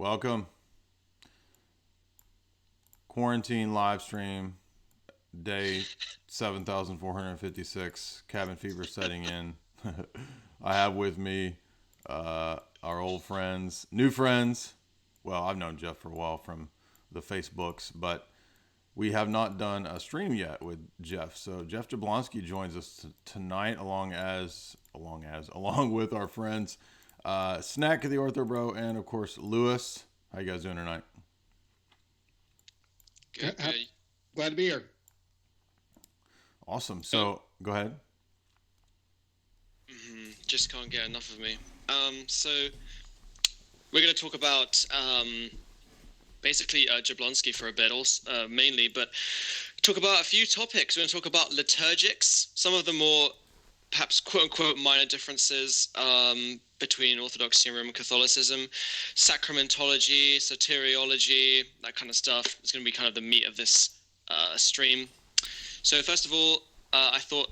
Welcome. Quarantine live stream, day 7,456. Cabin fever setting in. I have with me our old friends, new friends. Well, I've known Geoff for a while from the Facebooks, but we have not done a stream yet with Geoff. So Geoff Jablonski joins us tonight, along with our friends Snack the Ortho Bro, and of course Lewis. How you guys doing tonight? Good. Glad to be here. Awesome. So go ahead. Just can't get enough of me. So we're going to talk about basically Jablonski for a bit, also, mainly, but talk about a few topics. We're going to talk about liturgics, some of the more perhaps quote-unquote minor differences between Orthodoxy and Roman Catholicism, sacramentology, soteriology, that kind of stuff. It's going to be kind of the meat of this stream. So first of all, I thought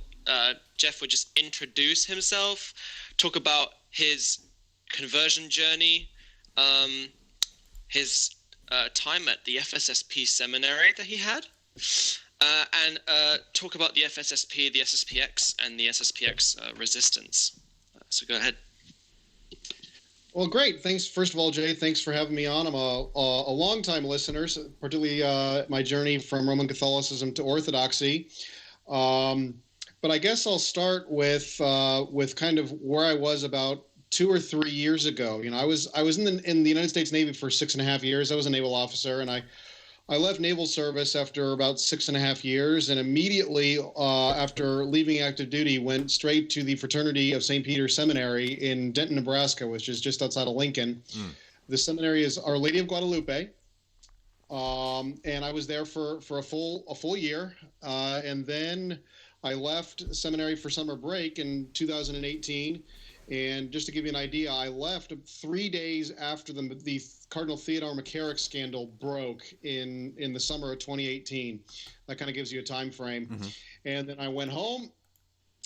Geoff would just introduce himself, talk about his conversion journey, his time at the FSSP seminary that he had, and talk about the FSSP, the SSPX, and the SSPX resistance. So go ahead. Well, great. Thanks. First of all, Jay, thanks for having me on. I'm a long-time listener, particularly my journey from Roman Catholicism to Orthodoxy. But I guess I'll start with kind of where I was about 2 or 3 years ago. You know, I was in the United States Navy for 6.5 years. I was a naval officer, and I left naval service after about 6.5 years, and immediately after leaving active duty, went straight to the Fraternity of St. Peter's Seminary in Denton, Nebraska, which is just outside of Lincoln. The seminary is Our Lady of Guadalupe, and I was there for a full year, and then I left seminary for summer break in 2018. And just to give you an idea, I left 3 days after the Cardinal Theodore McCarrick scandal broke in the summer of 2018. That kind of gives you a time frame. Mm-hmm. And then I went home,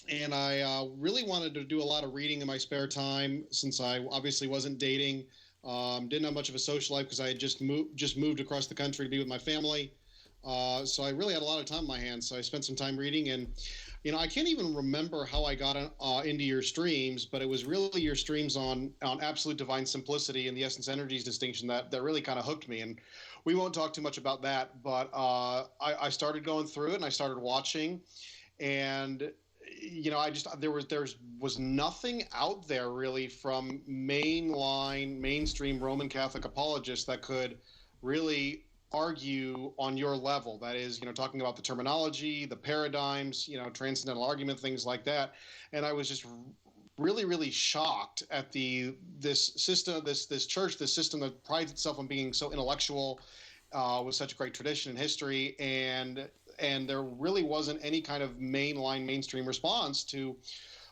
and I really wanted to do a lot of reading in my spare time, since I obviously wasn't dating, didn't have much of a social life because I had just moved across the country to be with my family. So I really had a lot of time on my hands. So I spent some time reading, and you know, I can't even remember how I got into your streams, but it was really your streams on absolute divine simplicity and the essence energies distinction that really kind of hooked me. And we won't talk too much about that, but I started going through it, and I started watching, and you know, there was nothing out there really from mainstream Roman Catholic apologists that could really argue on your level. That is, you know, talking about the terminology, the paradigms, you know, transcendental argument, things like that. And I was just really, really shocked at this system, this church, this system that prides itself on being so intellectual, with such a great tradition and history, and there really wasn't any kind of mainstream response to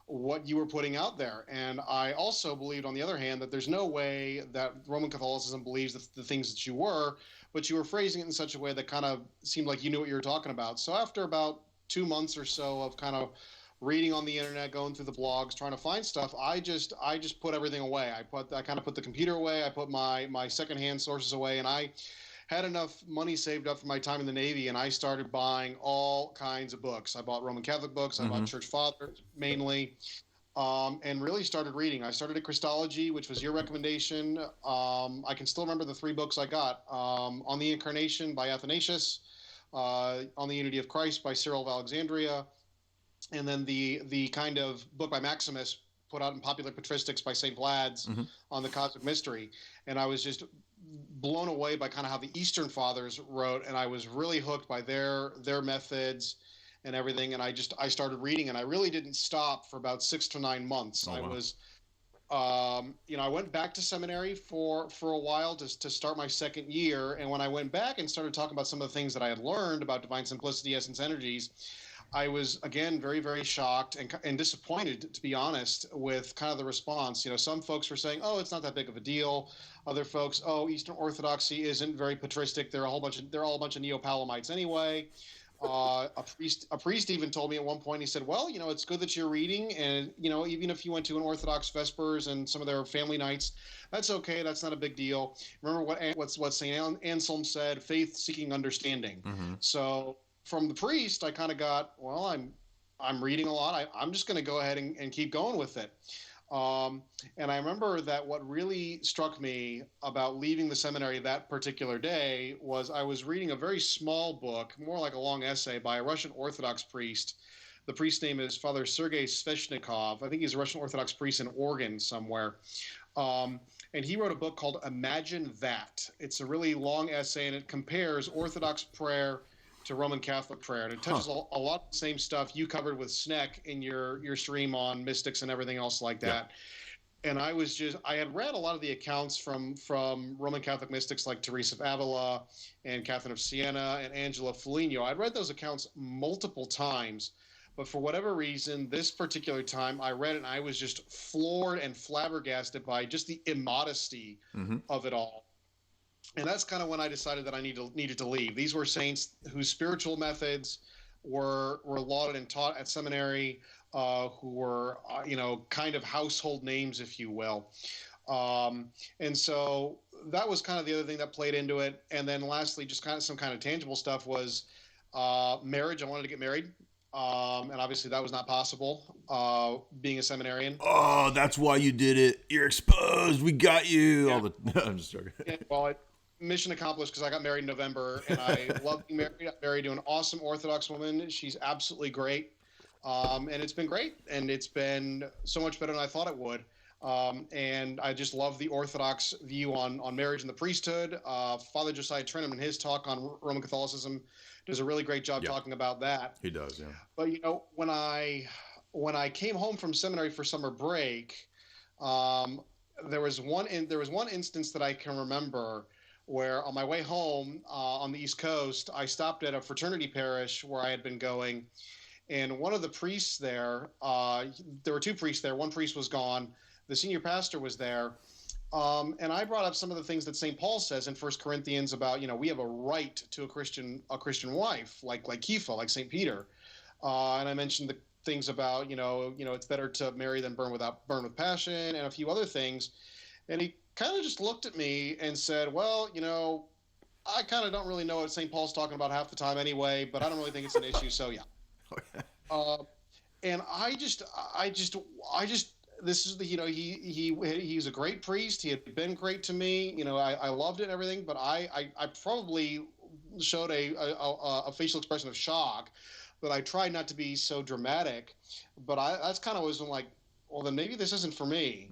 what you were putting out there. And I also believed, on the other hand, that there's no way that Roman Catholicism believes the things that you were, but you were phrasing it in such a way that kind of seemed like you knew what you were talking about. So after about 2 months or so of kind of reading on the internet, going through the blogs, trying to find stuff, I just put everything away. I kind of put the computer away. I put my secondhand sources away, and I had enough money saved up for my time in the Navy, and I started buying all kinds of books. I bought Roman Catholic books. I bought Church Fathers mainly, and really started reading. I started at Christology, which was your recommendation. I can still remember the 3 books I got. On the Incarnation by Athanasius, On the Unity of Christ by Cyril of Alexandria, and then the kind of book by Maximus put out in Popular Patristics by St. Vlad's on the Cosmic Mystery. And I was just blown away by kind of how the Eastern Fathers wrote, and I was really hooked by their methods and everything. And I started reading, and I really didn't stop for about 6 to 9 months. I was, you know, I went back to seminary for a while to start my second year. And when I went back and started talking about some of the things that I had learned about divine simplicity, essence, energies, I was, again, very, very shocked and disappointed, to be honest, with kind of the response. You know, some folks were saying, oh, it's not that big of a deal. Other folks, oh, Eastern Orthodoxy isn't very patristic. They're all a bunch of Neo-Palamites anyway. A priest even told me at one point, he said, well, it's good that you're reading, and even if you went to an Orthodox Vespers and some of their family nights, that's okay. That's not a big deal. Remember what St. Anselm said, faith seeking understanding. Mm-hmm. So from the priest, I kind of got, well, I'm reading a lot. I'm just going to go ahead and keep going with it. And I remember that what really struck me about leaving the seminary that particular day was I was reading a very small book, more like a long essay, by a Russian Orthodox priest. The priest's name is Father Sergei Sveshnikov. I think he's a Russian Orthodox priest in Oregon somewhere. And he wrote a book called Imagine That. It's a really long essay, and it compares Orthodox prayer to Roman Catholic prayer. And it touches a lot of the same stuff you covered with Sneck in your stream on mystics and everything else like that. Yeah. And I had read a lot of the accounts from Roman Catholic mystics like Teresa of Avila and Catherine of Siena and Angela Foligno. I'd read those accounts multiple times, but for whatever reason, this particular time I read it and I was just floored and flabbergasted by just the immodesty of it all. And that's kind of when I decided that I needed to leave. These were saints whose spiritual methods were lauded and taught at seminary, who were, kind of household names, if you will. And so that was kind of the other thing that played into it. And then lastly, just kind of some kind of tangible stuff was marriage. I wanted to get married. And obviously that was not possible, being a seminarian. Oh, that's why you did it. You're exposed. We got you. Yeah. I'm just joking. Yeah, well, mission accomplished, because I got married in November, and I love being married. I'm married to an awesome Orthodox woman. She's absolutely great. And it's been great, and it's been so much better than I thought it would. And I just love the Orthodox view on marriage and the priesthood. Father Josiah Trenham, in his talk on Roman Catholicism, does a really great job talking about that. He does, yeah. But when I came home from seminary for summer break, there was one instance that I can remember where on my way home on the East Coast, I stopped at a fraternity parish where I had been going. And one of the priests there were two priests there. One priest was gone. The senior pastor was there. And I brought up some of the things that St. Paul says in 1 Corinthians about, we have a right to a Christian wife, like Kepha, like St. Peter. And I mentioned the things about, it's better to marry than burn with passion, and a few other things. And he kind of just looked at me and said, well, I kind of don't really know what St. Paul's talking about half the time anyway, but I don't really think it's an issue. So yeah. Okay. And I just, this is the, he's a great priest. He had been great to me. I loved it and everything, but I probably showed a facial expression of shock, but I tried not to be so dramatic. But that's kind of was like, well, then maybe this isn't for me.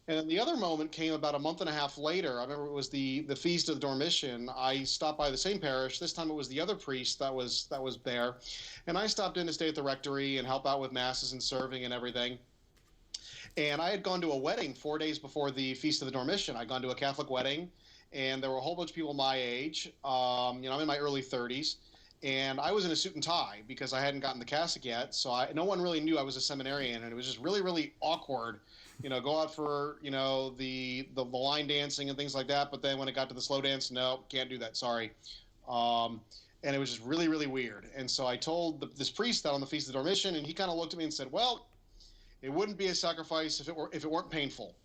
And then the other moment came about a month and a half later. I remember it was the feast of the Dormition. I stopped by the same parish. This time it was the other priest that was there. And I stopped in to stay at the rectory and help out with masses and serving and everything. And I had gone to a wedding 4 days before the feast of the Dormition. I'd gone to a Catholic wedding, and there were a whole bunch of people my age. I'm in my early 30s. And I was in a suit and tie because I hadn't gotten the cassock yet. So no one really knew I was a seminarian. And it was just really, really awkward, go out for, the line dancing and things like that. But then when it got to the slow dance, no, can't do that. Sorry. And it was just really, really weird. And so I told this priest that on the Feast of the Dormition, and he kind of looked at me and said, well, it wouldn't be a sacrifice if it weren't painful.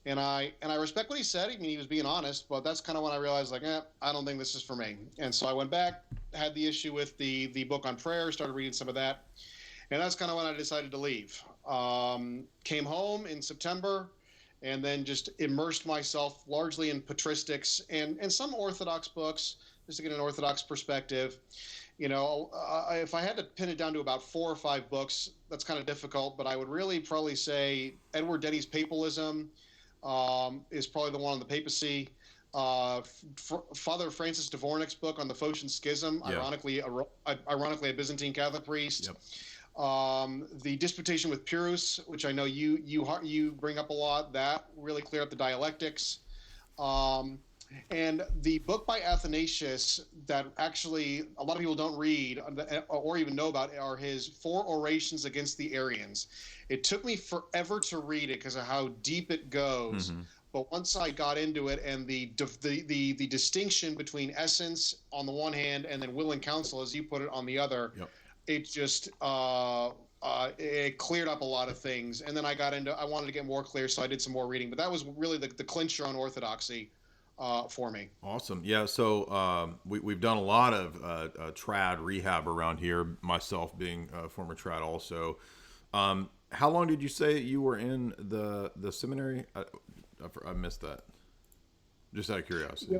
And I respect what he said. I mean, he was being honest, but that's kind of when I realized, like, I don't think this is for me. And so I went back, had the issue with the book on prayer, started reading some of that. And that's kind of when I decided to leave. Came home in September, and then just immersed myself largely in patristics and some Orthodox books, just to get an Orthodox perspective. If I had to pin it down to about 4 or 5 books, that's kind of difficult, but I would really probably say Edward Denny's Papalism is probably the one on the papacy. Father Francis Dvornik's book on the Phocian Schism, ironically a Byzantine Catholic priest. Yep. The Disputation with Pyrrhus, which I know you bring up a lot, that really cleared up the dialectics. And the book by Athanasius that actually a lot of people don't read or even know about are his 4 orations against the Arians. It took me forever to read it because of how deep it goes. But once I got into it, and the distinction between essence on the one hand and then will and counsel, as you put it, on the other, Yep. it just it cleared up a lot of things. And then I wanted to get more clear, so I did some more reading. But that was really the clincher on orthodoxy for me. Awesome. Yeah. So we've done a lot of trad rehab around here, myself being a former trad also. How long did you say you were in the seminary? I missed that. Just out of curiosity. Yeah.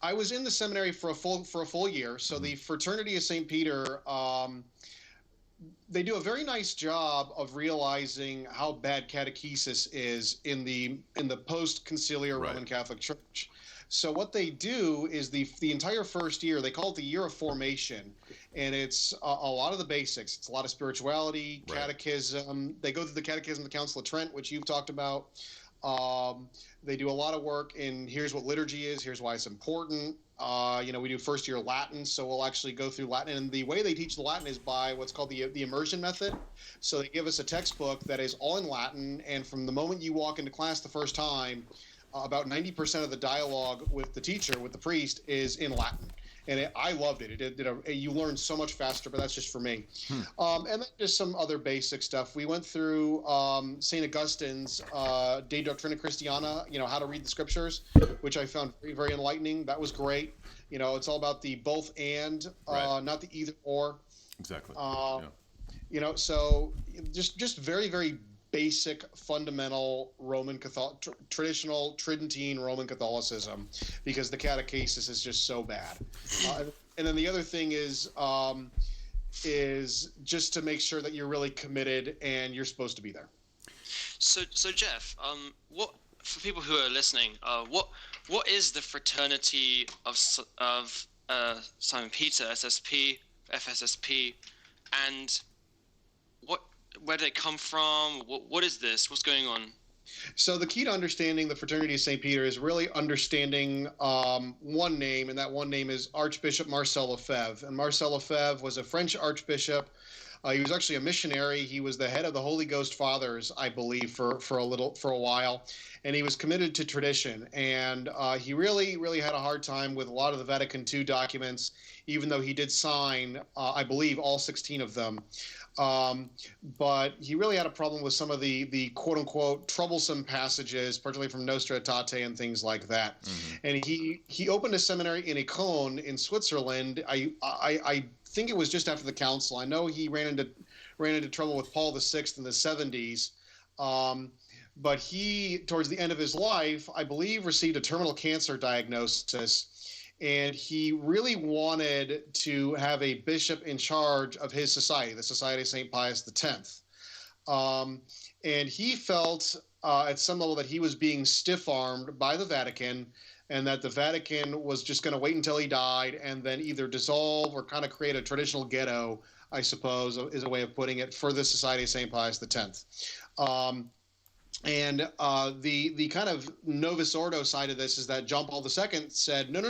I was in the seminary for a full year. So the Fraternity of St. Peter, they do a very nice job of realizing how bad catechesis is in the post-conciliar Right. Roman Catholic Church. So what they do is the entire first year, they call it the year of formation, and it's a lot of the basics. It's a lot of spirituality, Right. catechism. They go through the Catechism of the Council of Trent, which you've talked about. They do a lot of work in here's what liturgy is, here's why it's important. We do first year Latin, so we'll actually go through Latin. And the way they teach the Latin is by what's called the immersion method. So they give us a textbook that is all in Latin, and from the moment you walk into class the first time, about 90% of the dialogue with the teacher, with the priest, is in Latin. And I loved it. You learn so much faster, but that's just for me. And then just some other basic stuff. We went through St. Augustine's De Doctrina Christiana, how to read the scriptures, which I found very, very enlightening. That was great. It's all about the both and, Right. not the either or. Exactly. So just very, very basic, fundamental Roman traditional Tridentine Roman Catholicism, because the catechesis is just so bad. And then the other thing is just to make sure that you're really committed and you're supposed to be there. So Geoff, what for people who are listening, what is the fraternity of Simon Peter, SSP, FSSP, and where do they come from? What is this? What's going on? So the key to understanding the Fraternity of St. Peter is really understanding one name, and that one name is Archbishop Marcela Fev. And Marcela Fev was a French archbishop. He was actually a missionary. He was the head of the Holy Ghost Fathers, I believe, for a while, and he was committed to tradition. And he really, really had a hard time with a lot of the Vatican II documents, even though he did sign, I believe, all 16 of them. But he really had a problem with some of the quote unquote troublesome passages, particularly from Nostra Aetate and things like that. Mm-hmm. And he opened a seminary in Econ in Switzerland. I think it was just after the council. I know he ran into trouble with Paul VI in the 70s. But he, towards the end of his life, I believe, received a terminal cancer diagnosis. And he really wanted to have a bishop in charge of his society, the Society of St. Pius X. And he felt at some level that he was being stiff-armed by the Vatican, and that the Vatican was just going to wait until he died and then either dissolve or kind of create a traditional ghetto, I suppose, is a way of putting it, for the Society of St. Pius X. And the kind of Novus Ordo side of this is that John Paul II said, no,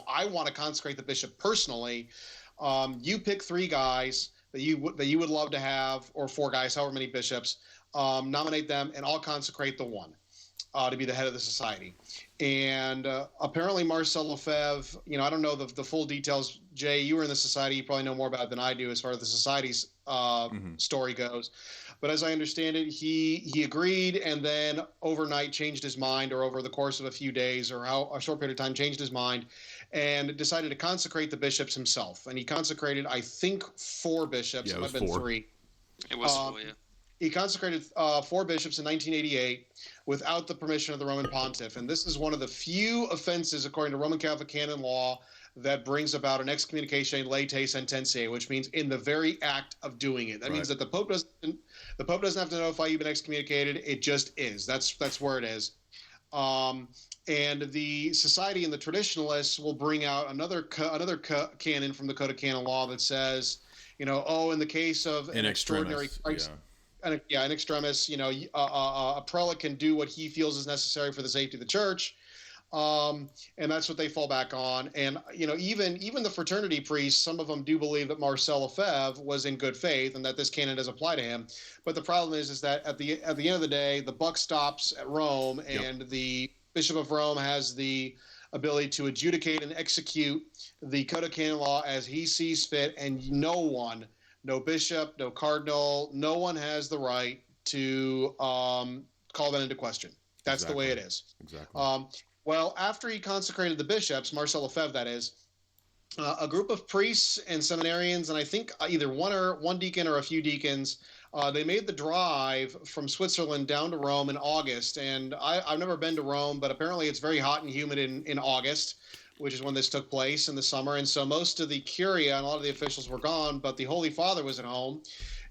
I want to consecrate the bishop personally. You pick 3 guys that you would love to have, or 4 guys, however many bishops, nominate them, and I'll consecrate the one to be the head of the society. And apparently Marcela Fev, I don't know the full details. Jay, you were in the society. You probably know more about it than I do as far as the society's story goes. But as I understand it, he agreed, and then overnight changed his mind, or over the course of a few days or a short period of time changed his mind, and decided to consecrate the bishops himself. And he consecrated, I think, 4 bishops. Yeah, it might have been 3. It was 4, yeah. He consecrated 4 bishops in 1988 without the permission of the Roman pontiff. And this is one of the few offenses, according to Roman Catholic canon law, that brings about an excommunication latae sententiae, which means in the very act of doing it. That means that the Pope doesn't have to notify you've been excommunicated. It just is. That's where it is. And the society and the traditionalists will bring out another canon from the Code of Canon Law that says, in the case of an extraordinary crisis, in extremis, a prelate can do what he feels is necessary for the safety of the church. And that's what they fall back on. And even the fraternity priests, some of them do believe that Marcela Fev was in good faith and that this canon does apply to him. But the problem is that at the end of the day, the buck stops at Rome, and the Bishop of Rome has the ability to adjudicate and execute the Code of Canon Law as he sees fit, and no bishop, no cardinal, no one has the right to call that into question. That's the way it is. Exactly. Well, after he consecrated the bishops, Marcela Fev, that is, a group of priests and seminarians, and I think either one deacon or a few deacons, they made the drive from Switzerland down to Rome in August. And I've never been to Rome, but apparently it's very hot and humid in August, which is when this took place in the summer. And so most of the curia and a lot of the officials were gone, but the Holy Father was at home.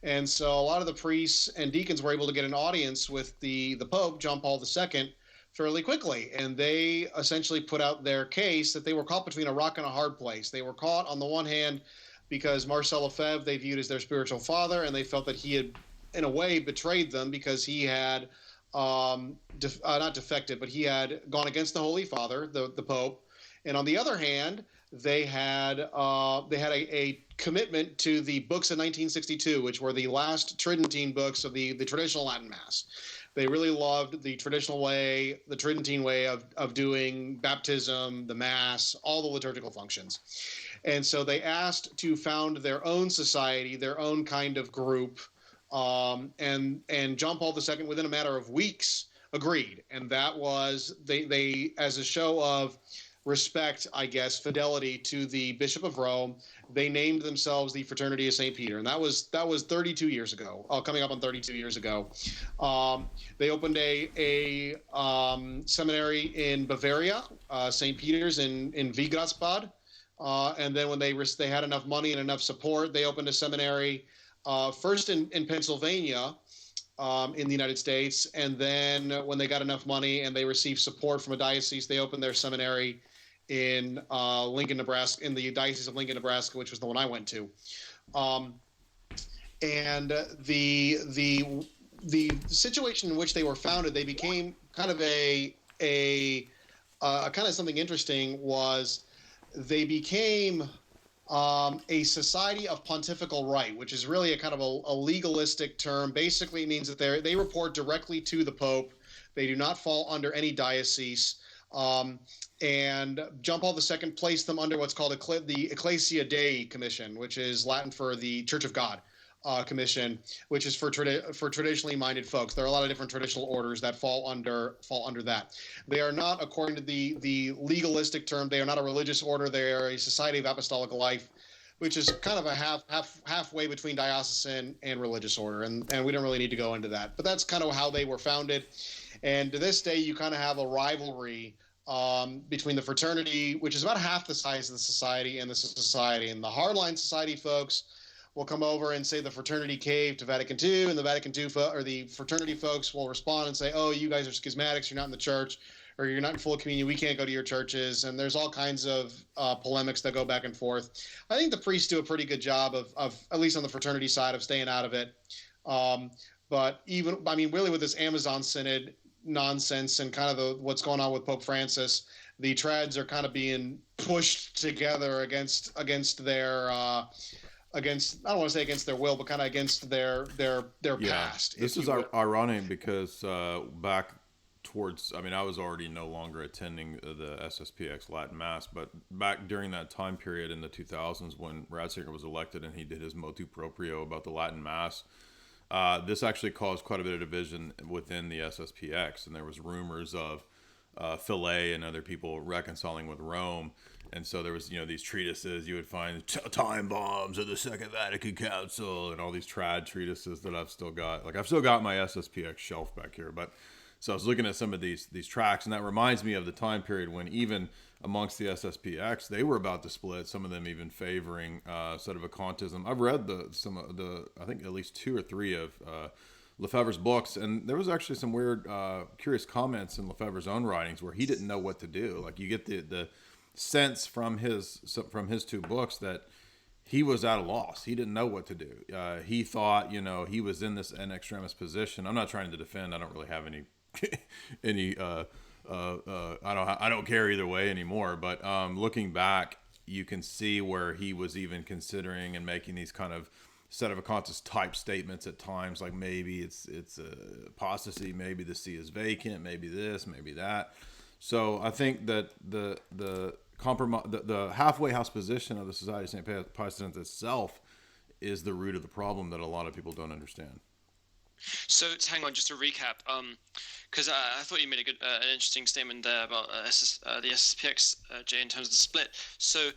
And so a lot of the priests and deacons were able to get an audience with the Pope, John Paul II, fairly quickly. And they essentially put out their case that they were caught between a rock and a hard place. They were caught on the one hand because Marcela Fev they viewed as their spiritual father, and they felt that he had, in a way, betrayed them because he had not defected, but he had gone against the Holy Father, the Pope. And on the other hand, they had a commitment to the books of 1962, which were the last Tridentine books of the traditional Latin Mass. They really loved the traditional way, the Tridentine way of doing baptism, the Mass, all the liturgical functions. And so they asked to found their own society, their own kind of group. And John Paul II, within a matter of weeks, agreed. And that was, they as a show of respect, I guess, fidelity to the Bishop of Rome, they named themselves the Fraternity of St. Peter. And that was 32 years ago, coming up on 32 years ago. They opened a seminary in Bavaria, St. Peter's in Vigratsbad. And then when they had enough money and enough support, they opened a seminary first in Pennsylvania, in the United States. And then when they got enough money and they received support from a diocese, they opened their seminary in Lincoln, Nebraska, in the Diocese of Lincoln, Nebraska, which was the one I went to. And the situation in which they were founded, they became kind of a kind of something interesting was they became a society of pontifical right, which is really a kind of a legalistic term. Basically, it means that they report directly to the Pope. They do not fall under any diocese. And John Paul II placed them under what's called the Ecclesia Day Commission, which is Latin for the Church of God Commission, which is for traditionally minded folks. There are a lot of different traditional orders that fall under that. They are not, according to the legalistic term, they are not a religious order. They are a society of apostolic life, which is kind of a halfway between diocesan and religious order. And we don't really need to go into that. But that's kind of how they were founded. And to this day, you kind of have a rivalry between the fraternity, which is about half the size of the society, and the society. And the hardline society folks will come over and say the fraternity caved to Vatican II, and the Vatican II or the fraternity folks will respond and say, "Oh, you guys are schismatics. You're not in the church, or you're not in full communion. We can't go to your churches." And there's all kinds of polemics that go back and forth. I think the priests do a pretty good job of at least on the fraternity side, of staying out of it. But really with this Amazon Synod nonsense and kind of what's going on with Pope Francis, the trads are kind of being pushed together against their against, I don't want to say against their will, but kind of against their past. This is ironic because back towards, I was already no longer attending the SSPX Latin Mass, but back during that time period in the 2000s when Ratzinger was elected and he did his motu proprio about the Latin Mass, this actually caused quite a bit of division within the SSPX, and there was rumors of Fillet and other people reconciling with Rome. And so there was, these treatises you would find, time bombs of the Second Vatican Council, and all these trad treatises that I've still got. Like, I've still got my SSPX shelf back here. But so I was looking at some of these tracts, and that reminds me of the time period when even amongst the SSPX, they were about to split, some of them even favoring sort of a Contism. I've read I think at least 2 or 3 of Lefebvre's books, and there was actually some weird, curious comments in Lefebvre's own writings where he didn't know what to do. Like, you get the sense from his 2 books that he was at a loss. He didn't know what to do. He thought, he was in this an extremis position. I'm not trying to defend. I don't really have any I don't care either way anymore. But looking back, you can see where he was even considering and making these kind of set of a conscious type statements at times, like maybe it's apostasy, maybe the see is vacant, maybe this, maybe that. So I think that the compromise, the halfway house position of the Society of St. Pius X itself is the root of the problem that a lot of people don't understand. So hang on, just to recap, because I thought you made an interesting statement there about the SSPX, Jay, in terms of the split. So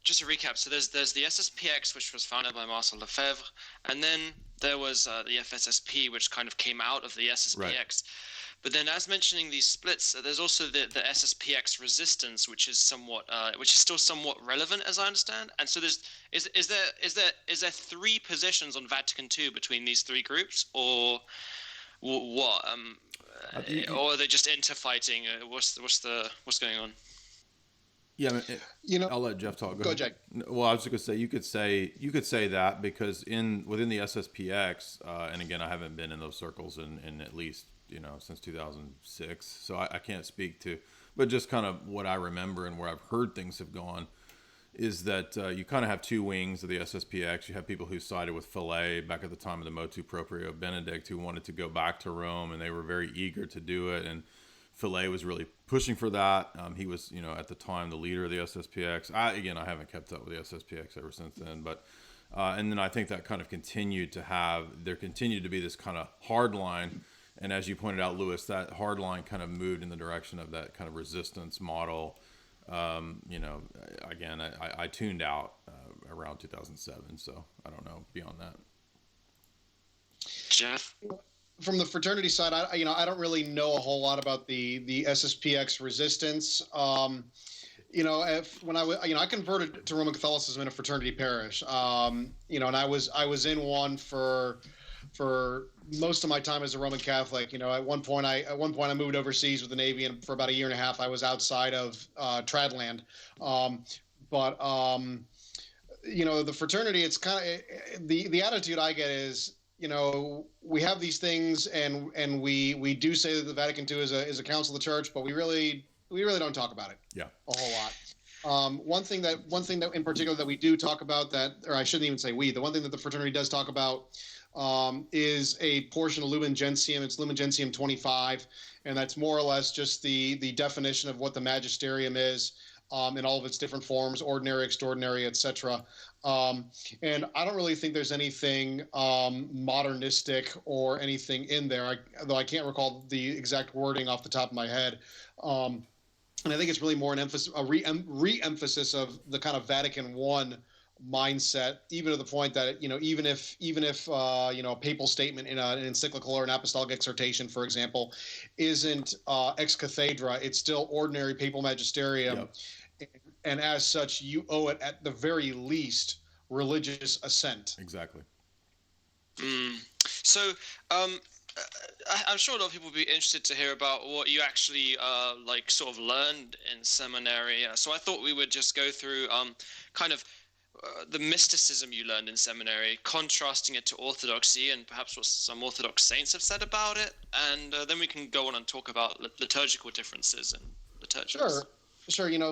just to recap, so there's the SSPX, which was founded by Marcela Fev, and then there was the FSSP, which kind of came out of the SSPX. Right. But then, as mentioning these splits, there's also the SSPX resistance, which is still somewhat relevant, as I understand. And so is there three positions on Vatican II between these three groups, or what? Or are they just interfighting? What's going on? Yeah, I'll let Geoff talk. Go, Jack. Well, I was just gonna say you could say that because within the SSPX, and again, I haven't been in those circles in at least since 2006, so I can't speak to, but just kind of what I remember and where I've heard things have gone is that you kind of have two wings of the SSPX. You have people who sided with Fillet back at the time of the Motu Proprio Benedict, who wanted to go back to Rome, and they were very eager to do it, and Fillet was really pushing for that. He was, at the time, the leader of the SSPX. I haven't kept up with the SSPX ever since then, but and then I think that kind of continued to be this kind of hard line. And as you pointed out, Lewis, that hard line kind of moved in the direction of that kind of resistance model. Again, I tuned out around 2007, so I don't know beyond that. Geoff? From the fraternity side, I don't really know a whole lot about the SSPX resistance. When I converted to Roman Catholicism in a fraternity parish, and I was in one for most of my time as a Roman Catholic. At one point I moved overseas with the Navy, and for about a year and a half I was outside of Tradland. The fraternity, it's kind of the attitude I get is, we have these things, and we do say that the Vatican II is a council of the church, but we really don't talk about it. Yeah, a whole lot. One thing that in particular that we do talk about, or I shouldn't even say we, the one thing that the fraternity does talk about is a portion of Lumen Gentium. It's Lumen Gentium 25, and that's more or less just the definition of what the magisterium is in all of its different forms: ordinary, extraordinary, etc. And I don't really think there's anything modernistic or anything in there, though I can't recall the exact wording off the top of my head. And I think it's really more a re-emphasis of the kind of Vatican I mindset, even to the point that even if a papal statement in an encyclical or an apostolic exhortation, for example, isn't ex cathedra, it's still ordinary papal magisterium. Yep. And as such, you owe it at the very least religious assent. Exactly. So I'm sure a lot of people will be interested to hear about what you actually sort of learned in seminary. So I thought we would just go through kind of the mysticism you learned in seminary, contrasting it to orthodoxy, and perhaps what some Orthodox saints have said about it, and then we can go on and talk about liturgical differences and liturgies. Sure.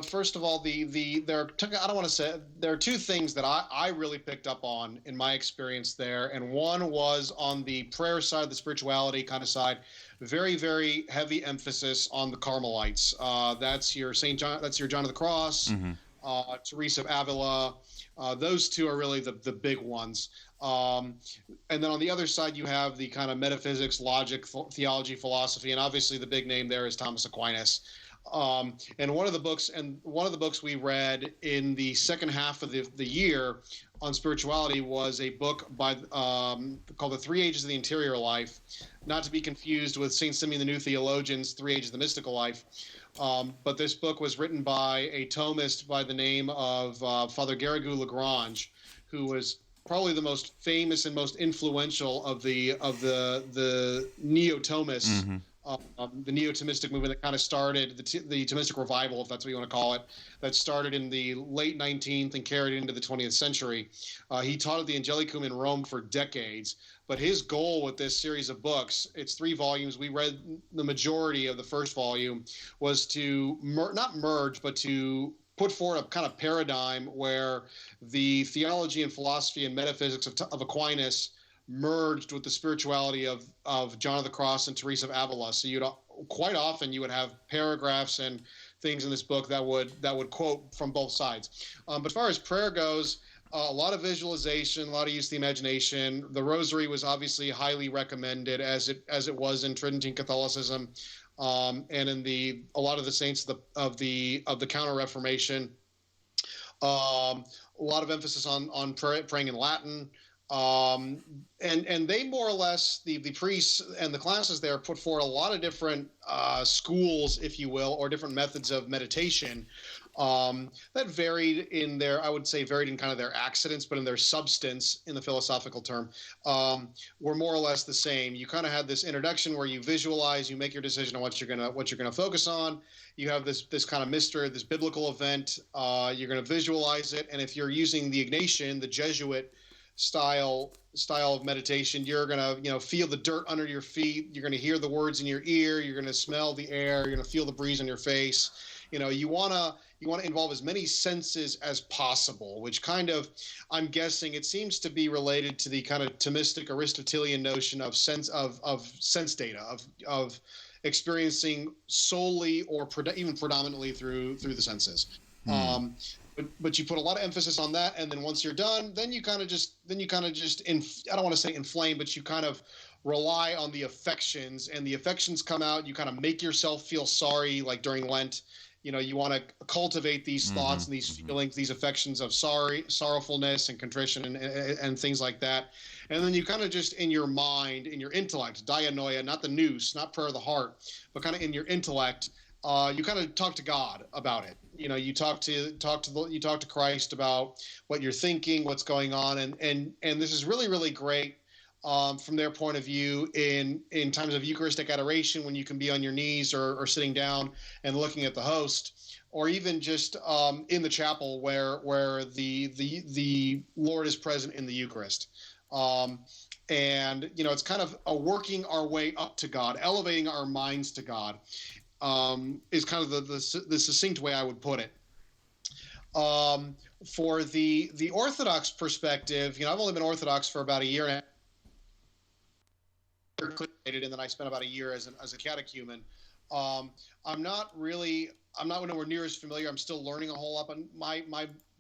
First of all, there are two things that I really picked up on in my experience there, and one was on the prayer side, the spirituality kind of side, very, very heavy emphasis on the Carmelites. That's your Saint John. That's your John of the Cross, Teresa of Avila. Those two are really the big ones. And then on the other side, you have the kind of metaphysics, logic, theology, philosophy, and obviously the big name there is Thomas Aquinas. And one of the books we read in the second half of the year on spirituality was a book by called The Three Ages of the Interior Life, not to be confused with St. Simeon the New Theologian's Three Ages of the Mystical Life. But this book was written by a Thomist by the name of Father Garrigou Lagrange, who was probably the most famous and most influential of the Neo-Thomists the neo-Thomistic movement that kind of started the Thomistic revival, if that's what you want to call it, that started in the late 19th and carried into the 20th century. He taught at the Angelicum in Rome for decades, but his goal with this series of books, it's 3 volumes, we read the majority of the first volume, was to not merge, but to put forward a kind of paradigm where the theology and philosophy and metaphysics of Aquinas merged with the spirituality of John of the Cross and Teresa of Avila. So quite often you would have paragraphs and things in this book that would quote from both sides. But as far as prayer goes, a lot of visualization, a lot of use of the imagination. The Rosary was obviously highly recommended, as it was in Tridentine Catholicism, and in a lot of the saints of the Counter Reformation. A lot of emphasis on praying in Latin. And they more or less, the priests and the classes there put forward a lot of different schools, if you will, or different methods of meditation that varied in kind of their accidents, but in their substance, in the philosophical term, were more or less the same. You kind of had this introduction where you visualize, you make your decision on what you're gonna focus on. You have this kind of mystery, this biblical event. You're gonna visualize it, and if you're using the Ignatian, the Jesuit style of meditation, you're gonna feel the dirt under your feet. You're gonna hear the words in your ear. You're gonna smell the air. You're gonna feel the breeze on your face. You wanna involve as many senses as possible, which kind of, I'm guessing, it seems to be related to the kind of Thomistic Aristotelian notion of sense data, of experiencing solely or even predominantly through the senses. But you put a lot of emphasis on that, and then once you're done, then you kind of just I don't want to say inflame, but you kind of rely on the affections, and the affections come out. You kind of make yourself feel sorry, like during Lent. You want to cultivate these thoughts and these feelings, these affections of sorrowfulness and contrition and things like that. And then you kind of just in your mind, in your intellect, dianoia, not the nous, not prayer of the heart, but kind of in your intellect, you kind of talk to God about it. You talk to Christ about what you're thinking, what's going on, and this is really, really great from their point of view in times of Eucharistic adoration, when you can be on your knees or sitting down and looking at the host, or even just in the chapel where the Lord is present in the Eucharist. And it's kind of a working our way up to God, elevating our minds to God. Is kind of the succinct way I would put it. For the Orthodox perspective, I've only been Orthodox for about a year and then I spent about a year as a catechumen. I'm not nowhere near as familiar. I'm still learning a whole lot. But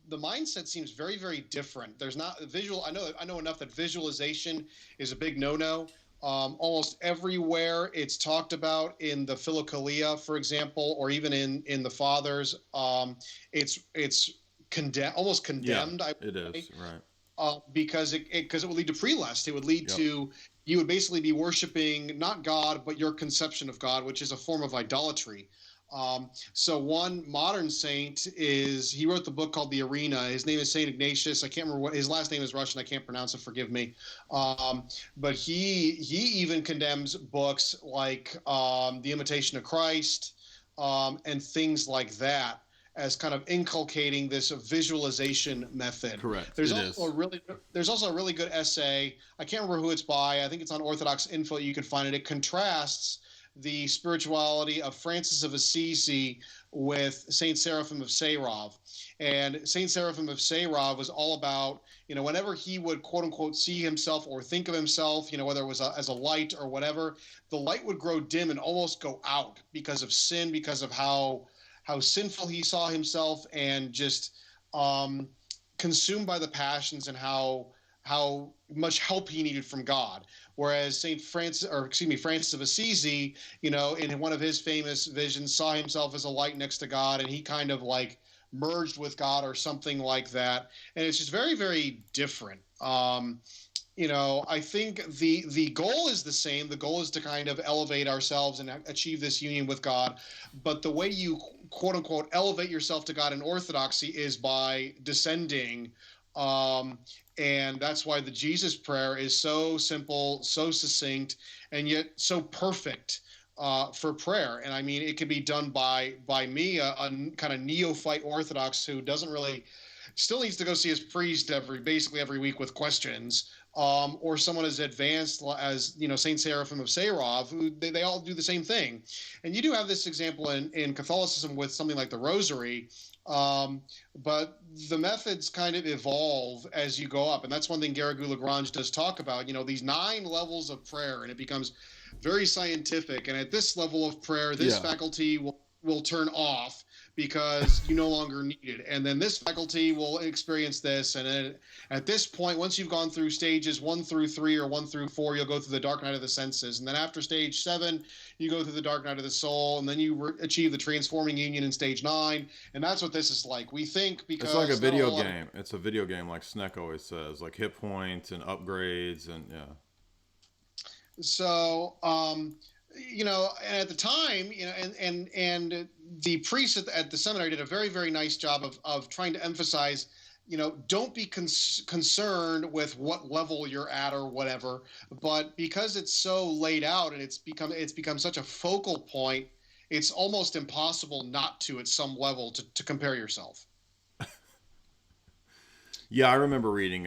the mindset seems very, very different. There's not visual. I know enough that visualization is a big no-no. Almost everywhere it's talked about in the Philokalia, for example, or even in the Fathers. It's almost condemned. Yeah, it is, right? Because it would lead to prelest. It would lead to, you would basically be worshiping not God, but your conception of God, which is a form of idolatry. So one modern saint he wrote the book called The Arena. His name is Saint Ignatius. I can't remember what his last name is. Russian. I can't pronounce it. Forgive me. But he even condemns books like The Imitation of Christ and things like that as kind of inculcating this visualization method. Correct. There's also a really good essay. I can't remember who it's by. I think it's on Orthodox Info. You can find it. It contrasts the spirituality of Francis of Assisi with Saint Seraphim of Sarov. And Saint Seraphim of Sarov was all about, whenever he would quote unquote see himself or think of himself, whether it was as a light or whatever, the light would grow dim and almost go out because of sin, because of how sinful he saw himself, and just consumed by the passions, and how much help he needed from God. Whereas Francis of Assisi, in one of his famous visions, saw himself as a light next to God, and he kind of like merged with God or something like that. And it's just very, very different. I think the goal is the same. The goal is to kind of elevate ourselves and achieve this union with God. But the way you, quote unquote, elevate yourself to God in Orthodoxy is by descending. And that's why the Jesus prayer is so simple, so succinct, and yet so perfect. for prayer. And I mean, it can be done by me, a kind of neophyte Orthodox who doesn't really, still needs to go see his priest basically every week with questions, or someone as advanced as Saint Seraphim of Sarov, who they all do the same thing. And you do have this example in Catholicism with something like the Rosary. But the methods kind of evolve as you go up, and that's one thing Garrigou-Lagrange does talk about. These 9 levels of prayer, and it becomes very scientific. And at this level of prayer, this faculty will turn off because you no longer need it. And then this faculty will experience this. And then at this point, once you've gone through stages 1 through 3 or 1 through 4, you'll go through the dark night of the senses. And then after stage 7, you go through the dark night of the soul. And then you achieve the transforming union in stage 9. And that's what this is like. We think because... It's like a video game. It's a video game, like Sneck always says, like hit points and upgrades and So, at the time, and the priests at the seminary did a very, very nice job of trying to emphasize, don't be concerned with what level you're at or whatever, but because it's so laid out and it's become such a focal point, it's almost impossible not to, at some level, to compare yourself. Yeah, I remember reading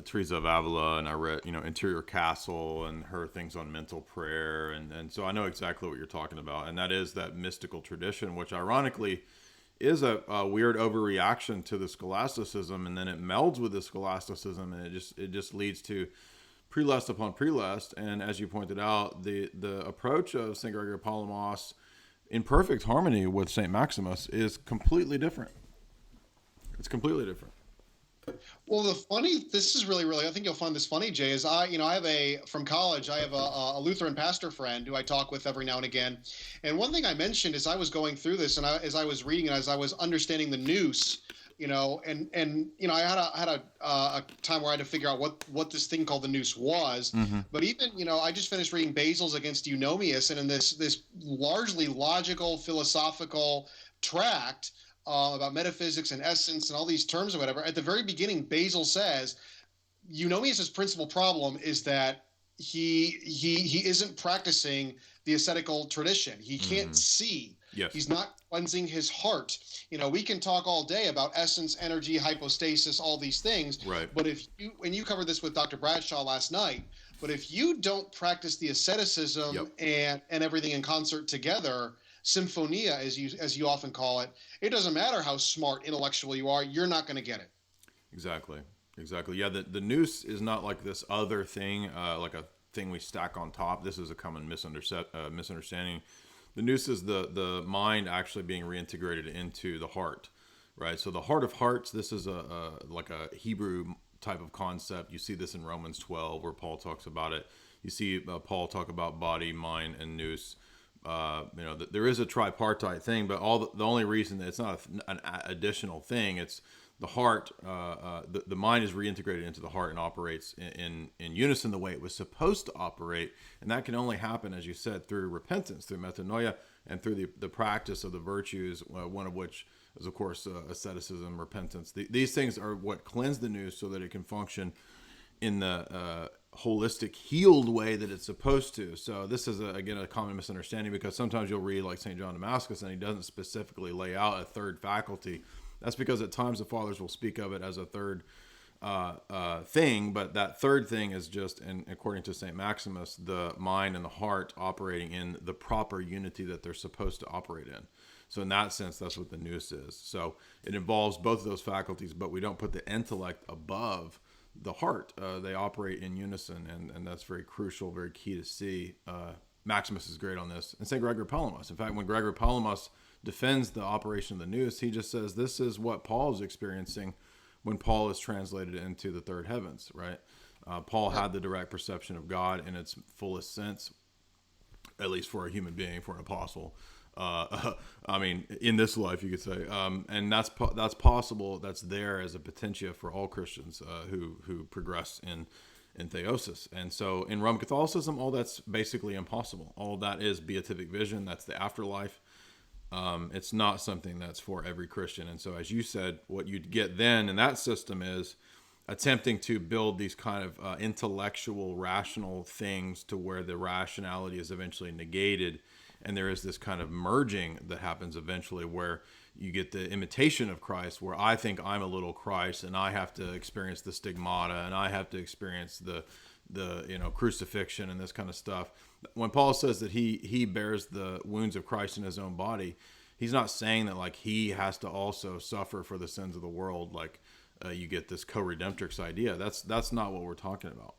Teresa of Avila, and I read, Interior Castle and her things on mental prayer, and so I know exactly what you're talking about, and that is that mystical tradition, which ironically is a weird overreaction to the scholasticism, and then it melds with the scholasticism, and it just leads to prelest upon prelest, and as you pointed out, the approach of St. Gregory of Palamas, in perfect harmony with St. Maximus, is completely different. It's completely different. Well, this is really, really, I think you'll find this funny, Jay, is from college, I have a Lutheran pastor friend who I talk with every now and again. And one thing I mentioned as I was going through this, and as I was reading it, as I was understanding the noose, I had a time where I had to figure out what this thing called the noose was. Mm-hmm. But even, I just finished reading Basil's Against Eunomius, and in this largely logical, philosophical tract, about metaphysics and essence and all these terms or whatever, at the very beginning, Basil says Eunomius's principal problem is that he isn't practicing the ascetical tradition. He can't see. Yes. He's not cleansing his heart. We can talk all day about essence, energy, hypostasis, all these things. Right. But you covered this with Dr. Bradshaw last night, but if you don't practice the asceticism and everything in concert together, symphonia, as you often call it, it doesn't matter how smart intellectual you are, you're not going to get it. Exactly. Yeah, the noose is not like this other thing, like a thing we stack on top. This is a common misunderstanding. The noose is the mind actually being reintegrated into the heart, right? So the heart of hearts, this is like a Hebrew type of concept. You see this in Romans 12 where Paul talks about it. You see Paul talk about body, mind, and nous. There is a tripartite thing, but the only reason that it's not an additional thing, it's the heart. The mind is reintegrated into the heart and operates in unison the way it was supposed to operate, and that can only happen, as you said, through repentance, through metanoia, and through the practice of the virtues. One of which is, of course, asceticism, repentance. These things are what cleanse the nous so that it can function in the holistic, healed way that it's supposed to. So this is, again, a common misunderstanding, because sometimes you'll read like St. John Damascus and he doesn't specifically lay out a third faculty. That's because at times the fathers will speak of it as a third thing, but that third thing is just, and according to St. Maximus, the mind and the heart operating in the proper unity that they're supposed to operate in. So in that sense, that's what the nous is. So it involves both of those faculties, but we don't put the intellect above the heart. They operate in unison, and that's very crucial, very key to see. Maximus is great on this, and St. Gregory Palamas. In fact, when Gregory Palamas defends the operation of the nous, he just says this is what Paul is experiencing when Paul is translated into the third heavens, right? Paul had the direct perception of God in its fullest sense, at least for a human being, for an apostle. In this life, you could say, and that's possible. That's there as a potentia for all Christians who progress in theosis. And so, in Roman Catholicism, all that's basically impossible. All that is beatific vision. That's the afterlife. It's not something that's for every Christian. And so, as you said, what you'd get then in that system is attempting to build these kind of intellectual, rational things to where the rationality is eventually negated. And there is this kind of merging that happens eventually where you get the imitation of Christ, where I think I'm a little Christ and I have to experience the stigmata and I have to experience the crucifixion and this kind of stuff. When Paul says that he bears the wounds of Christ in his own body, he's not saying that like he has to also suffer for the sins of the world. Like you get this co-redemptrix idea. That's not what we're talking about.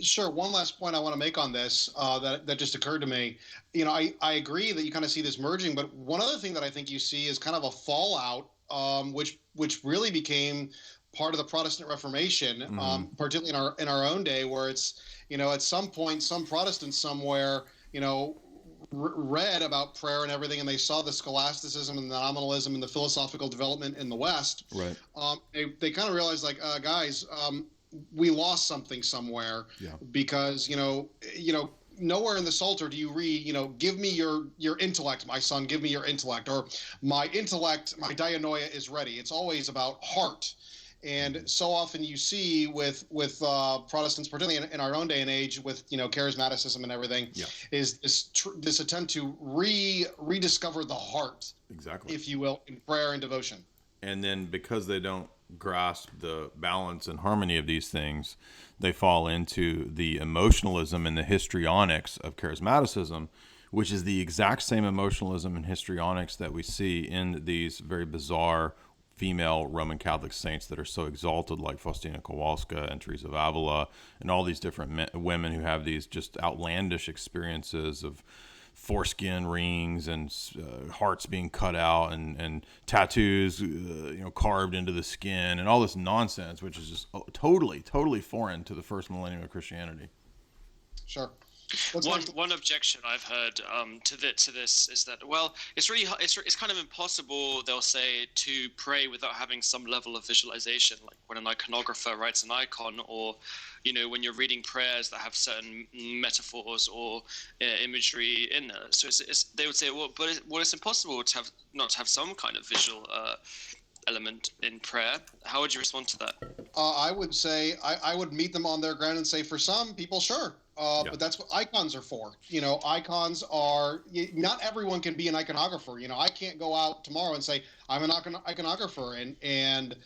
Sure. One last point I want to make on this that just occurred to me. I agree that you kind of see this merging, but one other thing that I think you see is kind of a fallout, which really became part of the Protestant Reformation, particularly in our own day, where it's at some point some Protestants somewhere read about prayer and everything, and they saw the scholasticism and the nominalism and the philosophical development in the West. Right. They kind of realized, like, guys, we lost something somewhere, because nowhere in the Psalter do you read, give me your intellect, my son, give me your intellect, or my intellect, my dianoia is ready. It's always about heart. And so often you see with Protestants, particularly in our own day and age, with charismaticism and everything, is this attempt to rediscover the heart, exactly, if you will, in prayer and devotion. And then because they don't grasp the balance and harmony of these things, they fall into the emotionalism and the histrionics of charismaticism, which is the exact same emotionalism and histrionics that we see in these very bizarre female Roman Catholic saints that are so exalted, like Faustina Kowalska and Teresa of Avila, and all these different women who have these just outlandish experiences of foreskin rings and hearts being cut out and tattoos, carved into the skin, and all this nonsense, which is just totally foreign to the first millennium of Christianity. Sure. One objection I've heard to this is that, well, it's really it's kind of impossible, they'll say, to pray without having some level of visualization, like when an iconographer writes an icon, or when you're reading prayers that have certain metaphors or imagery in there. So they would say, well, but it's impossible to not have some kind of visual element in prayer. How would you respond to that? I would say I would meet them on their ground and say, for some people, sure. But that's what icons are for. Icons are, not everyone can be an iconographer. I can't go out tomorrow and say, I'm an iconographer and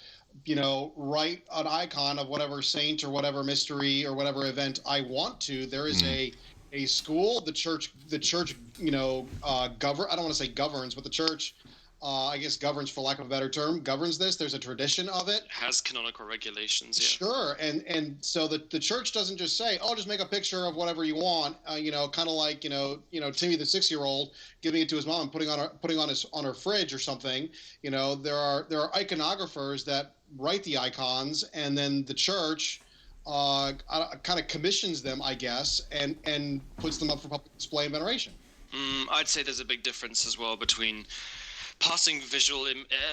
write an icon of whatever saint or whatever mystery or whatever event I want to. There is a school, the church, I don't want to say governs, but the church, I guess governs, for lack of a better term, governs this. There's a tradition of it. Has canonical regulations, yeah. Sure, and so the church doesn't just say, "Oh, just make a picture of whatever you want," kind of like Timmy the 6-year-old giving it to his mom and putting on her fridge or something. There are iconographers that write the icons, and then the church kind of commissions them, I guess, and puts them up for public display and veneration. I'd say there's a big difference as well between passing visual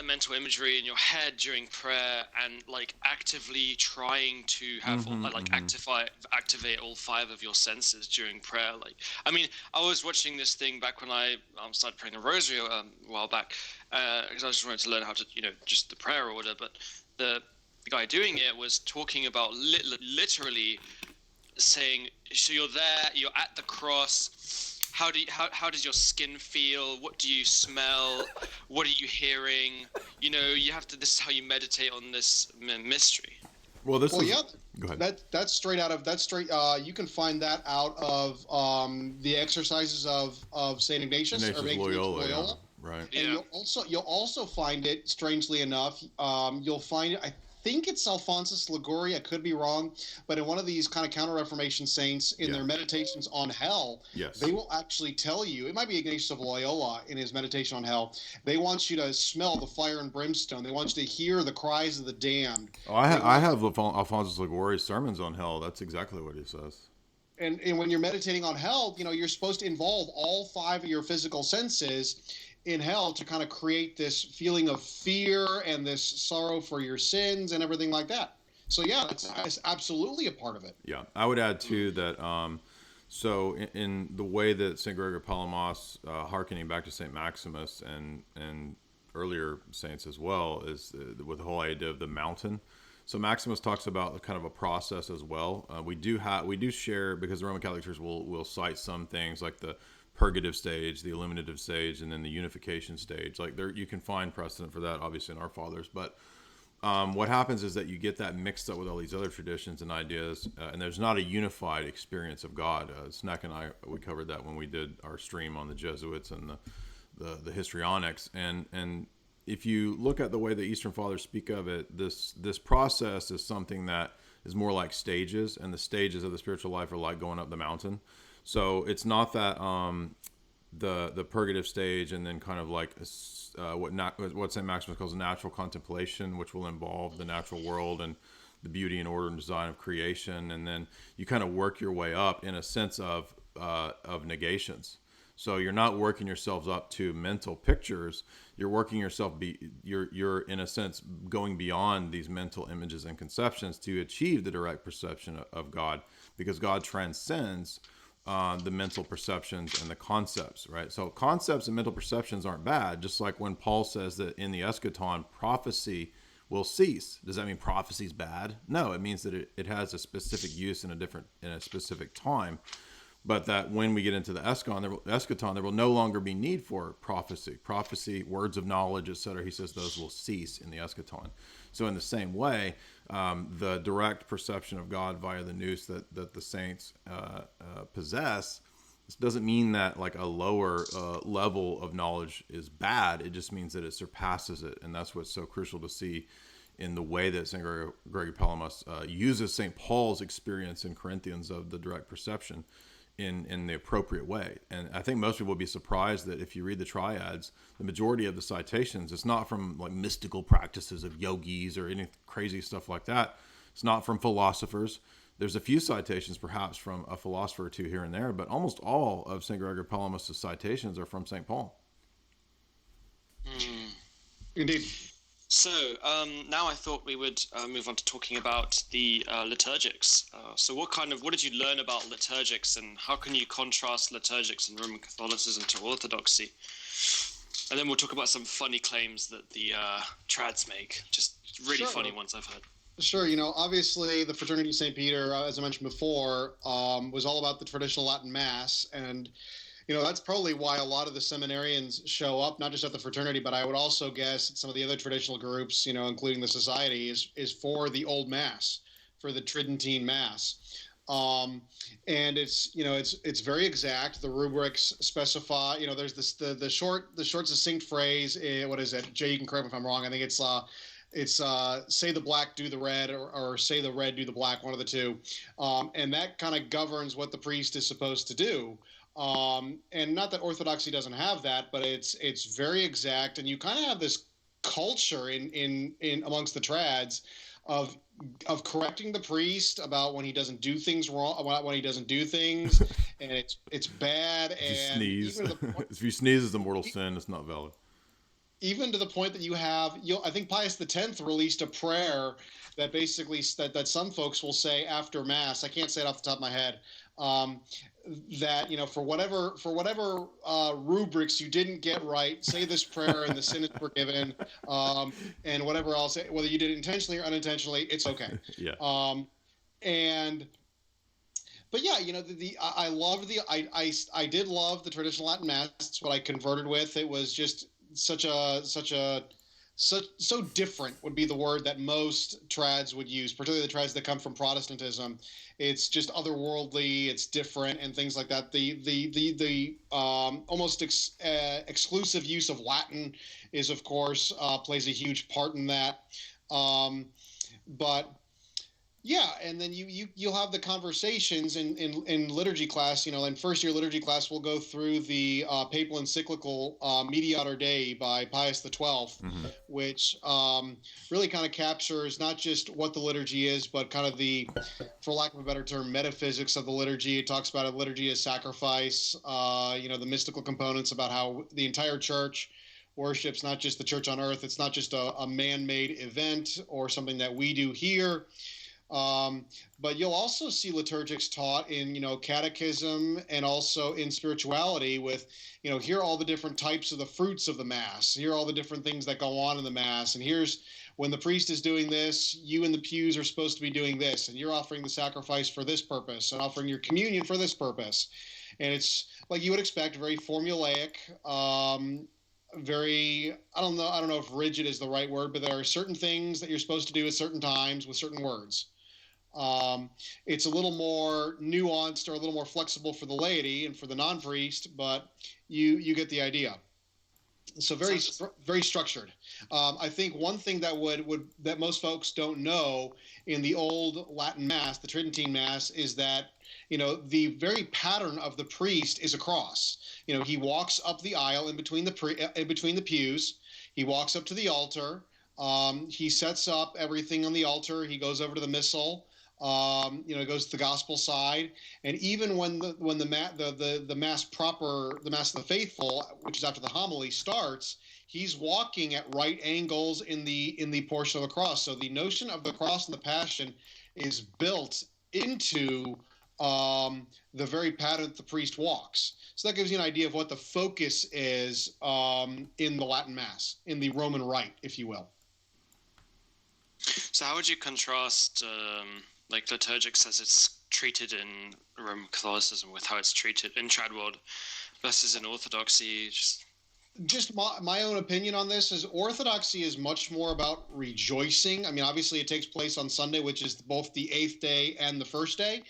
mental imagery in your head during prayer and like actively trying to have activate all 5 of your senses during prayer. Like, I mean, I was watching this thing back when I started praying the rosary a while back, because I just wanted to learn how to just the prayer order, but the guy doing it was talking about literally saying, so you're there, you're at the cross. How does your skin feel? What do you smell? What are you hearing? You have to. This is how you meditate on this mystery. Well, go ahead. That's straight out of you can find that out of the exercises of Saint Ignatius or Loyola. Yeah. Right. And you'll also find it, strangely enough. You'll find it. I think it's Alphonsus Liguori, I could be wrong, but in one of these kind of counter-Reformation saints, in their meditations on hell, they will actually tell you, it might be Ignatius of Loyola in his meditation on hell, they want you to smell the fire and brimstone. They want you to hear the cries of the damned. Oh, I have Alphonsus Liguori's sermons on hell. That's exactly what he says. And when you're meditating on hell, you're supposed to involve all 5 of your physical senses in hell to kind of create this feeling of fear and this sorrow for your sins and everything like that. So that's absolutely a part of it. Yeah, I would add too that so in the way that St. Gregory Palamas, hearkening back to St. Maximus and earlier saints as well, is with the whole idea of the mountain. So Maximus talks about kind of a process as well. We do share, because the Roman Catholic Church will cite some things like the purgative stage, the illuminative stage, and then the unification stage. Like there, you can find precedent for that, obviously, in our fathers. But what happens is that you get that mixed up with all these other traditions and ideas, and there's not a unified experience of God. Snack and I, we covered that when we did our stream on the Jesuits and the histrionics, and if you look at the way the Eastern Fathers speak of it, this process is something that is more like stages, and the stages of the spiritual life are like going up the mountain. So it's not that the purgative stage and then kind of like what St. Maximus calls natural contemplation, which will involve the natural world and the beauty and order and design of creation, and then you kind of work your way up in a sense of negations. So you're not working yourselves up to mental pictures. You're working yourself. You're in a sense going beyond these mental images and conceptions to achieve the direct perception of God, because God transcends the mental perceptions and the concepts, right? So concepts and mental perceptions aren't bad. Just like when Paul says that in the eschaton, prophecy will cease. Does that mean prophecy is bad? No, it means that it has a specific use in a specific time. But that when we get into the eschaton, there will no longer be need for prophecy, words of knowledge, etc. He says those will cease in the eschaton. So in the same way, the direct perception of God via the nous that the saints possess, this doesn't mean that like a lower level of knowledge is bad. It just means that it surpasses it, and that's what's so crucial to see in the way that St. Gregory Palamas uses St. Paul's experience in Corinthians of the direct perception in the appropriate way. And I think most people will be surprised that if you read the triads, the majority of the citations, it's not from like mystical practices of yogis or any crazy stuff like that. It's not from philosophers. There's a few citations perhaps from a philosopher or two here and there, but almost all of St. Gregory Palamas' citations are from St. Paul. Indeed. So now I thought we would move on to talking about the liturgics. So what did you learn about liturgics, and how can you contrast liturgics in Roman Catholicism to Orthodoxy? And then we'll talk about some funny claims that the trads make, just really funny ones I've heard. Sure. Obviously the Fraternity of St. Peter, as I mentioned before, was all about the traditional Latin Mass, and that's probably why a lot of the seminarians show up, not just at the fraternity, but I would also guess at some of the other traditional groups, including the society, is for the Old Mass, for the Tridentine Mass. And it's very exact. The rubrics specify, there's the short succinct phrase. What is it? Jay, you can correct me if I'm wrong. I think it's say the black, do the red, or say the red, do the black, one of the two. And that kind of governs what the priest is supposed to do. And not that Orthodoxy doesn't have that, but it's very exact, and you kind of have this culture in amongst the trads of correcting the priest about when he doesn't do things wrong, when he doesn't do things, and it's bad. And if you sneeze, it's a mortal sin. It's not valid. Even to the point that I think Pius X released a prayer that basically that some folks will say after Mass. I can't say it off the top of my head. That for whatever rubrics you didn't get right, say this prayer and the sin is forgiven, and whatever else, whether you did it intentionally or unintentionally, it's okay. Yeah. But yeah, I did love the traditional Latin Mass. It's what I converted with. It was just so different would be the word that most trads would use, particularly the trads that come from Protestantism. It's just otherworldly, it's different, and things like that. The almost exclusive use of Latin is, of course, plays a huge part in that. But yeah, and then you'll have the conversations in liturgy class. In first year liturgy class, we'll go through the papal encyclical Mediator Dei by Pius XII, mm-hmm. which really kind of captures not just what the liturgy is, but kind of the, for lack of a better term, metaphysics of the liturgy. It talks about a liturgy as sacrifice, the mystical components about how the entire church worships not just the church on earth. It's not just a man-made event or something that we do here. But you'll also see liturgics taught in, catechism and also in spirituality with, here are all the different types of the fruits of the Mass. Here are all the different things that go on in the Mass. And here's when the priest is doing this, you in the pews are supposed to be doing this. And you're offering the sacrifice for this purpose and offering your communion for this purpose. And it's like you would expect, very formulaic, very, I don't know if rigid is the right word, but there are certain things that you're supposed to do at certain times with certain words. It's a little more nuanced or a little more flexible for the laity and for the non-priest, but you get the idea. So very structured. I think one thing that most folks don't know in the old Latin Mass, the Tridentine Mass, is that the very pattern of the priest is a cross. He walks up the aisle in between the pews. He walks up to the altar. He sets up everything on the altar. He goes over to the missal. It goes to the gospel side, and even when the mass proper, the Mass of the Faithful, which is after the homily, starts, he's walking at right angles in the portion of the cross. So the notion of the cross and the Passion is built into the very pattern that the priest walks. So that gives you an idea of what the focus is in the Latin Mass, in the Roman Rite, if you will. So how would you contrast like liturgics as it's treated in Roman Catholicism with how it's treated in Trad world versus in Orthodoxy? Just my own opinion on this is Orthodoxy is much more about rejoicing. I mean, obviously it takes place on Sunday, which is both the 8th day and the first day.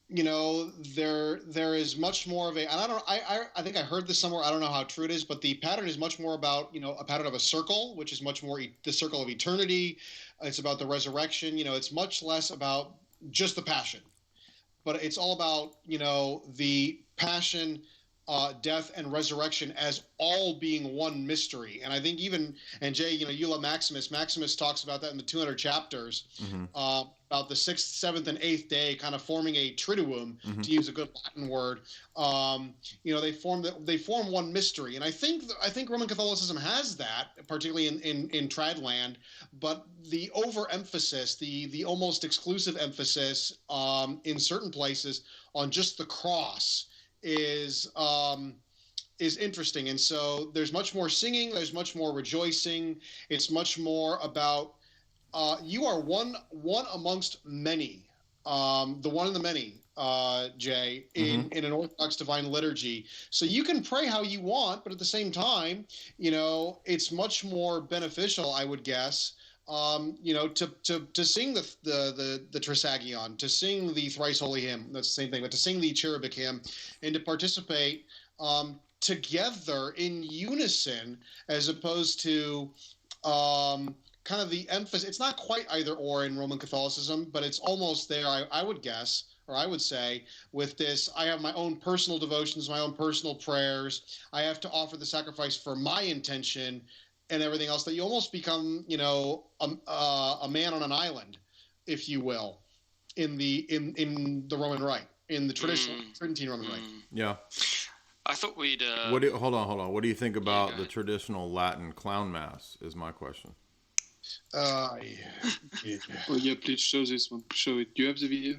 There is much more of a, and I think I heard this somewhere, I don't know how true it is, but the pattern is much more about, a pattern of a circle, which is much more the circle of eternity. It's about the resurrection. It's much less about just the Passion, but it's all about, the Passion, death and resurrection as all being one mystery. And I think and Jay, you love Maximus. Maximus talks about that in the 200 chapters, about the 6th, 7th, and 8th day kind of forming a triduum, to use a good Latin word. They form one mystery. And I think Roman Catholicism has that, particularly in Tradland, but the overemphasis, the almost exclusive emphasis in certain places on just the cross is interesting. And so there's much more singing, there's much more rejoicing. It's much more about you are one amongst many, the one in the many, Jay, in an Orthodox divine liturgy. So you can pray how you want, but at the same time, it's much more beneficial, I would guess, to sing the Trisagion, to sing the Thrice Holy Hymn, that's the same thing, but to sing the Cherubic Hymn, and to participate together in unison, as opposed to kind of the emphasis. It's not quite either or in Roman Catholicism, but it's almost there, I would guess, or I would say, with this. I have my own personal devotions, my own personal prayers. I have to offer the sacrifice for my intention and everything else, that you almost become, a man on an island, if you will, in the Roman Rite, in the traditional Tridentine Roman Rite. Yeah. I thought we'd. Hold on. What do you think about the traditional Latin clown mass? Is my question. Yeah. Oh yeah, please show this one. Show it. Do you have the video?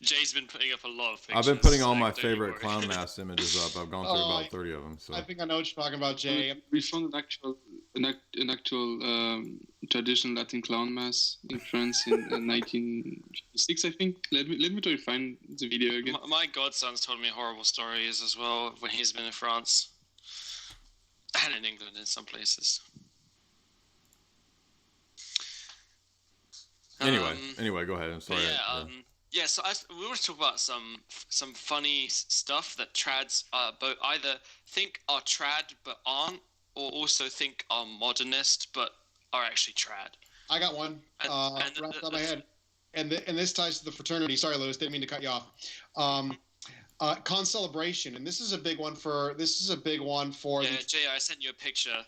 Jay's been putting up a lot of pictures. I've been putting all my favorite clown mass images up. I've gone through about 30 of them. So I think I know what you're talking about, Jay. We found an actual traditional Latin clown mass in France in 1956, I think. Let me try to find the video again. My godson's told me horrible stories as well when he's been in France and in England in some places. Anyway, go ahead. I'm sorry. So we want to talk about some funny stuff that trads both either think are trad but aren't, or also think are modernist but are actually trad. I got one wrapped on my head, and this ties to the fraternity. Sorry, Lewis, didn't mean to cut you off. Concelebration, and this is a big one for. Yeah, Jay, I sent you a picture.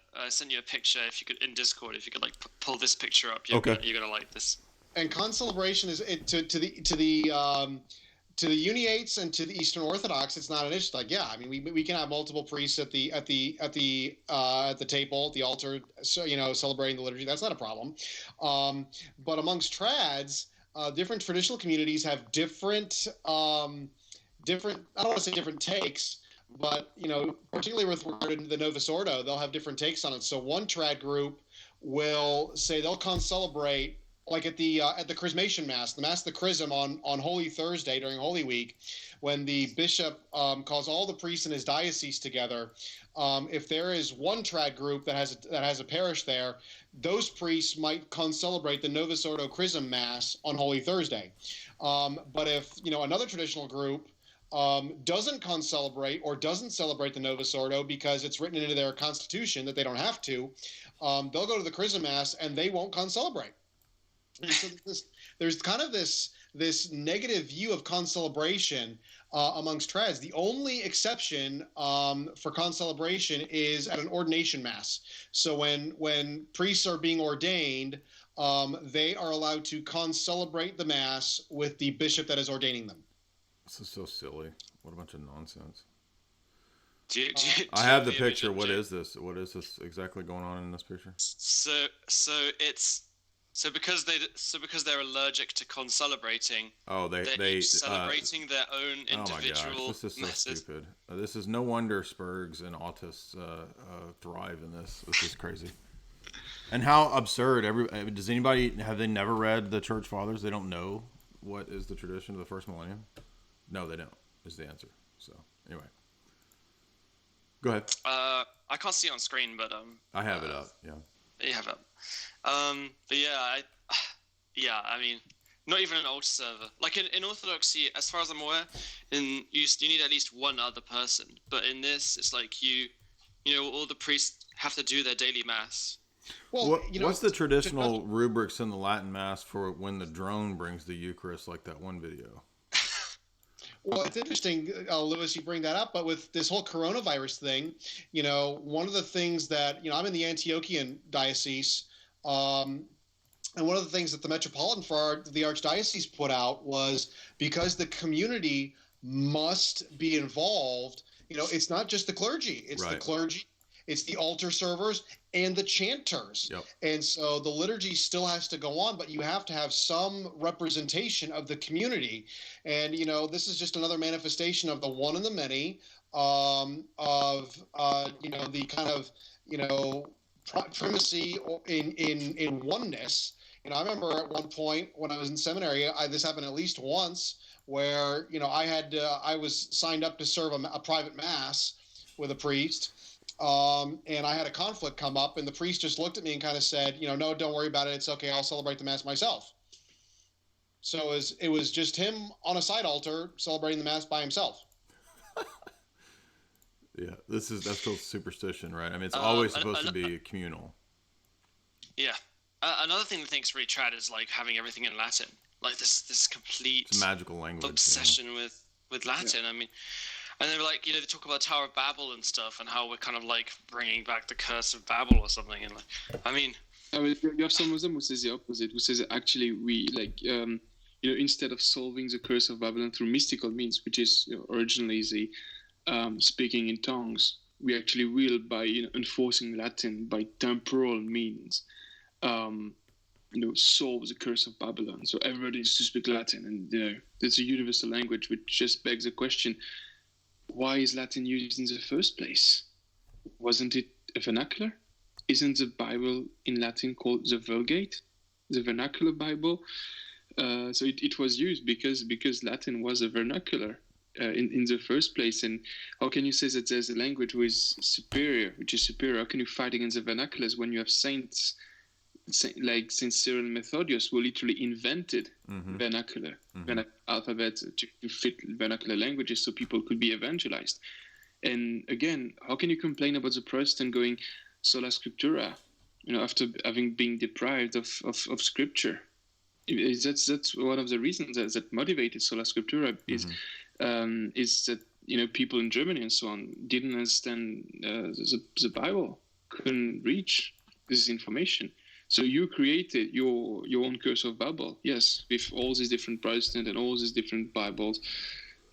If you could, in Discord, if you could pull this picture up. You're gonna like this. And concelebration is to to the Uniates and to the Eastern Orthodox, it's not an issue. Like, yeah, I mean, we can have multiple priests at the table, at the altar, so celebrating the liturgy. That's not a problem. But amongst trads, different traditional communities have different. Different, I don't want to say different takes, but particularly with regard to the Novus Ordo, they'll have different takes on it. So one trad group will say they'll concelebrate, like at the Chrismation Mass, the Mass of the Chrism on Holy Thursday during Holy Week, when the bishop calls all the priests in his diocese together. If there is one trad group that has a parish there, those priests might concelebrate the Novus Ordo Chrism Mass on Holy Thursday. But if another traditional group doesn't concelebrate or doesn't celebrate the Novus Ordo because it's written into their constitution that they don't have to, they'll go to the Chrism Mass and they won't concelebrate. And so there's kind of this negative view of concelebration amongst trads. The only exception for concelebration is at an ordination mass. So when priests are being ordained, they are allowed to concelebrate the mass with the bishop that is ordaining them. This is so silly. What a bunch of nonsense. I have the picture. What is this? What is this exactly going on in this picture? So because they're allergic to concelebrating. Oh, they're each celebrating their own individual. Oh my gosh, this is so messes. stupid. This is no wonder Spurgs and autists thrive in this. This is crazy. And how absurd! Does anybody have they never read the Church Fathers? They don't know what is the tradition of the first millennium. No, they don't. Is the answer. So anyway, go ahead. I can't see it on screen, but I have it up. Yeah. You have it up. But yeah, I mean, not even an altar server. Like in Orthodoxy, as far as I'm aware, you need at least one other person. But in this, it's like all the priests have to do their daily mass. Well, what's the traditional rubrics in the Latin Mass for when the drone brings the Eucharist, like that one video? Well, it's interesting, Lewis, you bring that up, but with this whole coronavirus thing, one of the things that, I'm in the Antiochian diocese, and one of the things that the Metropolitan for the Archdiocese put out was because the community must be involved, it's not just the clergy, it's right. The clergy, it's the altar servers and the chanters. Yep. And so the liturgy still has to go on, but you have to have some representation of the community. And, this is just another manifestation of the one and the many, the kind of, primacy in oneness. I remember at one point when I was in seminary, this happened at least once where, I was signed up to serve a private mass with a priest. And I had a conflict come up, and the priest just looked at me and kind of said, no, don't worry about it. It's okay. I'll celebrate the Mass myself. So it was just him on a side altar celebrating the Mass by himself. Yeah, that's called superstition, right? I mean, it's always supposed to be communal. Yeah. Another thing that I think is really trad is like having everything in Latin. Like this complete it's a magical language obsession with Latin. Yeah. I mean. And they were like, they talk about Tower of Babel and stuff, and how we're kind of like bringing back the curse of Babel or something. And you have some of them who says the opposite, who says that actually we instead of solving the curse of Babylon through mystical means, which is originally the speaking in tongues, we actually will by enforcing Latin by temporal means, solve the curse of Babylon. So everybody needs to speak Latin, and it's a universal language, which just begs the question. Why is Latin used in the first place? Wasn't it a vernacular? Isn't the Bible in Latin called the Vulgate, the vernacular Bible? So it was used because Latin was a vernacular in the first place. And how can you say that there's a language which is superior? How can you fight against the vernaculars when you have saints like Saint Cyril and Methodius who literally invented vernacular alphabet to fit vernacular languages so people could be evangelized? And again, how can you complain about the Protestant going sola scriptura, after having been deprived of scripture? That's one of the reasons that motivated sola scriptura is that people in Germany and so on didn't understand the Bible, couldn't reach this information. So you created your own curse of Babel, yes, with all these different Protestant and all these different Bibles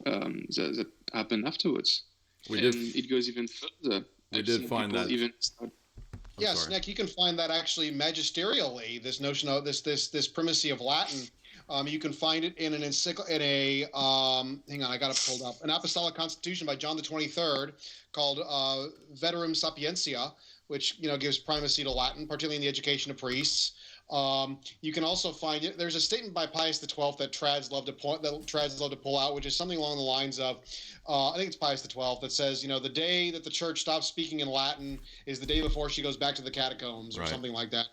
that happened afterwards. It goes even further. We did find that. Yes, Nick, you can find that actually magisterially. This notion of this primacy of Latin. You can find it in an hang on, I got it pulled up. An apostolic constitution by John the 23rd called Veterum Sapientia, which gives primacy to Latin, particularly in the education of priests. You can also find it. There's a statement by Pius XII that trads love to pull out, which is something along the lines of, I think it's Pius XII that says, the day that the church stops speaking in Latin is the day before she goes back to the catacombs, or something like that.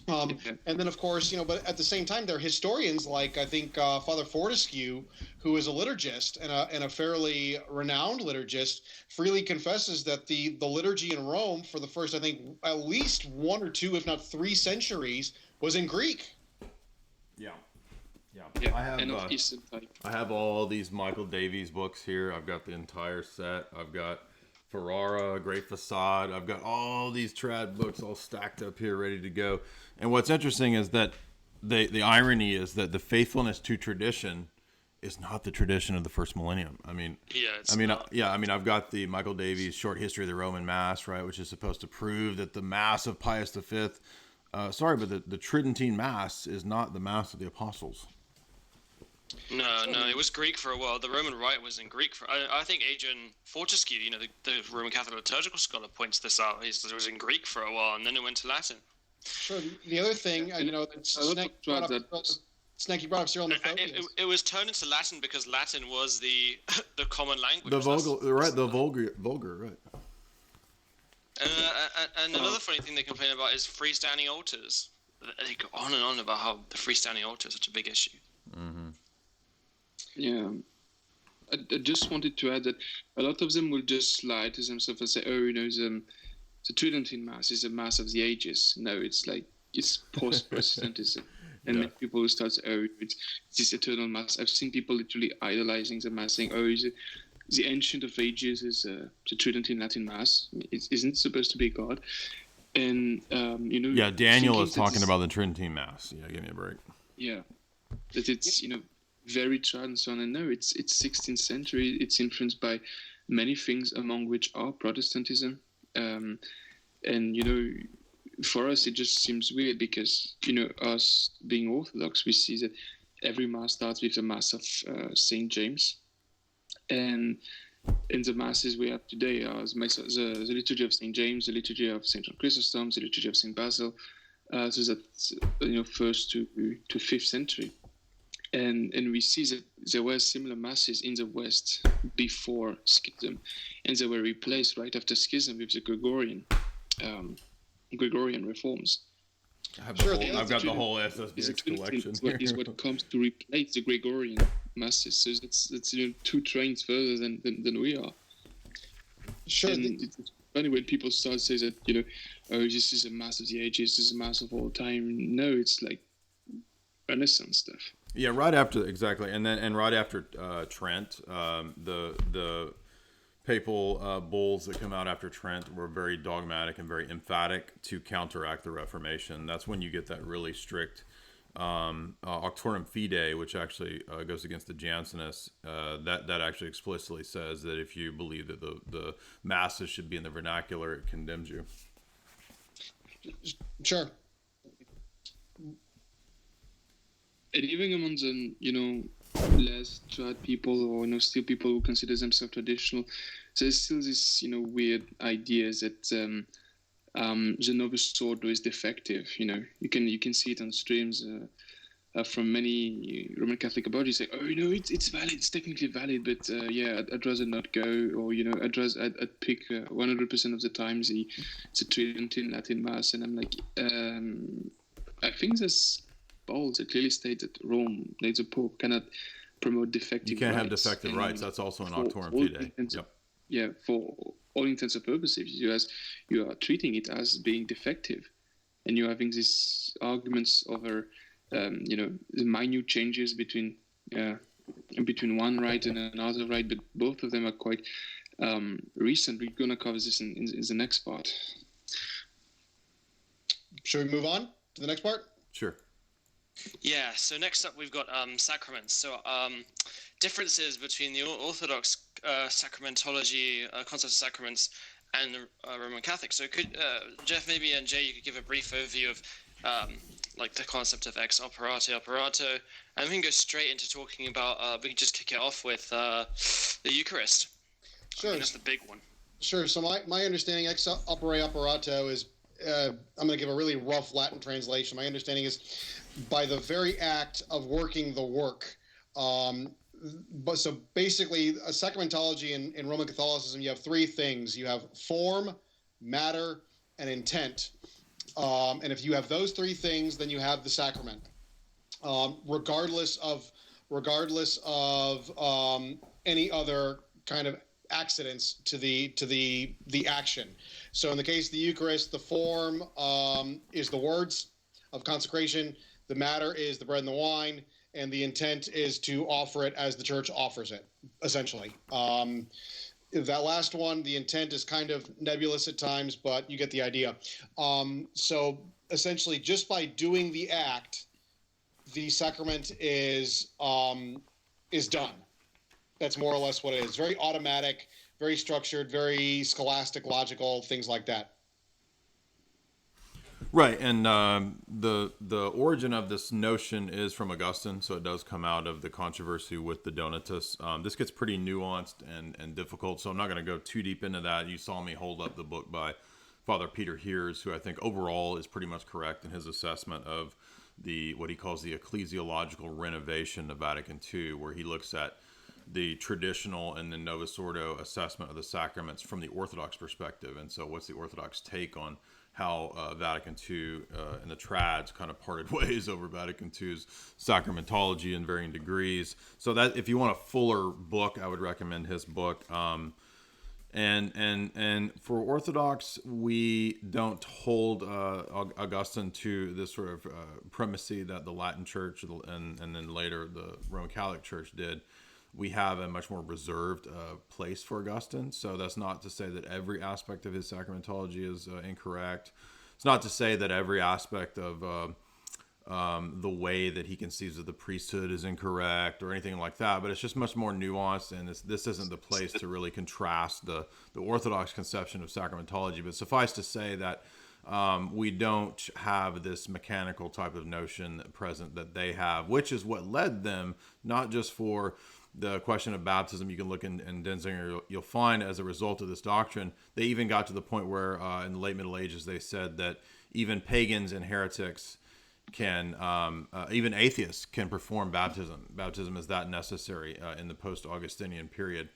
And then, of course, but at the same time, there are historians like, I think, Father Fortescue, who is a liturgist and a fairly renowned liturgist, freely confesses that the liturgy in Rome for the first, I think, at least 1 or 2, if not 3 centuries, was in Greek. Yeah. I have all these Michael Davies books here. I've got the entire set. I've got Ferrara, Great Facade. I've got all these trad books all stacked up here, ready to go. And what's interesting is that the irony is that the faithfulness to tradition is not the tradition of the first millennium. I've got the Michael Davies Short History of the Roman Mass, right, which is supposed to prove that the Mass of Pius V, but the Tridentine Mass is not the Mass of the Apostles. No, it was Greek for a while. The Roman Rite was in Greek I think Adrian Fortescue, the Roman Catholic liturgical scholar, points this out. It was in Greek for a while, and then it went to Latin. Sure. The other thing, Snake, you brought up Cyril and Methodius. It was turned into Latin because Latin was the common language. The vulgar, right. And another funny thing they complain about is freestanding altars. They go on and on about how the freestanding altar is such a big issue. Mm-hmm. Yeah. I just wanted to add that a lot of them will just lie to themselves and say, the Tridentine Mass is a Mass of the ages. No, it's post-Protestantism. And many people will start saying, it's this eternal Mass. I've seen people literally idolizing the Mass, saying, the Ancient of Ages is the Tridentine Latin Mass. It isn't supposed to be God. And, Yeah, Daniel is talking about the Tridentine Mass. Yeah, give me a break. Yeah. That it's, very trad and so on. And no, it's 16th century. It's influenced by many things, among which are Protestantism. And, for us, it just seems weird because, us being Orthodox, we see that every Mass starts with the Mass of St. James. And in the Masses we have today are the Liturgy of St. James, the Liturgy of St. John Chrysostom, the Liturgy of St. Basil. So that's, first to 5th century. And we see that there were similar Masses in the West before Schism, and they were replaced right after Schism with the Gregorian reforms. I've got the whole SSPX collection here. Is what comes to replace the Gregorian Masses. So that's 2 trains further than we are. Sure. And it's funny when people start to say that, this is a Mass of the ages, this is a Mass of all time. No, it's like Renaissance stuff. Yeah, right after and right after Trent, the papal bulls that come out after Trent were very dogmatic and very emphatic to counteract the Reformation. That's when you get that really strict Auctorum Fidei, which actually goes against the Jansenists. That actually explicitly says that if you believe that the masses should be in the vernacular, it condemns you. Sure. And even among the, less trad people or, still people who consider themselves traditional, there's still this, weird idea that the Novus Ordo is defective. You can see it on streams from many Roman Catholic bodies say, it's valid, it's technically valid, but I'd rather not go, or I'd pick 100% of the time the Tridentine Latin Mass, and I'm like, I think this Paul clearly states that Rome, the Pope, cannot promote defective rites. You can't have defective rites. That's also an Auctorum Fidei. Yep. Yeah, for all intents and purposes, you are treating it as being defective, and you're having these arguments over, the minute changes between one rite and another rite, but both of them are quite recent. We're going to cover this in the next part. Should we move on? to the next part? Sure. Yeah, so next up we've got sacraments. So differences between the Orthodox sacramentology, concept of sacraments, and the Roman Catholic. So could Geoff, maybe, and Jay, you could give a brief overview of like the concept of ex operato operato, and we can go straight into talking about, we can just kick it off with the Eucharist. Sure. I mean, that's the big one. Sure. So my understanding, ex opere operato, is I'm going to give a really rough Latin translation. My understanding is by the very act of working the work. But so basically, a sacramentology in Roman Catholicism, you have three things. You have form, matter, and intent. And if you have those three things, then you have the sacrament. Regardless of any other kind of accidents to the action. So in the case of the Eucharist, the form is the words of consecration, the matter is the bread and the wine, and the intent is to offer it as the church offers it, essentially. That last one, the intent is kind of nebulous at times, but you get the idea. So essentially, just by doing the act, the sacrament is done. That's more or less what it is. Very automatic, very structured, very scholastic, logical, things like that. Right, and the origin of this notion is from Augustine, so it does come out of the controversy with the Donatists. This gets pretty nuanced and difficult, so I'm not going to go too deep into that. You saw me hold up the book by Father Peter Heers, who I think overall is pretty much correct in his assessment of what he calls the ecclesiological renovation of Vatican II, where he looks at the traditional and the Novus Ordo assessment of the sacraments from the Orthodox perspective. And so what's the Orthodox take on how Vatican II and the trads kind of parted ways over Vatican II's sacramentology in varying degrees. So that if you want a fuller book, I would recommend his book. And for Orthodox, we don't hold Augustine to this sort of primacy that the Latin Church and then later the Roman Catholic Church did. We have a much more reserved place for Augustine. So that's not to say that every aspect of his sacramentology is incorrect. It's not to say that every aspect of the way that he conceives of the priesthood is incorrect or anything like that. But it's just much more nuanced, and this isn't the place to really contrast the Orthodox conception of sacramentology. But suffice to say that we don't have this mechanical type of notion present that they have, which is what led them, not just for the question of baptism. You can look in Denzinger, you'll find as a result of this doctrine, they even got to the point where in the late Middle Ages, they said that even pagans and heretics can, even atheists can perform baptism. Baptism is that necessary in the post-Augustinian period.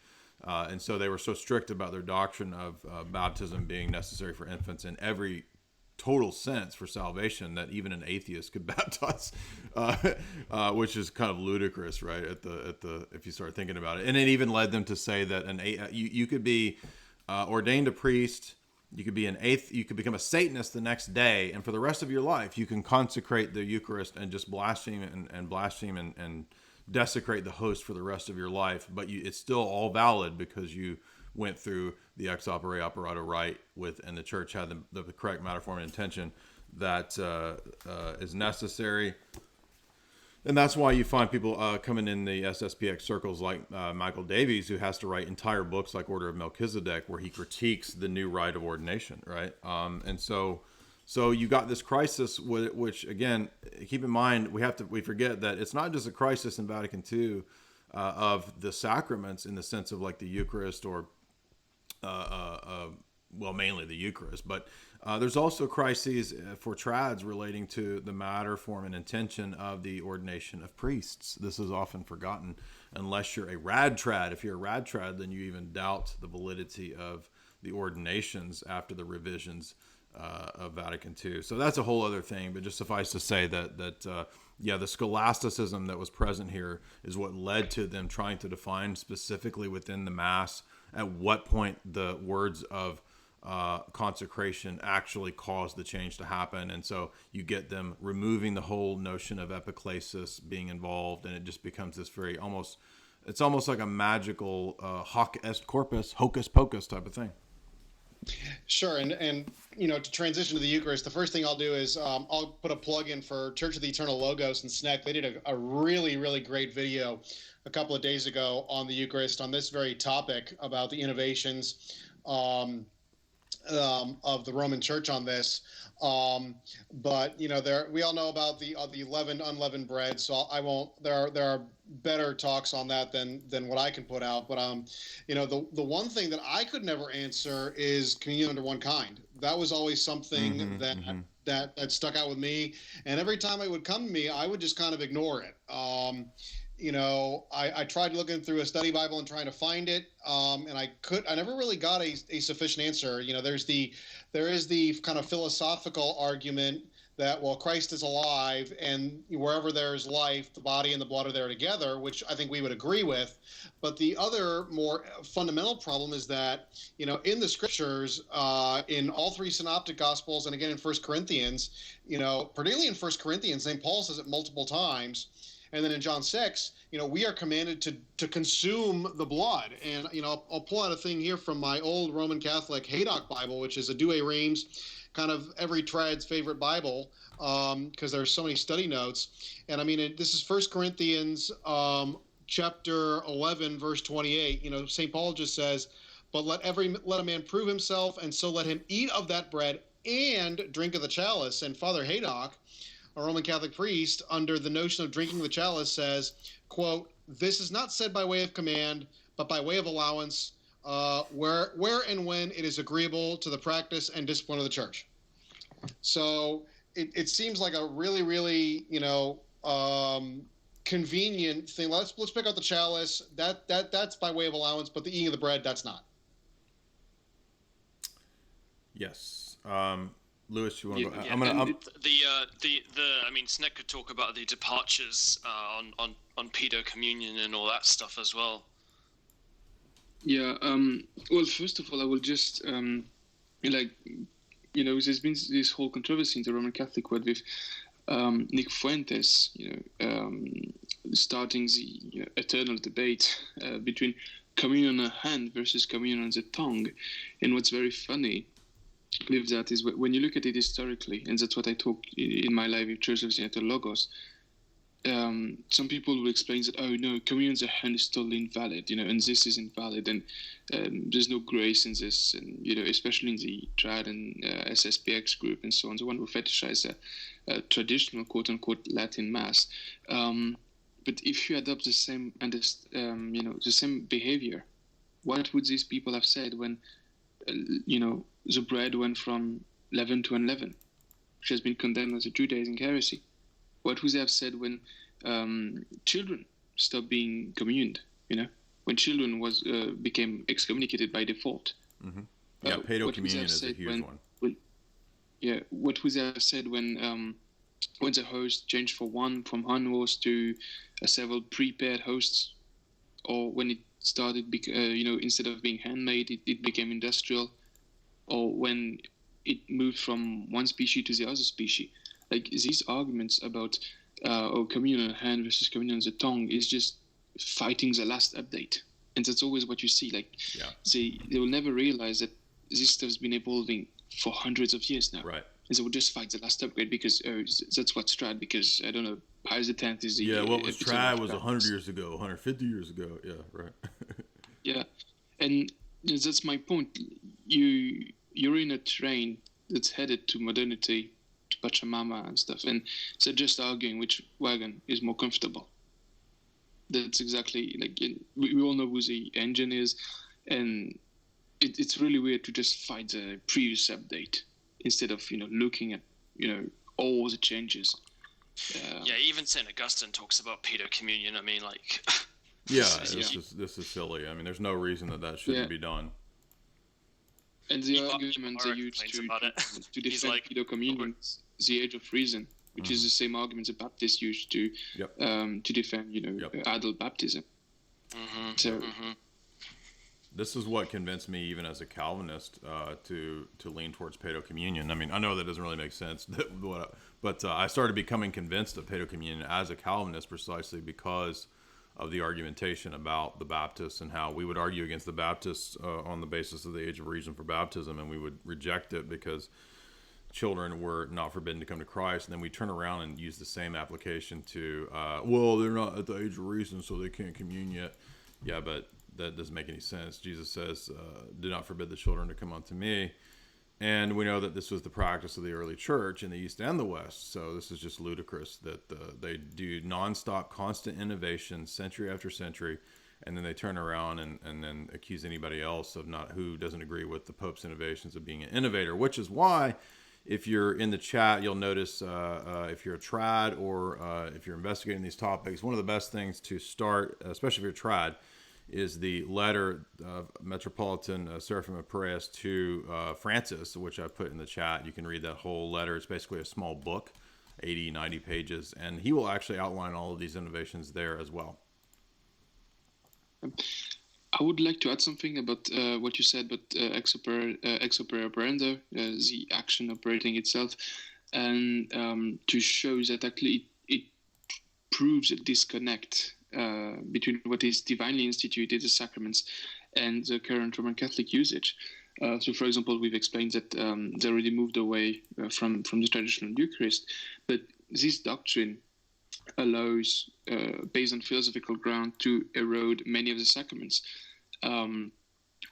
And so they were so strict about their doctrine of baptism being necessary for infants in every total sense for salvation that even an atheist could baptize, which is kind of ludicrous, right? If you start thinking about it, and it even led them to say that you could be ordained a priest, you could be you could become a Satanist the next day, and for the rest of your life, you can consecrate the Eucharist and just blaspheme and desecrate the host for the rest of your life, but it's still all valid because you went through the ex opere operato rite and the church had the correct matter, form, and intention that is necessary. And that's why you find people coming in the SSPX circles like Michael Davies, who has to write entire books like Order of Melchizedek, where he critiques the new rite of ordination, right? And so you got this crisis, which again, keep in mind, we forget that it's not just a crisis in Vatican II of the sacraments in the sense of like the Eucharist or mainly the Eucharist, but there's also crises for trads relating to the matter, form, and intention of the ordination of priests. This is often forgotten unless you're a rad trad. If you're a rad trad, then you even doubt the validity of the ordinations after the revisions of Vatican II. So that's a whole other thing, but just suffice to say that the scholasticism that was present here is what led to them trying to define specifically within the Mass at what point the words of consecration actually caused the change to happen. And so you get them removing the whole notion of epiclesis being involved, and it just becomes this it's almost like a magical hoc est corpus, hocus pocus type of thing. Sure, and to transition to the Eucharist, the first thing I'll do is I'll put a plug in for Church of the Eternal Logos and SNEC. They did a really, really great video a couple of days ago on the Eucharist on this very topic about the innovations of the Roman Church on this. But we all know about the leavened, unleavened bread, so I won't. There are better talks on that than what I can put out. But the one thing that I could never answer is communion under one kind. That was always something that stuck out with me, and every time it would come to me, I would just kind of ignore it. I tried looking through a study Bible and trying to find it, and I never really got a sufficient answer. There is the kind of philosophical argument that, well, Christ is alive, and wherever there is life, the body and the blood are there together, which I think we would agree with. But the other more fundamental problem is that, in the scriptures, in all three synoptic gospels, and again in 1 Corinthians, particularly in 1 Corinthians, St. Paul says it multiple times. And then in John 6, we are commanded to consume the blood. And, I'll pull out a thing here from my old Roman Catholic Haydock Bible, which is a Douay Rheims, kind of every trad's favorite Bible, because there's so many study notes. And this is 1 Corinthians chapter 11, verse 28. St. Paul just says, but let a man prove himself, and so let him eat of that bread and drink of the chalice. And Father Haydock, a Roman Catholic priest, under the notion of drinking the chalice, says, quote, this is not said by way of command, but by way of allowance, where and when it is agreeable to the practice and discipline of the church. So it seems like a really, really, convenient thing. Let's pick out the chalice. That's by way of allowance, but the eating of the bread, that's not. Yes. Lewis, you want to go? Yeah, Sneck could talk about the departures on pedo communion and all that stuff as well. Yeah. Well, first of all, I will just there's been this whole controversy in the Roman Catholic world with Nick Fuentes, starting the eternal debate between communion on the hand versus communion on the tongue. And what's very funny with that is when you look at it historically, and that's what I talk in my live with Church of the Eternal Logos, some people will explain that, oh no, communion on the hand is totally invalid, and this is invalid, and there's no grace in this, and especially in the Trad and SSPX group and so on, the one who fetishize a traditional quote-unquote Latin Mass. But if you adopt the same the same behavior, what would these people have said when the bread went from leaven to unleavened, which has been condemned as a Judaizing heresy? What would they have said when children stopped being communed? When children became excommunicated by default. Mm-hmm. Yeah, pedo communion is a huge one. What would they have said when the host changed from one host to several prepared hosts, or when it started, instead of being handmade, it became industrial, or when it moved from one species to the other species. Like, these arguments about communion on the hand versus communion on the tongue is just fighting the last update. And that's always what you see. They will never realize that this stuff's been evolving for hundreds of years now. Right. And they will just fight the last upgrade because that's what's Trad, because, I don't know, Pius X is the... Yeah, what was Trad was 100 years ago, 150 years ago. Yeah, right. Yeah. And that's my point. You're in a train that's headed to modernity, to Pachamama and stuff, and they're just arguing which wagon is more comfortable. That's exactly, we all know who the engine is, and it's really weird to just fight the previous update instead of, looking at, all the changes. Even St. Augustine talks about pedo communion. Yeah, this is silly. There's no reason that shouldn't be done. And the argument they use to defend pedo communion is the age of reason, which is the same argument the Baptists used to defend, adult baptism. Mm-hmm. So this is what convinced me, even as a Calvinist, to lean towards pedo communion. I know that doesn't really make sense, but I started becoming convinced of pedo communion as a Calvinist precisely because of the argumentation about the Baptists and how we would argue against the Baptists on the basis of the age of reason for baptism, and we would reject it because children were not forbidden to come to Christ. And then we turn around and use the same application to, well, they're not at the age of reason, so they can't commune yet. Yeah, but that doesn't make any sense. Jesus says, do not forbid the children to come unto me. And we know that this was the practice of the early church in the East and the West. So this is just ludicrous that they do nonstop, constant innovation, century after century, and then they turn around and then accuse anybody else of who doesn't agree with the Pope's innovations of being an innovator, which is why if you're in the chat, you'll notice if you're a trad or if you're investigating these topics, one of the best things to start, especially if you're trad, is the letter of Metropolitan Seraphim of Perez to Francis, which I put in the chat. You can read that whole letter. It's basically a small book, 80, 90 pages, and he will actually outline all of these innovations there as well. I would like to add something about what you said about ex opere operandi, the action operating itself, and to show that actually it proves a disconnect between what is divinely instituted, the sacraments, and the current Roman Catholic usage. So, for example, we've explained that they already moved away from the traditional Eucharist, but this doctrine allows, based on philosophical ground, to erode many of the sacraments.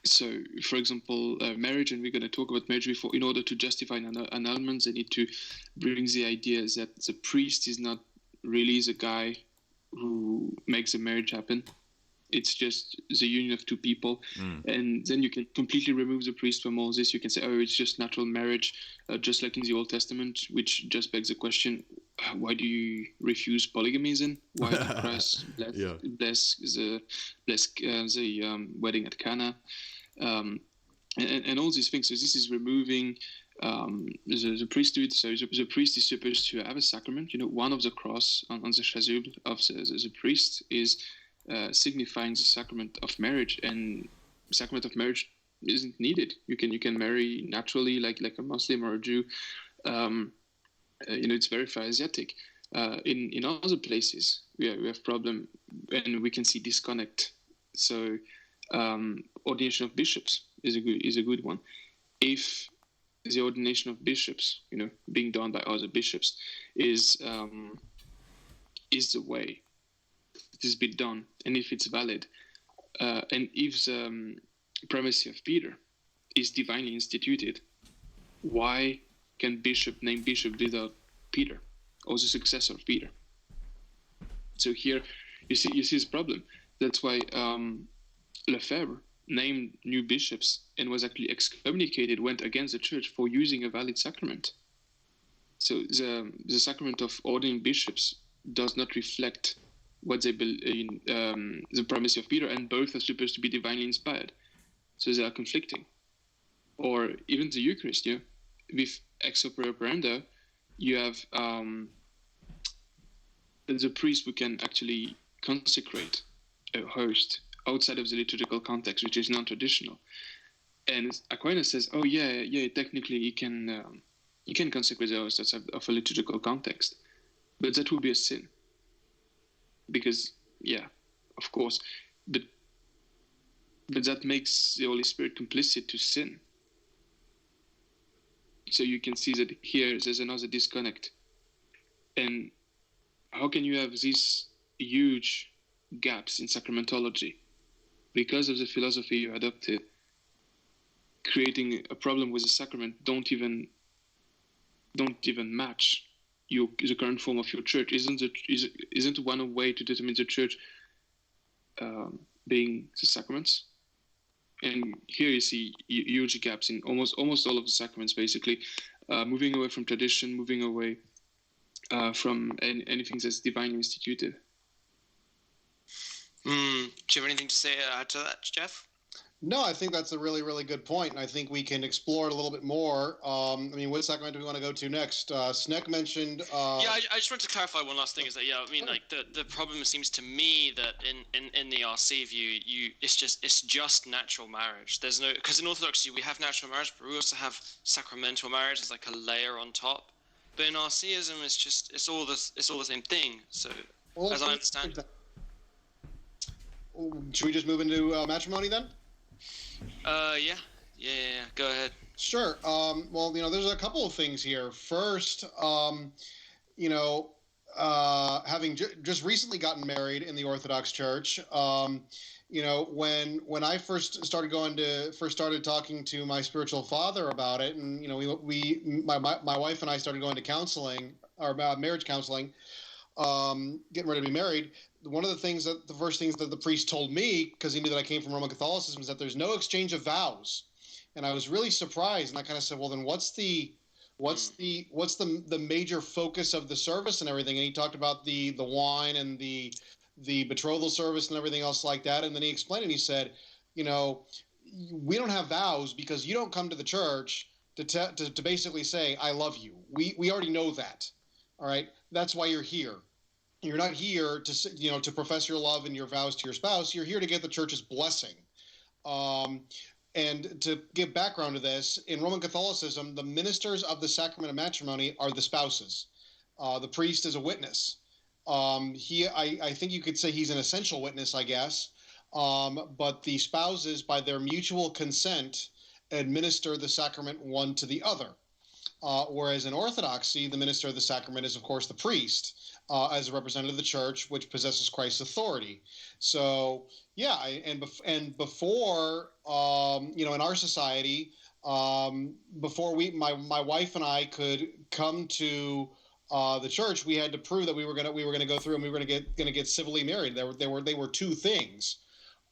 So, for example, marriage, and we're going to talk about marriage before, in order to justify an annulment, they need to bring the idea that the priest is not really the guy who makes a marriage happen. It's just the union of two people. And then you can completely remove the priest from all this. You can say, oh, it's just natural marriage, just like in the Old Testament, which just begs the question, why do you refuse polygamy then? Why did Christ bless the wedding at Cana? And all these things. So this is removing the priesthood. So the priest is supposed to have a sacrament. One of the cross on the chasuble of the priest is signifying the sacrament of marriage, and sacrament of marriage isn't needed. You can marry naturally, like a Muslim or a Jew. It's very pharisaic. In other places, we have problem, and we can see disconnect. So ordination of bishops is a good one. If the ordination of bishops, being done by other bishops, is the way it is being done, and if it's valid, and if the primacy of Peter is divinely instituted, why can bishop name bishop without Peter or the successor of Peter? So here you see this problem. That's why Lefebvre named new bishops and was actually excommunicated, went against the church for using a valid sacrament. So the sacrament of ordaining bishops does not reflect what they believe in, the primacy of Peter, and both are supposed to be divinely inspired. So they are conflicting. Or even the Eucharist, with ex opere operandi, you have the priest who can actually consecrate a host outside of the liturgical context, which is non-traditional. And Aquinas says, oh yeah, technically you can consecrate the host outside of a liturgical context, but that would be a sin. Because, of course, but that makes the Holy Spirit complicit to sin. So you can see that here there's another disconnect. And how can you have these huge gaps in sacramentology because of the philosophy you adopted, creating a problem with the sacrament don't even match the current form of your church? Isn't one way to determine the church being the sacraments? And here you see huge gaps in almost all of the sacraments, basically, moving away from tradition, moving away from anything that's divinely instituted. Do you have anything to say to that, Geoff? No, I think that's a really, really good point, and I think we can explore it a little bit more. What sacrament do we want to go to next? Sneck mentioned... I just want to clarify one last thing, is that, the problem seems to me that in the RC view, it's just natural marriage. There's no... Because in Orthodoxy, we have natural marriage, but we also have sacramental marriage as like a layer on top. But in RCism, it's all the same thing. So, as I understand it... should we just move into matrimony then? Yeah. Go ahead. Sure. Well, there's a couple of things here. First, having just recently gotten married in the Orthodox Church, when I first started talking to my spiritual father about it, and my wife and I started going to counseling or marriage counseling, getting ready to be married. The first things that the priest told me, because he knew that I came from Roman Catholicism, is that there's no exchange of vows. And I was really surprised, and I kind of said, well, then what's the major focus of the service and everything? And he talked about the wine and the betrothal service and everything else like that. And then he explained it. He said, we don't have vows because you don't come to the church to basically say, I love you. We already know that. All right. That's why you're here. You're not here to profess your love and your vows to your spouse. You're here to get the church's blessing. And to give background to this, in Roman Catholicism, the ministers of the sacrament of matrimony are the spouses. The priest is a witness. I think you could say he's an essential witness, I guess. But the spouses, by their mutual consent, administer the sacrament one to the other. Whereas in Orthodoxy, the minister of the sacrament is, of course, the priest, as a representative of the church, which possesses Christ's authority. So, yeah, and before, in our society, before my wife and I could come to the church, we had to prove that we were gonna go through and we were gonna get civilly married. They were two things.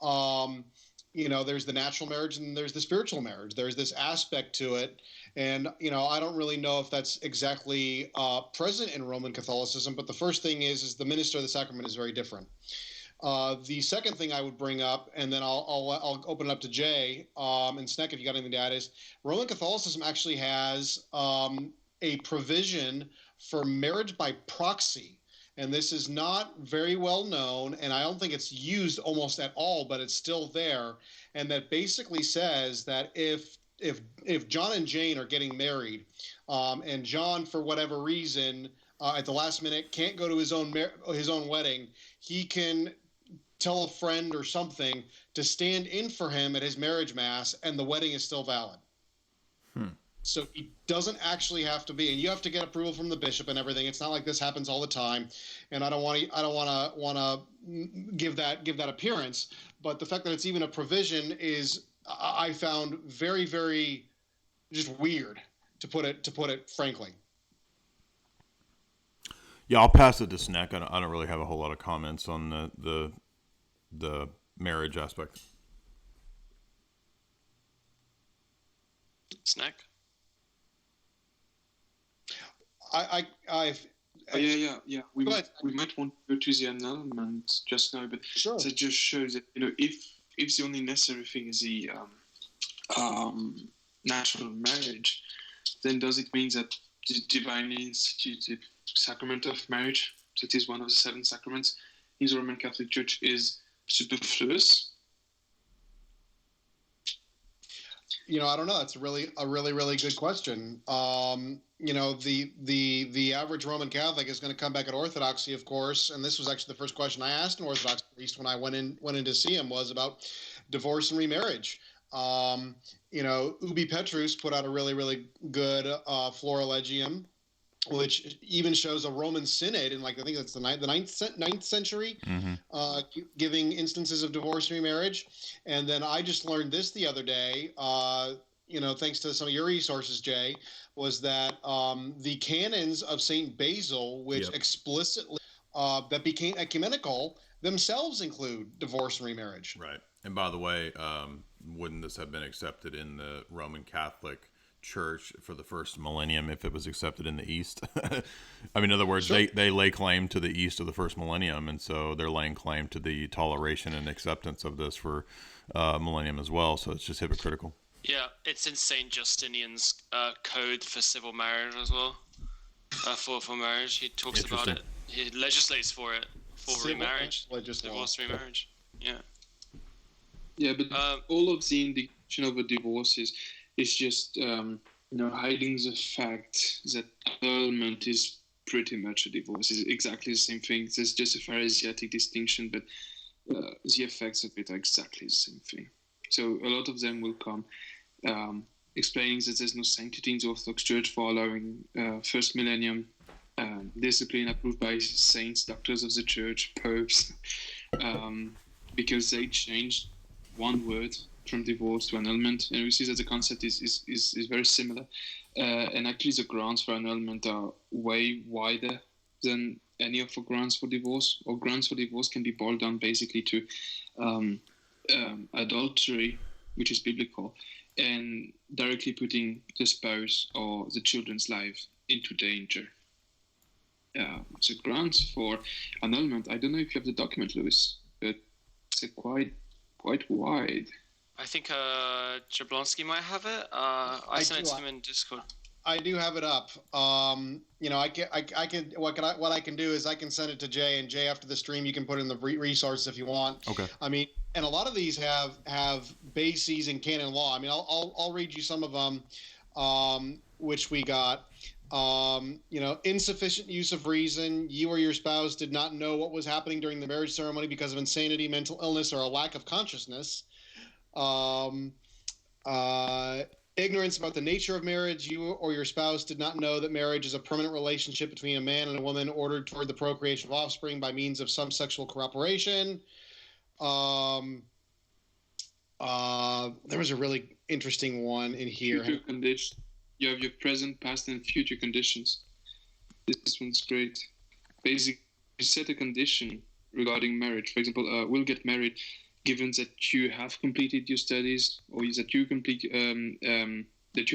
There's the natural marriage and there's the spiritual marriage. There's this aspect to it. And, I don't really know if that's exactly present in Roman Catholicism, but the first thing is the minister of the sacrament is very different. The second thing I would bring up, and then I'll open it up to Jay and Sneck if you got anything to add, is Roman Catholicism actually has a provision for marriage by proxy. And this is not very well known, and I don't think it's used almost at all, but it's still there. And that basically says that if John and Jane are getting married, and John, for whatever reason, at the last minute can't go to his own wedding, he can tell a friend or something to stand in for him at his marriage mass, and the wedding is still valid. So he doesn't actually have to be, and you have to get approval from the bishop and everything. It's not like this happens all the time, and I don't want to give that appearance. But the fact that it's even a provision is, I found very, very just weird, to put it frankly. Yeah, I'll pass it to Sneck. I don't really have a whole lot of comments on the marriage aspect. Snack. Yeah. We might want to go to the annulment just now, but sure. That just shows that if the only necessary thing is the natural marriage, then does it mean that the divinely instituted sacrament of marriage, that is one of the 7 sacraments in the Roman Catholic Church, is superfluous? I don't know. That's a really good question. The average Roman Catholic is going to come back at Orthodoxy, of course, and this was actually the first question I asked an Orthodox priest when I went in to see him, was about divorce and remarriage. Ubi Petrus put out a really good Florilegium, which even shows a Roman synod in, I think it's the ninth century, giving instances of divorce and remarriage. And then I just learned this the other day, thanks to some of your resources, Jay, was that the canons of St. Basil, which explicitly that became ecumenical, themselves include divorce and remarriage. Right. And by the way, wouldn't this have been accepted in the Roman Catholic Church for the first millennium if it was accepted in the East? I mean, in other words, sure. they lay claim to the East of the first millennium, and so they're laying claim to the toleration and acceptance of this for millennium as well. So it's just hypocritical. Yeah, it's in Saint Justinian's code for civil marriage as well. For marriage, he talks about it. He legislates for it, for remarriage, divorce, remarriage. Yeah. Yeah, but all of the indication of a divorce is just hiding the fact that annulment is pretty much a divorce. It's exactly the same thing. There's just a Pharisaic distinction, but the effects of it are exactly the same thing. So a lot of them will come explaining that there's no sanctity in the Orthodox Church for allowing first millennium discipline approved by saints, doctors of the Church, popes, because they changed one word from divorce to annulment, and we see that the concept is very similar. And actually, the grounds for annulment are way wider than any of the grounds for divorce. Or grounds for divorce can be boiled down basically to adultery, which is biblical, and directly putting the spouse or the children's life into danger. The grounds for annulment, I don't know if you have the document, Lewis, but it's quite wide. I think Jablonski might have it. I sent it to him in Discord. I do have it up. What I can do is I can send it to Jay, and Jay, after the stream, you can put in the resources if you want. Okay. I mean, and a lot of these have bases in canon law. I mean, I'll read you some of them, which we got. Insufficient use of reason. You or your spouse did not know what was happening during the marriage ceremony because of insanity, mental illness, or a lack of consciousness. Ignorance about the nature of marriage. You or your spouse did not know that marriage is a permanent relationship between a man and a woman ordered toward the procreation of offspring by means of some sexual cooperation. There was a really interesting one in here. Future condition. You have your present, past, and future conditions. This one's great. Basically, you set a condition regarding marriage. For example, we'll get married given that you have completed your studies, or that you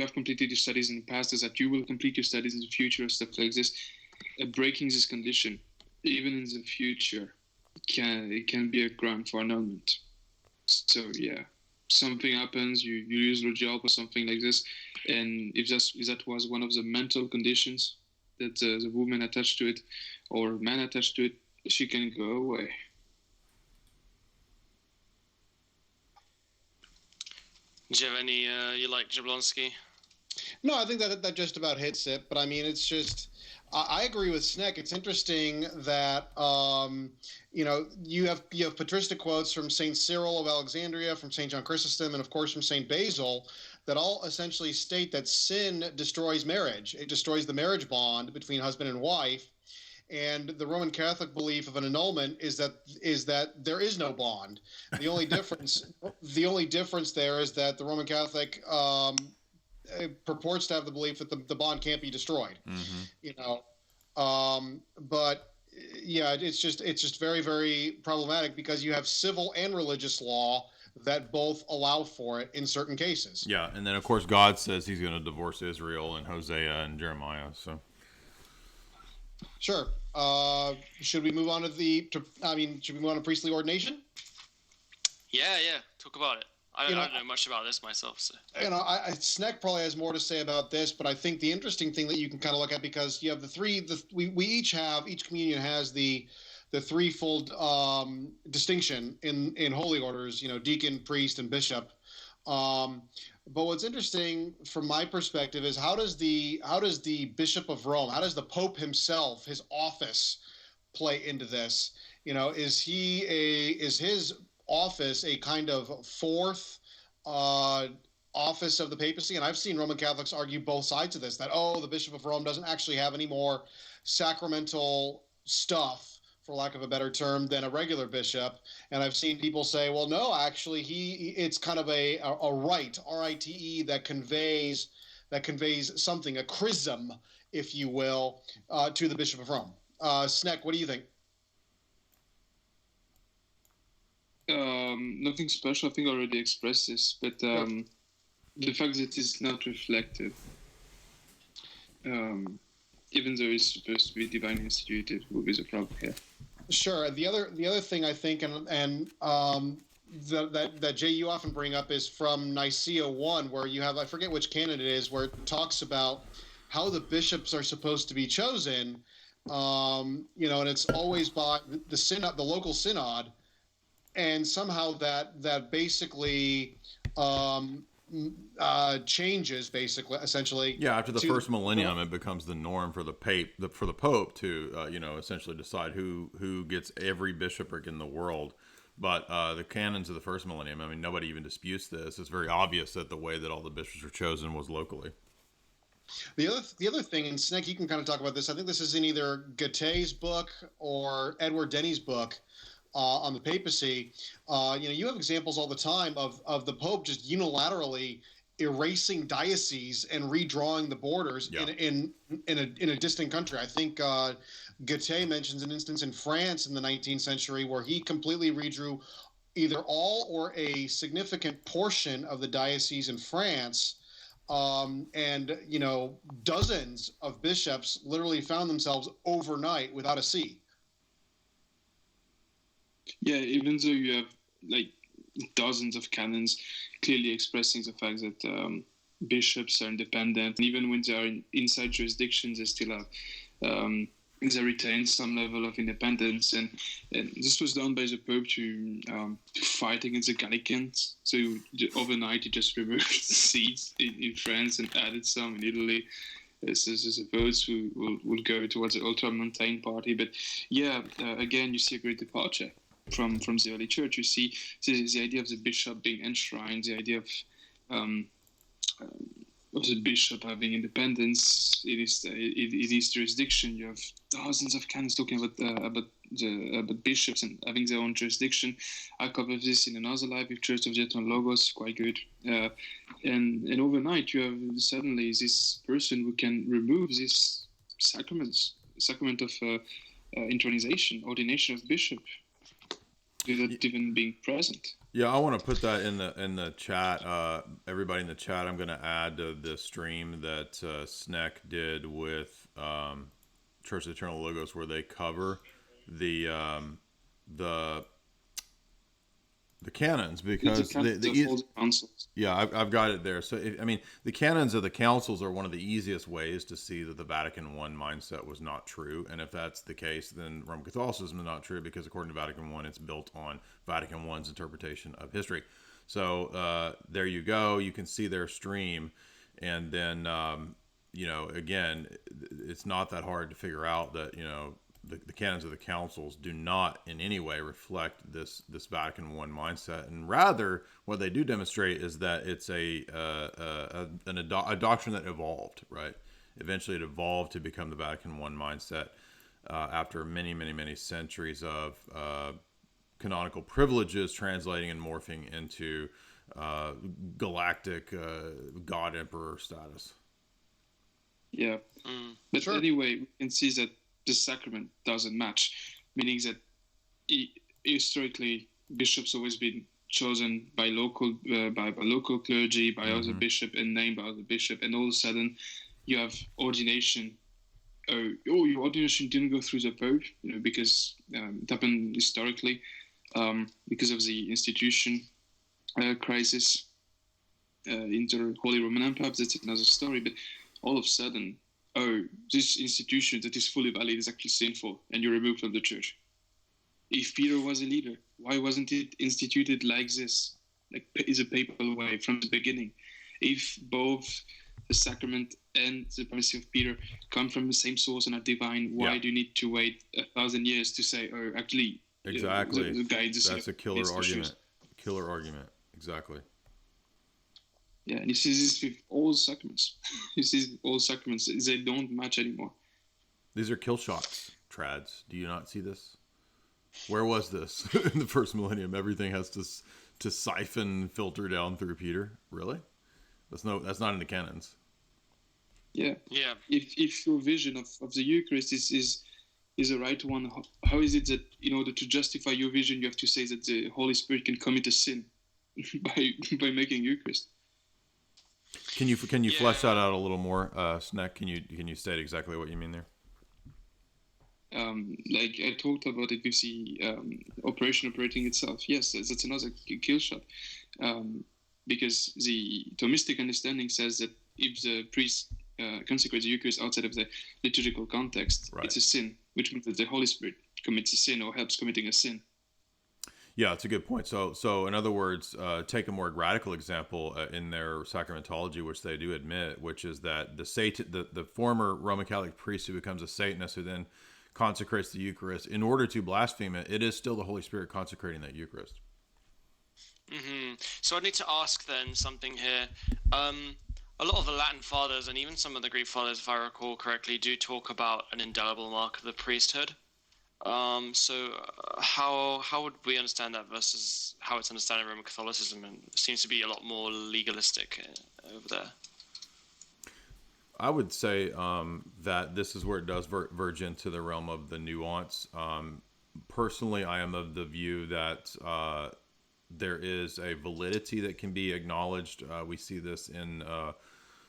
have completed your studies in the past, or that you will complete your studies in the future, or stuff like this. Breaking this condition, even in the future, it can be a ground for annulment. So yeah, something happens, you lose your job or something like this, and if that was one of the mental conditions that the woman attached to it, or man attached to it, she can go away. Do you have any you like Jablonski? No, I think that just about hits it. But I mean, it's just I agree with Sneck. It's interesting that you have patristic quotes from Saint Cyril of Alexandria, from Saint John Chrysostom, and of course from Saint Basil, that all essentially state that sin destroys marriage. It destroys the marriage bond between husband and wife. And the Roman Catholic belief of an annulment is that there is no bond. The only difference there is that the Roman Catholic purports to have the belief that the bond can't be destroyed. Mm-hmm. But yeah, it's just very, very problematic because you have civil and religious law that both allow for it in certain cases. Yeah, and then of course God says He's going to divorce Israel in Hosea and Jeremiah. So. Sure. Should we move on to should we move on to priestly ordination? Yeah. Talk about it. I don't know much about this myself. So. Sneck probably has more to say about this, but I think the interesting thing that you can kind of look at, because you have each communion has the threefold distinction in holy orders, deacon, priest, and bishop. But what's interesting from my perspective is how does the Bishop of Rome, how does the Pope himself, his office, play into this? Is his office a kind of fourth office of the papacy? And I've seen Roman Catholics argue both sides of this, that the Bishop of Rome doesn't actually have any more sacramental stuff, for lack of a better term, than a regular bishop. And I've seen people say, well, no, actually, it's kind of a rite, R-I-T-E, that conveys something, a chrism, if you will, to the Bishop of Rome. Sneck, what do you think? Nothing special. I think I already expressed this, but the fact that it's not reflected, even though it's supposed to be divinely instituted, will be the problem here. Sure. The other thing I think, that Jay, you often bring up, is from Nicaea 1, where you have, I forget which canon it is, where it talks about how the bishops are supposed to be chosen, and it's always by the synod, the local synod, and somehow that basically changes, essentially. Yeah, after the first millennium, it becomes the norm for the Pope to essentially decide who gets every bishopric in the world But the canons of the first millennium, I mean, nobody even disputes this. It's very obvious that the way that all the bishops were chosen was locally. The other thing, and Sneck, you can kind of talk about this. I think this is in either Gattei's book or Edward Denny's book on the papacy. You have examples all the time of the Pope just unilaterally erasing dioceses and redrawing the borders in a distant country. I think Gattei mentions an instance in France in the 19th century where he completely redrew either all or a significant portion of the diocese in France. And dozens of bishops literally found themselves overnight without a see. Yeah, even though you have like dozens of canons clearly expressing the fact that bishops are independent, and even when they are inside jurisdictions, they still have they retain some level of independence, and this was done by the Pope to fight against the Gallicans. So overnight, he just removed seats in France and added some in Italy. So the votes will go towards the ultramontane party. But again, you see a great departure from the early church. You see the idea of the bishop being enshrined, the idea of the bishop having independence. It is jurisdiction. You have thousands of canons talking about bishops and having their own jurisdiction. I covered this in another live with Church of the Eternal Logos, quite good. And overnight, you have suddenly this person who can remove these sacraments, sacrament of intronization, ordination of bishop, without even being present. Yeah, I want to put that in the chat. Everybody in the chat, I'm going to add the stream that Sneck did with Church of the Eternal Logos, where they cover the canons, because I've got it there. So the canons of the councils are one of the easiest ways to see that the Vatican I mindset was not true, and if that's the case, then Roman Catholicism is not true, because according to Vatican I, it's built on Vatican I's interpretation of history. So there you go. You can see their stream, and then again, it's not that hard to figure out that the canons of the councils do not in any way reflect this Vatican I mindset, and rather what they do demonstrate is that it's a doctrine that evolved. Right, eventually it evolved to become the Vatican I mindset after many, many, many centuries of canonical privileges translating and morphing into galactic God Emperor status. Yeah, but sure. Anyway, we can see that the sacrament doesn't match, meaning that historically bishops always been chosen by local clergy, by other bishop, and named by other bishop, and all of a sudden you have ordination. Your ordination didn't go through the Pope, because it happened historically because of the institution crisis in the Holy Roman Empire. That's another story, but all of a sudden, this institution that is fully valid is actually sinful, and you're removed from the church. If Peter was a leader, why wasn't it instituted like this, like is a papal way from the beginning? If both the sacrament and the primacy of Peter come from the same source and are divine, why do you need to wait 1,000 years to say, actually, exactly, the guy that's a killer argument. Killer argument, exactly. Yeah, and you see this with all sacraments. You see all sacraments, they don't match anymore. These are kill shots, trads. Do you not see this? Where was this in the first millennium? Everything has to siphon, filter down through Peter. Really? That's not in the canons. Yeah. If your vision of the Eucharist is the right one, how is it that in order to justify your vision, you have to say that the Holy Spirit can commit a sin by making Eucharist? Can you flesh that out a little more, Sneck? Can you state exactly what you mean there? Like I talked about it with the operating itself. Yes, that's another kill shot, because the Thomistic understanding says that if the priest consecrates the Eucharist outside of the liturgical context, it's a sin, which means that the Holy Spirit commits a sin or helps committing a sin. Yeah, it's a good point. So in other words, take a more radical example in their sacramentology, which they do admit, which is that the former Roman Catholic priest who becomes a Satanist, who then consecrates the Eucharist, in order to blaspheme it, it is still the Holy Spirit consecrating that Eucharist. So I need to ask then something here. A lot of the Latin fathers and even some of the Greek fathers, if I recall correctly, do talk about an indelible mark of the priesthood. How would we understand that versus how it's understood in Roman Catholicism? And it seems to be a lot more legalistic over there. I would say that this is where it does verge into the realm of the nuance. Personally, I am of the view that there is a validity that can be acknowledged. We see this in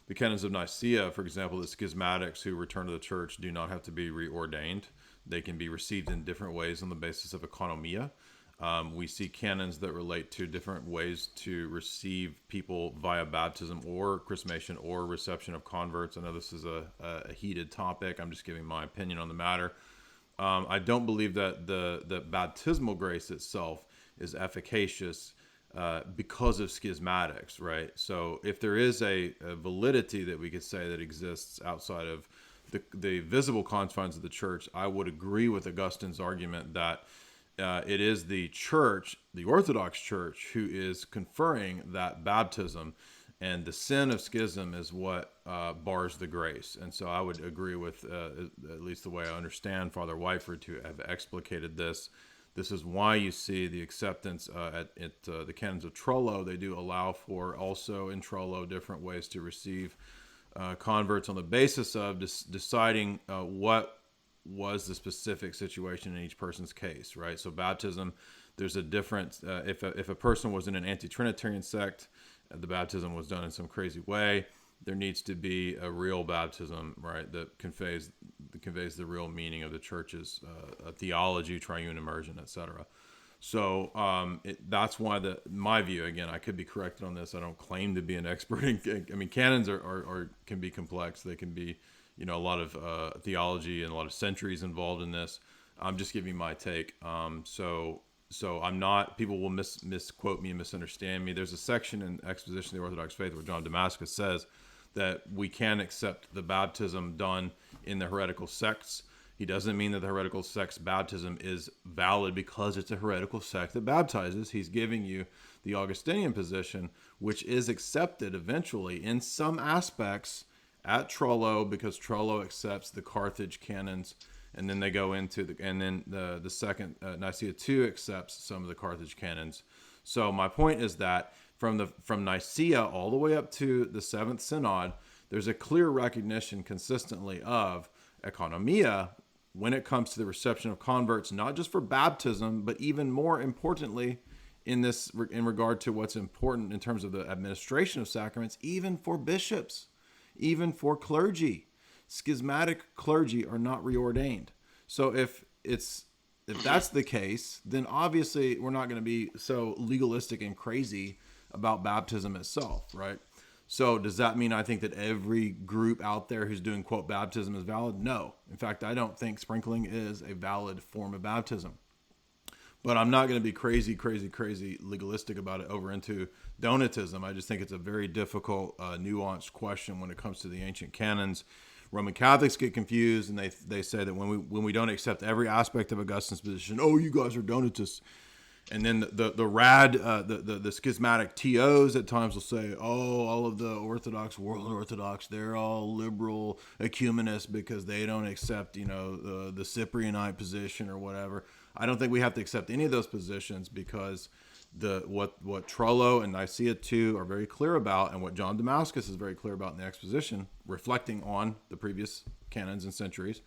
the canons of Nicaea, for example. The schismatics who return to the church do not have to be reordained. They can be received in different ways on the basis of economia. We see canons that relate to different ways to receive people via baptism or chrismation or reception of converts. I know this is a heated topic. I'm just giving my opinion on the matter. I don't believe that the baptismal grace itself is efficacious because of schismatics, right? So if there is a validity that we could say that exists outside of the visible confines of the church, I would agree with Augustine's argument that it is the church, the Orthodox Church, who is conferring that baptism, and the sin of schism is what bars the grace. And so I would agree with, at least the way I understand Father Wyford to have explicated this. This is why you see the acceptance at the canons of Trullo. They do allow for also in Trullo different ways to receive converts on the basis of deciding what was the specific situation in each person's case, right? So baptism, there's a difference. If a person was in an anti-Trinitarian sect, the baptism was done in some crazy way, there needs to be a real baptism, right, that conveys the real meaning of the church's theology, triune immersion, etc. So that's why my view, again, I could be corrected on this. I don't claim to be an expert in canons are can be complex. They can be, a lot of theology and a lot of centuries involved in this. I'm just giving my take. So I'm not, people will misquote me and misunderstand me. There's a section in Exposition of the Orthodox Faith where John Damascus says that we can accept the baptism done in the heretical sects. He doesn't mean that the heretical sect's baptism is valid because it's a heretical sect that baptizes. He's giving you the Augustinian position, which is accepted eventually in some aspects at Trullo, because Trullo accepts the Carthage canons, and then they go into the second Nicaea II accepts some of the Carthage canons. So my point is that from Nicaea all the way up to the Seventh Synod, there's a clear recognition consistently of economia when it comes to the reception of converts, not just for baptism, but even more importantly in regard to what's important in terms of the administration of sacraments, even for bishops, even for clergy. Schismatic clergy are not reordained. So if that's the case, then obviously we're not going to be so legalistic and crazy about baptism itself, right? So does that mean I think that every group out there who's doing, quote, baptism is valid? No. In fact, I don't think sprinkling is a valid form of baptism. But I'm not going to be crazy legalistic about it over into Donatism. I just think it's a very difficult, nuanced question when it comes to the ancient canons. Roman Catholics get confused, and they say that when we don't accept every aspect of Augustine's position, oh, you guys are Donatists. And then the schismatic TOs at times will say, oh, all of the Orthodox, world Orthodox, they're all liberal ecumenists because they don't accept, the Cyprianite position or whatever. I don't think we have to accept any of those positions, because what Trullo and Nicaea II are very clear about, and what John Damascus is very clear about in the exposition, reflecting on the previous canons and centuries,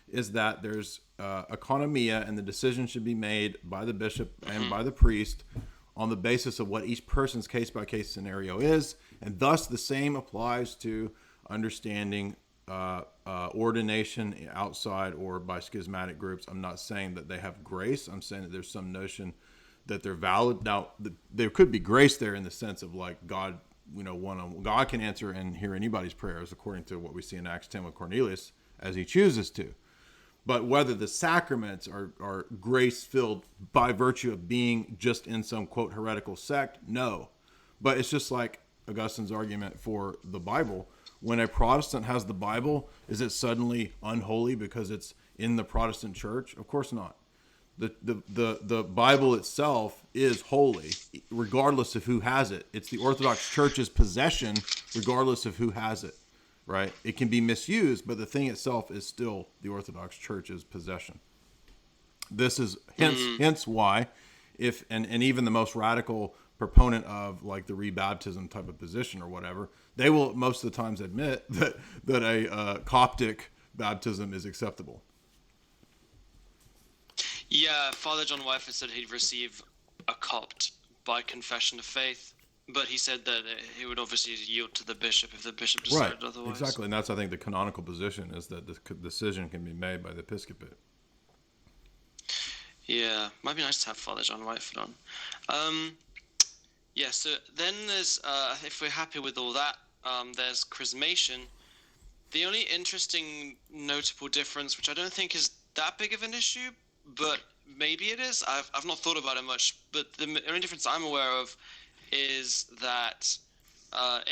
is that there's economia, and the decision should be made by the bishop and by the priest on the basis of what each person's case-by-case scenario is, and thus the same applies to understanding ordination outside or by schismatic groups. I'm not saying that they have grace. I'm saying that there's some notion that they're valid. Now, there could be grace there in the sense of like God, God can answer and hear anybody's prayers according to what we see in Acts 10 with Cornelius as he chooses to. But whether the sacraments are grace-filled by virtue of being just in some, quote, heretical sect, no. But it's just like Augustine's argument for the Bible. When a Protestant has the Bible, is it suddenly unholy because it's in the Protestant church? Of course not. The Bible itself is holy, regardless of who has it. It's the Orthodox Church's possession, regardless of who has it, right? It can be misused, but the thing itself is still the Orthodox Church's possession. This is hence why, if and even the most radical proponent of like the rebaptism type of position or whatever, they will most of the times admit that a Coptic baptism is acceptable. Yeah, Father John Wycliffe said he'd receive a Copt by confession of faith, but he said that he would obviously yield to the bishop if the bishop decided otherwise. Exactly, and that's, I think, the canonical position is that the decision can be made by the episcopate. Yeah, might be nice to have Father John Whitefoot on. Yeah, so then there's, if we're happy with all that, there's chrismation. The only interesting notable difference, which I don't think is that big of an issue, but maybe it is. I've not thought about it much, but the only difference I'm aware of is that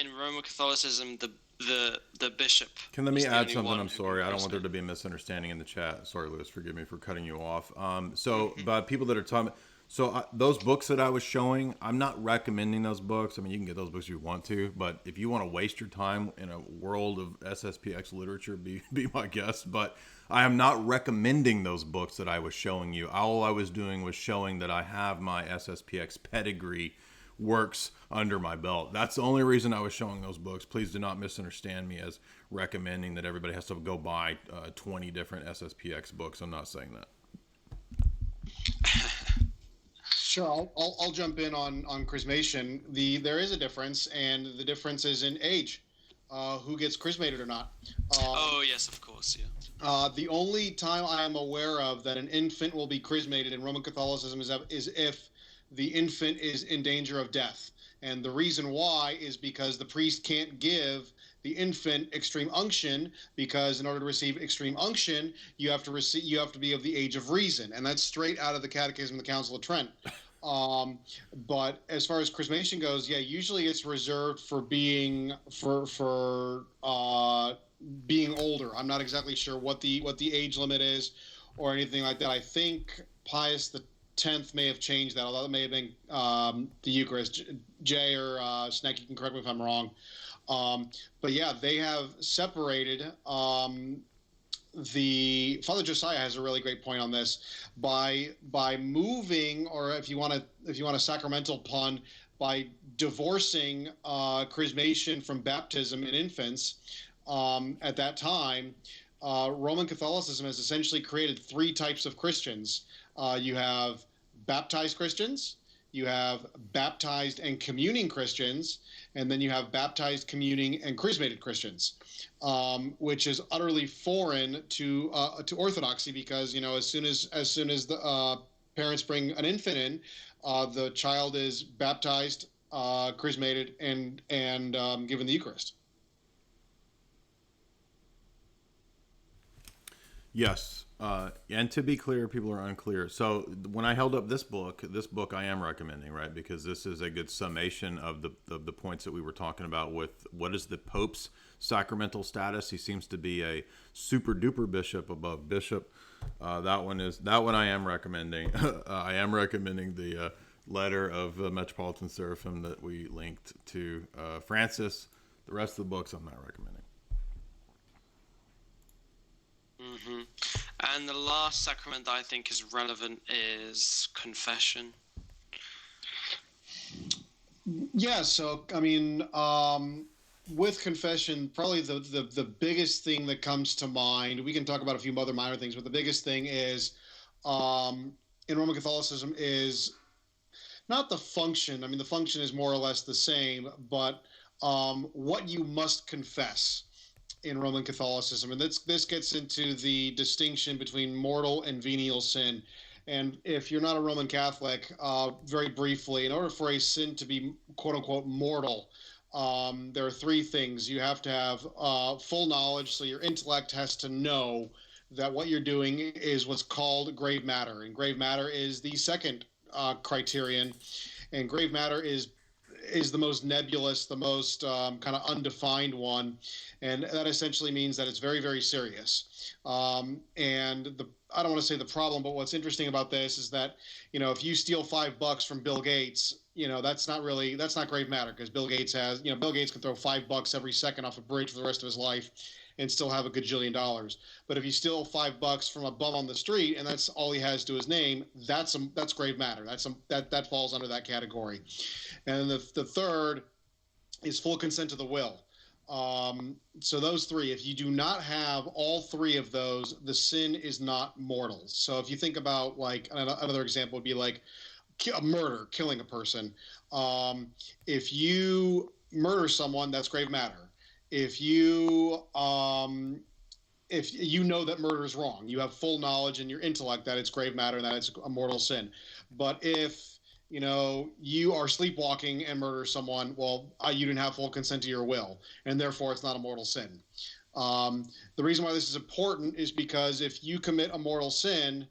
in Roman Catholicism, the bishop. Let me add something? I'm sorry. I don't want there to be a misunderstanding in the chat. Sorry, Louis. Forgive me for cutting you off. By people that are talking, those books that I was showing, I'm not recommending those books. I mean, you can get those books if you want to, but if you want to waste your time in a world of SSPX literature, be my guest. But I am not recommending those books that I was showing you. All I was doing was showing that I have my SSPX pedigree works under my belt. That's the only reason I was showing those books. Please do not misunderstand me as recommending that everybody has to go buy 20 different SSPX books. I'm not saying that. Sure, I'll jump in on chrismation. There is a difference, and the difference is in age, who gets chrismated or not. Oh yes, of course, yeah. The only time I am aware of that an infant will be chrismated in Roman Catholicism is if the infant is in danger of death, and the reason why is because the priest can't give the infant extreme unction, because in order to receive extreme unction, you have to be of the age of reason, and that's straight out of the Catechism of the Council of Trent. But as far as chrismation goes, yeah, usually it's reserved for being being older. I'm not exactly sure what the age limit is or anything like that. I think Pius X may have changed that, although it may have been the Eucharist. Jay or Snack, you can correct me if I'm wrong. But yeah, they have separated. The Father Josiah has a really great point on this by moving, or if you want a sacramental pun, by divorcing chrismation from baptism in infants. At that time, Roman Catholicism has essentially created three types of Christians. You have baptized Christians, you have baptized and communing Christians, and then you have baptized, communing, and chrismated Christians, which is utterly foreign to Orthodoxy, because as soon as the parents bring an infant in, the child is baptized, chrismated, and given the Eucharist. Yes. And to be clear, people are unclear. So when I held up this book I am recommending, right? Because this is a good summation of the points that we were talking about with what is the Pope's sacramental status. He seems to be a super duper bishop above bishop. That one I am recommending. I am recommending the letter of Metropolitan Seraphim that we linked to Francis. The rest of the books I'm not recommending. Mm-hmm. And the last sacrament that I think is relevant is confession. Yeah, so I mean, with confession, probably the biggest thing that comes to mind, we can talk about a few other minor things, but the biggest thing is in Roman Catholicism is not the function. I mean, the function is more or less the same, but what you must confess in Roman Catholicism. And this gets into the distinction between mortal and venial sin. And if you're not a Roman Catholic, very briefly, in order for a sin to be quote unquote mortal, there are three things. You have to have full knowledge, so your intellect has to know that what you're doing is what's called grave matter. And grave matter is the second criterion. And grave matter is is the most nebulous, the most kind of undefined one, and that essentially means that it's very, very serious. And I don't want to say the problem, but what's interesting about this is that, if you steal $5 from Bill Gates, that's not grave matter, because Bill Gates can throw $5 every second off a bridge for the rest of his life and still have a gajillion dollars. But if you steal $5 from a bum on the street and that's all he has to his name, that's grave matter. That falls under that category. And the third is full consent to the will. So those three, if you do not have all three of those, the sin is not mortal. So if you think about, like, another example would be like a murder, killing a person. If you murder someone, that's grave matter. If you know that murder is wrong, you have full knowledge in your intellect that it's grave matter and that it's a mortal sin. But if you are sleepwalking and murder someone, well, you didn't have full consent to your will, and therefore it's not a mortal sin. The reason why this is important is because if you commit a mortal sin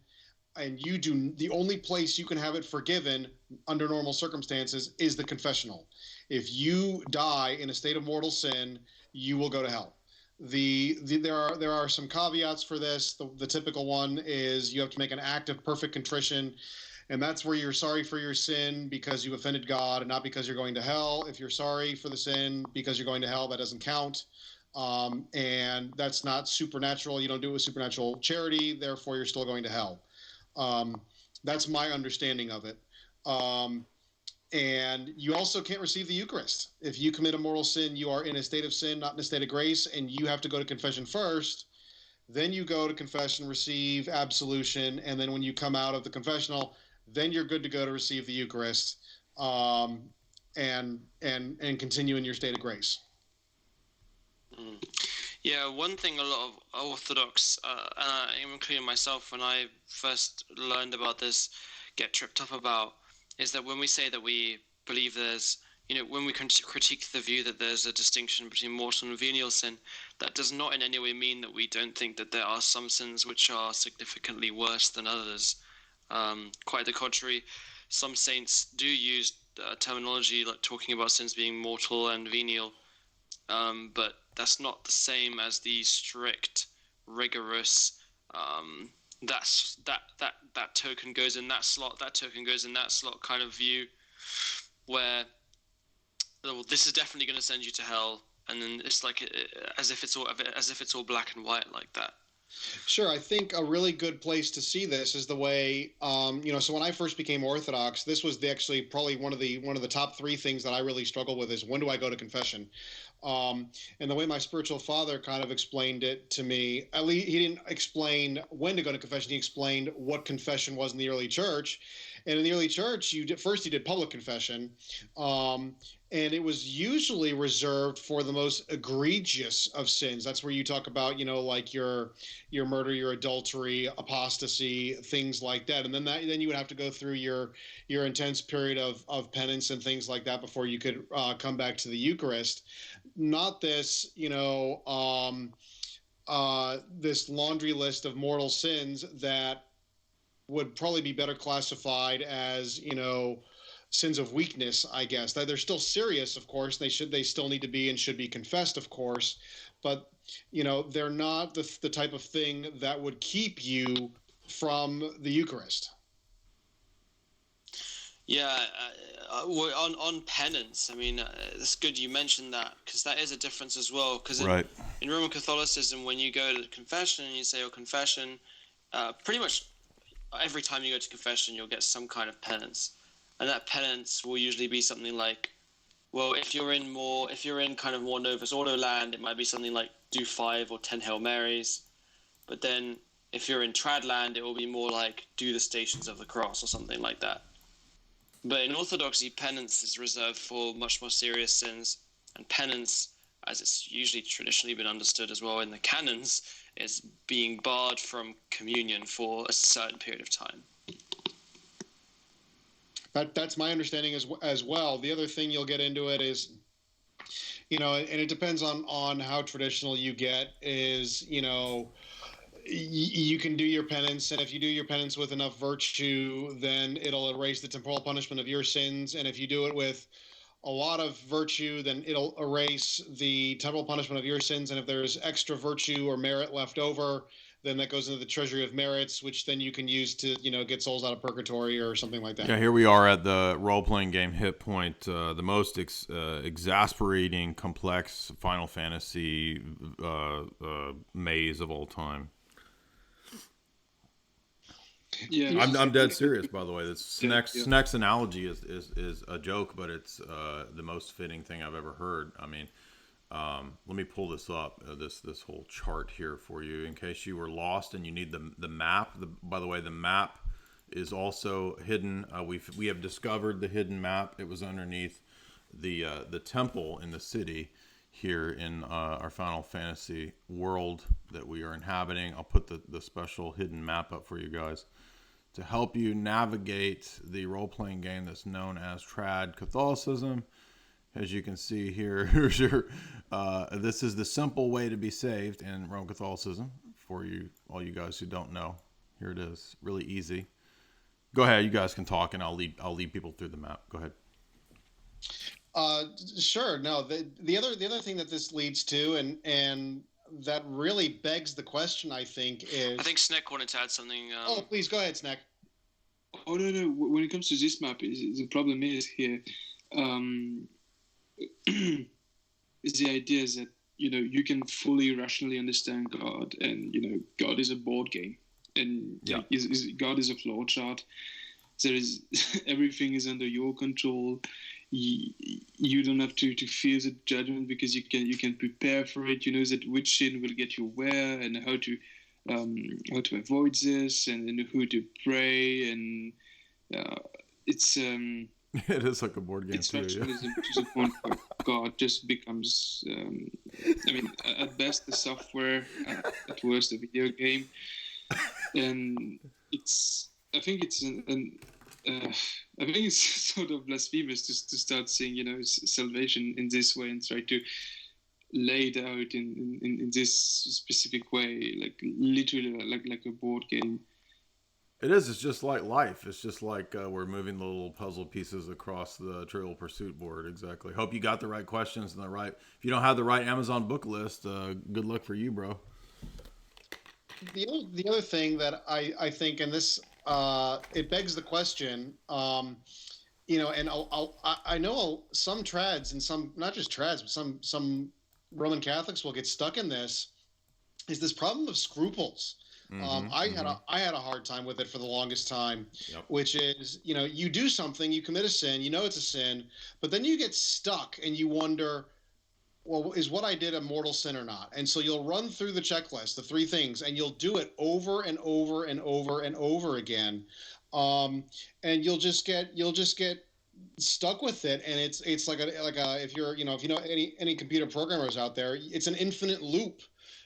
and the only place you can have it forgiven under normal circumstances is the confessional. If you die in a state of mortal sin, you will go to hell. There are some caveats for this. The typical one is you have to make an act of perfect contrition, and that's where you're sorry for your sin because you offended God and not because you're going to hell. If you're sorry for the sin because you're going to hell, that doesn't count. And that's not supernatural. You don't do it with supernatural charity, therefore you're still going to hell. That's my understanding of it. And you also can't receive the Eucharist. If you commit a mortal sin, you are in a state of sin, not in a state of grace, and you have to go to confession first. Then you go to confession, receive absolution, and then when you come out of the confessional, then you're good to go to receive the Eucharist, and continue in your state of grace. Yeah, one thing a lot of Orthodox, including myself, when I first learned about this, get tripped up about, is that when we say that we believe there's, when we critique the view that there's a distinction between mortal and venial sin, that does not in any way mean that we don't think that there are some sins which are significantly worse than others. Quite the contrary, some saints do use terminology like talking about sins being mortal and venial, but that's not the same as the strict, rigorous, that token goes in that slot, that token goes in that slot kind of view, where, well, this is definitely going to send you to hell, and then it's like as if it's all black and white like that. Sure, I think a really good place to see this is the way, so when I first became Orthodox, this was actually probably one of the top three things that I really struggled with is, when do I go to confession? And the way my spiritual father kind of explained it to me, at least he didn't explain when to go to confession. He explained what confession was in the early church. And in the early church, you did public confession, and it was usually reserved for the most egregious of sins. That's where you talk about, like your murder, your adultery, apostasy, things like that. And then you would have to go through your intense period of penance and things like that before you could come back to the Eucharist. Not this, this laundry list of mortal sins that would probably be better classified as, sins of weakness, I guess. They're still serious, of course. They still need to be and should be confessed, of course. But, they're not the type of thing that would keep you from the Eucharist. Yeah, on penance, I mean, it's good you mentioned that, because that is a difference as well. Because in Roman Catholicism, when you go to confession and you say, confession, pretty much every time you go to confession, you'll get some kind of penance. And that penance will usually be something like, well, if you're in kind of more Novus Ordo land, it might be something like do 5 or 10 Hail Marys. But then if you're in Trad land, it will be more like do the Stations of the Cross or something like that. But in Orthodoxy, penance is reserved for much more serious sins. And penance, as it's usually traditionally been understood as well in the canons, is being barred from communion for a certain period of time. That's my understanding as well. The other thing you'll get into it is, and it depends on how traditional you get, is, you can do your penance, and if you do your penance with enough virtue, then it'll erase the temporal punishment of your sins. And if you do it with a lot of virtue, then it'll erase the temporal punishment of your sins. And if there's extra virtue or merit left over, then that goes into the treasury of merits, which then you can use to, get souls out of purgatory or something like that. Yeah, here we are at the role-playing game hit point, the most exasperating, complex Final Fantasy maze of all time. Yeah, I'm dead serious, by the way. Sneck's analogy is a joke, but it's the most fitting thing I've ever heard. I mean, let me pull this up, this whole chart here for you, in case you were lost and you need the map. By the way, the map is also hidden. We have discovered the hidden map. It was underneath the temple in the city here in our Final Fantasy world that we are inhabiting. I'll put the special hidden map up for you guys to help you navigate the role-playing game that's known as Trad Catholicism. As you can see here, here's your, this is the simple way to be saved in Roman Catholicism. For you, all you guys who don't know, here it is, really easy. Go ahead, you guys can talk, and I'll lead people through the map. Go ahead. Sure. No, the other thing that this leads to, and that really begs the question, I think, is. I think Sneck wanted to add something. Please go ahead, Sneck. Oh no! When it comes to this map, the problem is here. Is the idea is that you can fully rationally understand God, and God is a board game, and God is a flow chart. There is everything is under your control. You don't have to fear the judgment because you can prepare for it. You know that which sin will get you where, and how to avoid this, and who to pray, and it's. It is like a board game too. To the point where God just becomes, at best a software, at worst a video game, and I think it's sort of blasphemous to start seeing salvation in this way and try to lay it out in this specific way, like literally like a board game. It is. It's just like life. It's just like we're moving the little puzzle pieces across the Trivial Pursuit board. Exactly. Hope you got the right questions and the right. If you don't have the right Amazon book list, good luck for you, bro. The other thing that I think, and this it begs the question, and I know some trads and some, not just trads, but some Roman Catholics will get stuck in this. Is this problem of scruples? I had a hard time with it for the longest time, which is, you do something, you commit a sin, it's a sin, but then you get stuck and you wonder, well, is what I did a mortal sin or not? And so you'll run through the checklist, the three things, and you'll do it over and over and over and over again. And you'll just get stuck with it. And it's like if you know any computer programmers out there, it's an infinite loop.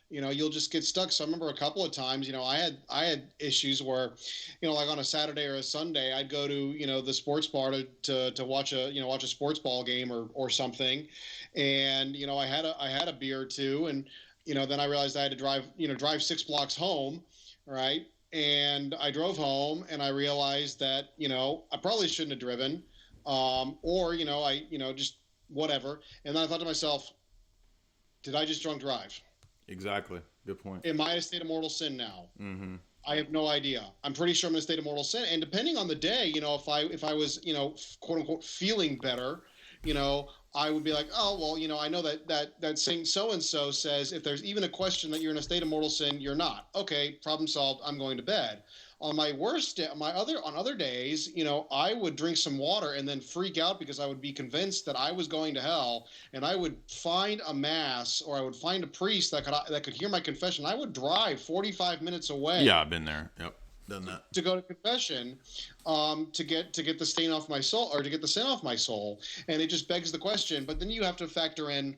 You'll just get stuck. So I remember a couple of times, I had issues where, like on a Saturday or a Sunday, I'd go to, the sports bar to watch a sports ball game or something. And, I had a beer or two. And, then I realized I had to drive 6 blocks home. Right. And I drove home and I realized that, I probably shouldn't have driven. Or, just whatever. And then I thought to myself, did I just drunk drive? Exactly. Good point. Am I in a state of mortal sin now? Mm-hmm. I have no idea. I'm pretty sure I'm in a state of mortal sin. And depending on the day, if I was, quote unquote, feeling better, I would be like, oh, well, I know that Saint so-and-so says if there's even a question that you're in a state of mortal sin, you're not. Okay, problem solved. I'm going to bed. On my worst day, on other days, I would drink some water and then freak out because I would be convinced that I was going to hell, and I would find a mass or I would find a priest that could hear my confession. I would drive 45 minutes away. Yeah, I've been there. Yep, done that. To go to confession, to get the stain off my soul, or to get the sin off my soul, and it just begs the question. But then you have to factor in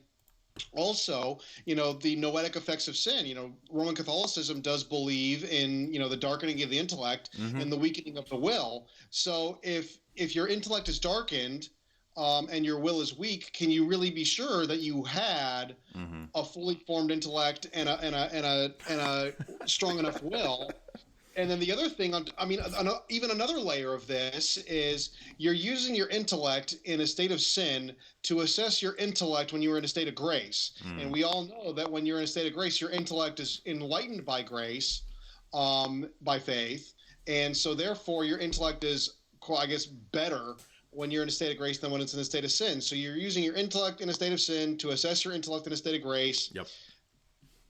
also, the noetic effects of sin. Roman Catholicism does believe in, the darkening of the intellect and the weakening of the will. So if your intellect is darkened and your will is weak, can you really be sure that you had a fully formed intellect and a strong enough will And then the other thing, even another layer of this is you're using your intellect in a state of sin to assess your intellect when you were in a state of grace. And we all know that when you're in a state of grace, your intellect is enlightened by grace, by faith. And so therefore your intellect is, I guess, better when you're in a state of grace than when it's in a state of sin. So you're using your intellect in a state of sin to assess your intellect in a state of grace. Yep.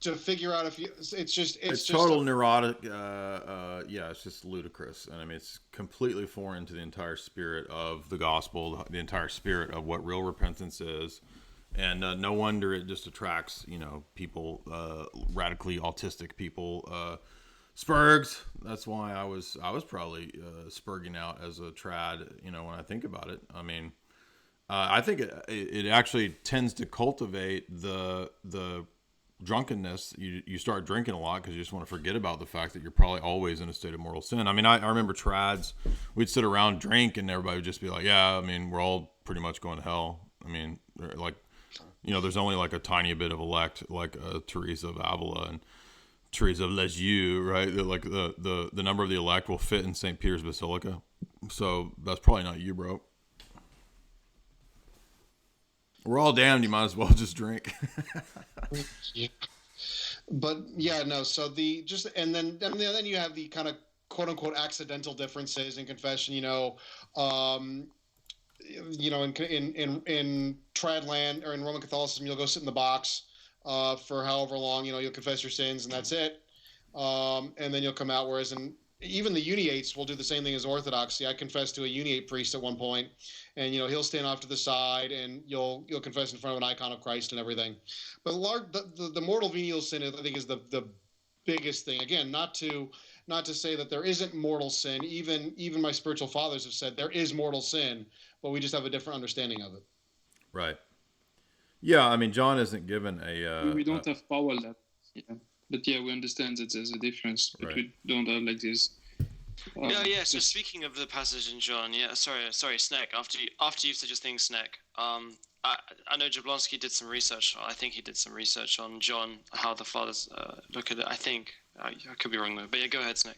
To figure out if you, it's just total neurotic. It's just ludicrous, and I mean it's completely foreign to the entire spirit of the gospel, the entire spirit of what real repentance is, and no wonder it just attracts people, radically autistic people, spurgs. That's why I was probably spurging out as a trad. When I think about it, I mean, I think it actually tends to cultivate the drunkenness. You start drinking a lot because you just want to forget about the fact that you're probably always in a state of mortal sin. I mean, I remember trads, we'd sit around, drink, and everybody would just be like, yeah, I mean, we're all pretty much going to hell. I mean, like, there's only like a tiny bit of elect, like Teresa of Avila and Teresa of Lisieux, right? Like the number of the elect will fit in St. Peter's Basilica. So that's probably not you, bro. We're all damned. You might as well just drink. Yeah. But yeah, no. So and then you have the kind of quote unquote accidental differences in confession. In trad land or in Roman Catholicism, you'll go sit in the box for however long. You'll confess your sins and that's it. And then you'll come out. Whereas even the uniates will do the same thing as Orthodoxy. I confessed to a uniate priest at one point, and he'll stand off to the side, and you'll confess in front of an icon of Christ and everything. But the mortal venial sin, I think, is the biggest thing. Again, not to say that there isn't mortal sin. Even my spiritual fathers have said there is mortal sin, but we just have a different understanding of it. Right. Yeah, I mean, John isn't given a. We don't have power left. Yeah. But yeah, we understand that there's a difference, but we don't have like this. So speaking of the passage in John, sorry, Snack. After you said your thing, Snack. I know Jablonski did some research. I think he did some research on John, how the fathers look at it. I think I could be wrong though, but yeah, go ahead, Snack.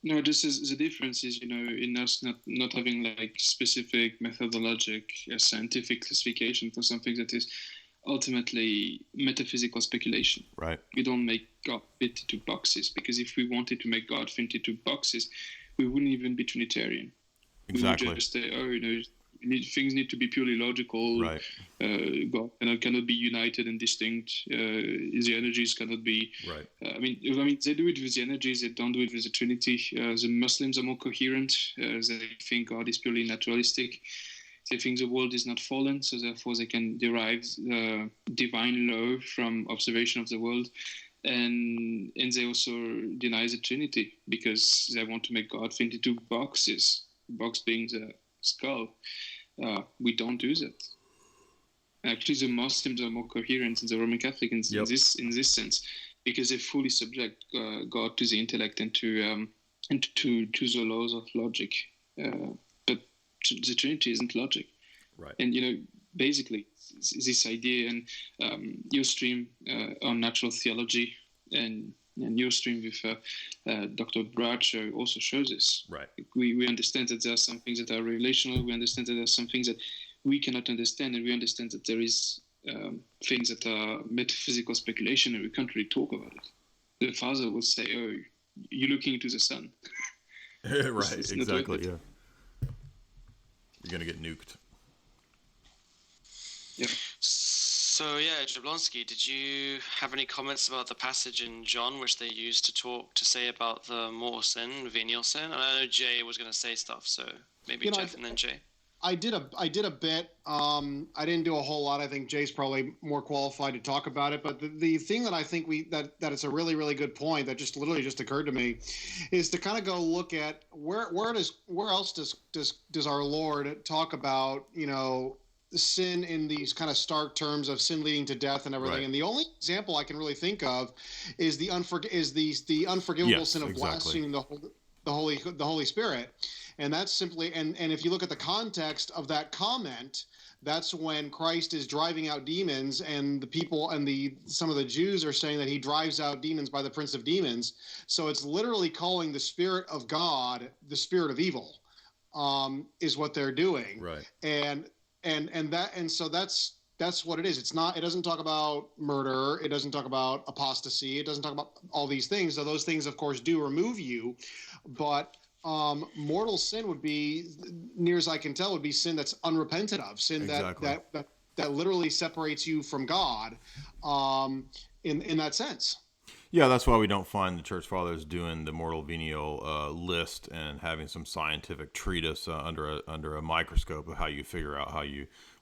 No, just as the difference is, in us not having like specific methodologic, scientific classification for something that is ultimately metaphysical speculation. Right. We don't make God fit into boxes, because if we wanted to make God fit into boxes, we wouldn't even be Trinitarian. Exactly. We would just say, things need to be purely logical. Right. God cannot be united and distinct. The energies cannot be. Right. I mean, they do it with the energies. They don't do it with the Trinity. The Muslims are more coherent. They think God is purely naturalistic. They think the world is not fallen, so therefore they can derive divine law from observation of the world. And they also deny the Trinity because they want to make God fit into boxes, box being the skull. We don't do that. Actually, the Muslims are more coherent than the Roman Catholic in this sense, because they fully subject God to the intellect and to the laws of logic. The Trinity isn't logic. Right. And, basically, this idea, and your stream on natural theology and your stream with Dr. Bradshaw also shows this. Right. We understand that there are some things that are relational. We understand that there are some things that we cannot understand, and we understand that there is things that are metaphysical speculation, and we can't really talk about it. The father would say, "Oh, you're looking into the sun." Right. Exactly. Yeah. You're gonna get nuked. Yeah. So Jablonski, did you have any comments about the passage in John which they used to say about the mortal sin, venial sin? And I know Jay was going to say stuff, so maybe Geoff and then Jay. I did a bit. I didn't do a whole lot. I think Jay's probably more qualified to talk about it. But the thing that I think that it's a really, really good point that just literally just occurred to me is to kind of go look at where else does our Lord talk about sin in these kind of stark terms of sin leading to death and everything. Right. And the only example I can really think of is the unforgivable sin of blaspheming the Holy Spirit. And that's simply, and if you look at the context of that comment, that's when Christ is driving out demons, and the people and some of the Jews are saying that he drives out demons by the prince of demons. So it's literally calling the spirit of God the spirit of evil, is what they're doing. Right. And so that's what it is. It doesn't talk about murder. It doesn't talk about apostasy. It doesn't talk about all these things. So those things, of course, do remove you, but mortal sin would be, near as I can tell, would be sin that's unrepented of, sin Exactly. that literally separates you from God, in that sense. Yeah, that's why we don't find the church fathers doing the mortal venial list and having some scientific treatise under a microscope of how you figure out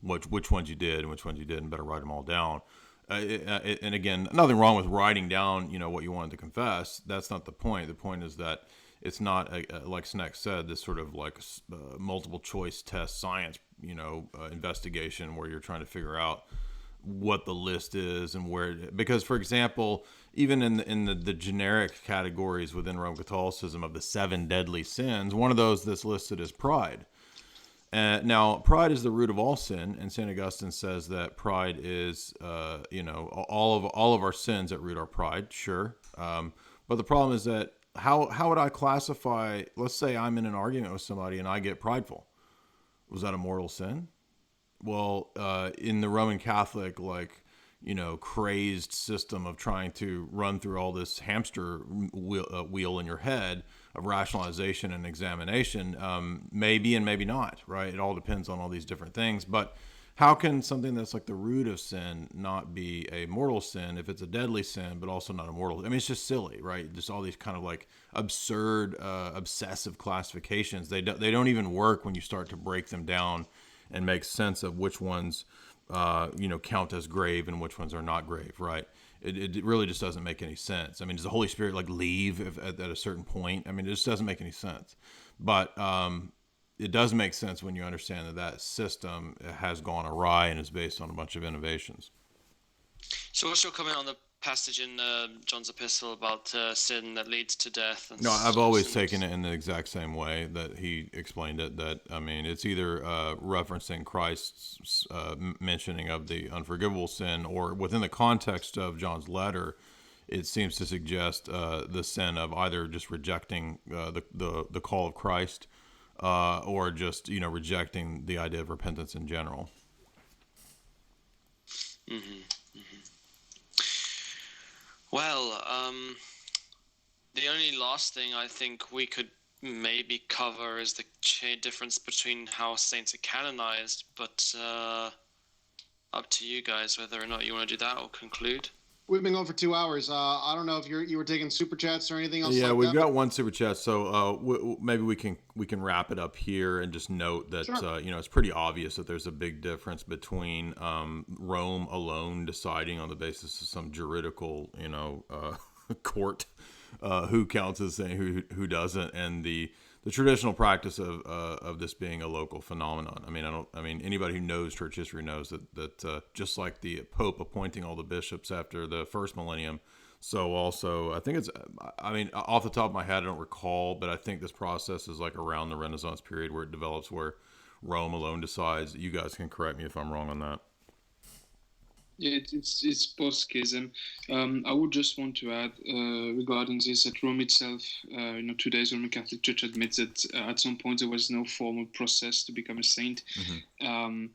which ones you did and which ones you didn't. Better write them all down. And again, nothing wrong with writing down, what you wanted to confess. That's not the point. The point is that it's not like Sneck said, this sort of like multiple choice test science, investigation where you're trying to figure out what the list is and where, because for example, even in the generic categories within Roman Catholicism of the 7 deadly sins, one of those that's listed is pride. Now, pride is the root of all sin, and St. Augustine says that pride is, all of our sins at root are pride, sure. But the problem is that how would I classify, let's say I'm in an argument with somebody and I get prideful. Was that a mortal sin? Well, in the Roman Catholic, crazed system of trying to run through all this hamster wheel in your head of rationalization and examination, maybe and maybe not, right? It all depends on all these different things. But how can something that's like the root of sin not be a mortal sin if it's a deadly sin, but also not a mortal? I mean, it's just silly, right? Just all these kind of like absurd, obsessive classifications. They don't even work when you start to break them down and make sense of which ones, count as grave and which ones are not grave, right? It really just doesn't make any sense. I mean, does the Holy Spirit leave at a certain point? I mean, it just doesn't make any sense. But it does make sense when you understand that system has gone awry and is based on a bunch of innovations. So what's your comment on the passage in John's epistle about sin that leads to death? No, I've always taken it in the exact same way that he explained it. That, I mean, it's either referencing Christ's mentioning of the unforgivable sin, or within the context of John's letter, it seems to suggest the sin of either just rejecting the call of Christ, or just rejecting the idea of repentance in general. Mm-hmm. Well, the only last thing I think we could maybe cover is the difference between how saints are canonized, but up to you guys whether or not you want to do that or conclude. We've been going for 2 hours. I don't know if you were taking super chats or anything else. Yeah, we've got one super chat, so maybe we can wrap it up here and just note that sure. It's pretty obvious that there's a big difference between Rome alone deciding on the basis of some juridical court who counts as saying who doesn't, and the traditional practice of this being a local phenomenon. I mean, anybody who knows church history knows that just like the Pope appointing all the bishops after the first millennium, so also I think it's, off the top of my head, I don't recall, but I think this process is like around the Renaissance period where it develops, where Rome alone decides. You guys can correct me if I'm wrong on that. Yeah, it's post-schism. I would just want to add regarding this that Rome itself, today's Roman Catholic Church admits that at some point there was no formal process to become a saint. Mm-hmm.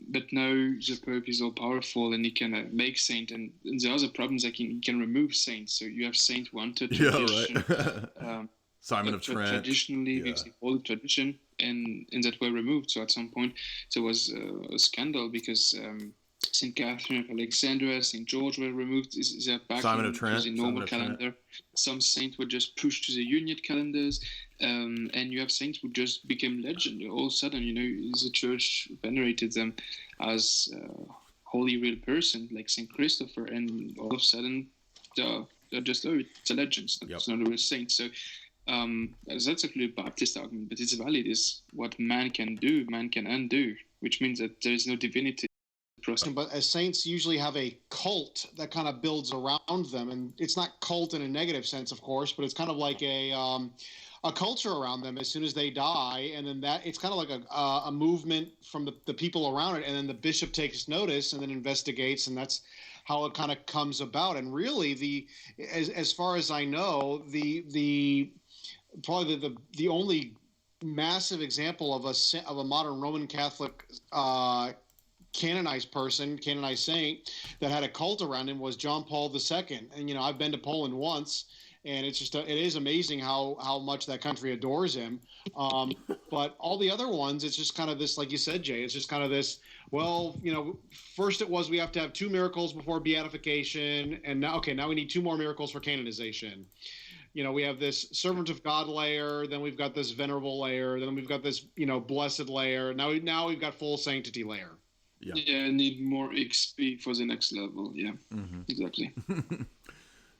But now the Pope is all powerful and he can make saint, and the other problems like he can remove saints. So you have saint who entered tradition. Yeah, right. Simon of Trent. Traditionally, we see all the tradition, and that were removed. So at some point there was a scandal because St. Catherine of Alexandria, St. George were removed. They're back Simon of Trent, the normal calendar. Some saints were just pushed to the Uniate calendars, and you have saints who just became legend. All of a sudden, the church venerated them as a holy real person, like St. Christopher, and all of a sudden, they're just, it's a legend. It's not a real saint. So that's actually a Baptist argument, but it's valid. Is what man can do, man can undo, which means that there is no divinity. But as saints usually have a cult that kind of builds around them, and it's not cult in a negative sense, of course, but it's kind of like a a culture around them as soon as they die, and then that it's kind of like a movement from the people around it, and then the bishop takes notice and then investigates, and that's how it kind of comes about. And really, as far as I know, the probably the only massive example of a modern Roman Catholic canonized saint that had a cult around him was John Paul II. And I've been to Poland once, and it's just it is amazing how much that country adores him. But all the other ones, it's just kind of this, like you said, Jay, it's just kind of this, well, first it was we have to have 2 miracles before beatification, and now we need 2 more miracles for canonization. We have this servant of God layer, then we've got this venerable layer, then we've got this, blessed layer. Now we've got full sanctity layer. Yeah, need more XP for the next level. Yeah, exactly.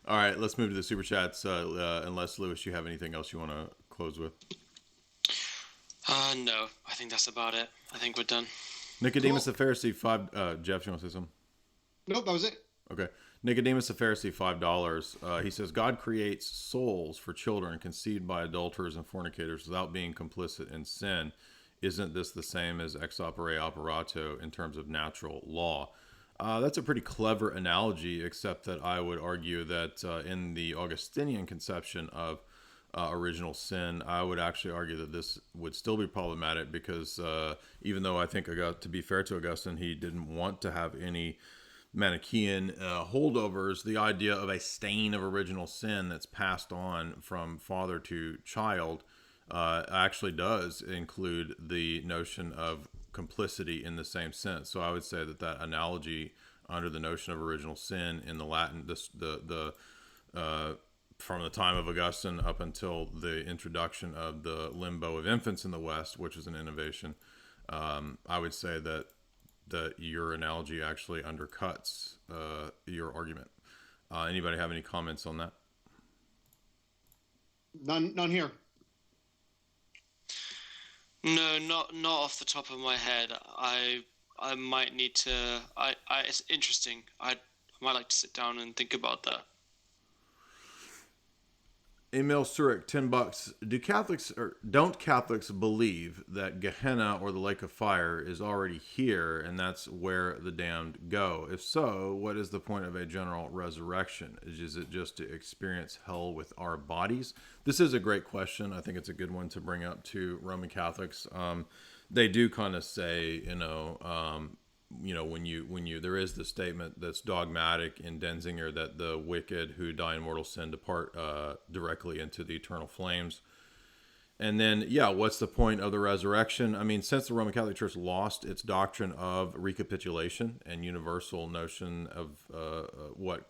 All right, let's move to the super chats. Unless Lewis, you have anything else you want to close with? No, I think that's about it. I think we're done. Nicodemus the Pharisee, $5. Jeff, you want to say something? Nope, that was it. Okay. Nicodemus the Pharisee, $5. He says, God creates souls for children conceived by adulterers and fornicators without being complicit in sin. Isn't this the same as ex opere operato in terms of natural law? That's a pretty clever analogy, except that I would argue that in the Augustinian conception of original sin, I would actually argue that this would still be problematic because even though I think, to be fair to Augustine, he didn't want to have any Manichaean holdovers, the idea of a stain of original sin that's passed on from father to child actually does include the notion of complicity in the same sense. So I would say that analogy under the notion of original sin in the Latin, from the time of Augustine up until the introduction of the limbo of infants in the West, which is an innovation, I would say that your analogy actually undercuts your argument. Anybody have any comments on that? None here. No, not off the top of my head. I might need to. It's interesting. I might like to sit down and think about that. Emil Surik, $10. Don't Catholics believe that Gehenna or the lake of fire is already here and that's where the damned go? If so, what is the point of a general resurrection? Is it just to experience hell with our bodies? This is a great question. I think it's a good one to bring up to Roman Catholics. They do kind of say, when you there is the statement that's dogmatic in Denzinger that the wicked who die in mortal sin depart directly into the eternal flames. And then, what's the point of the resurrection? I mean, since the Roman Catholic Church lost its doctrine of recapitulation and universal notion of the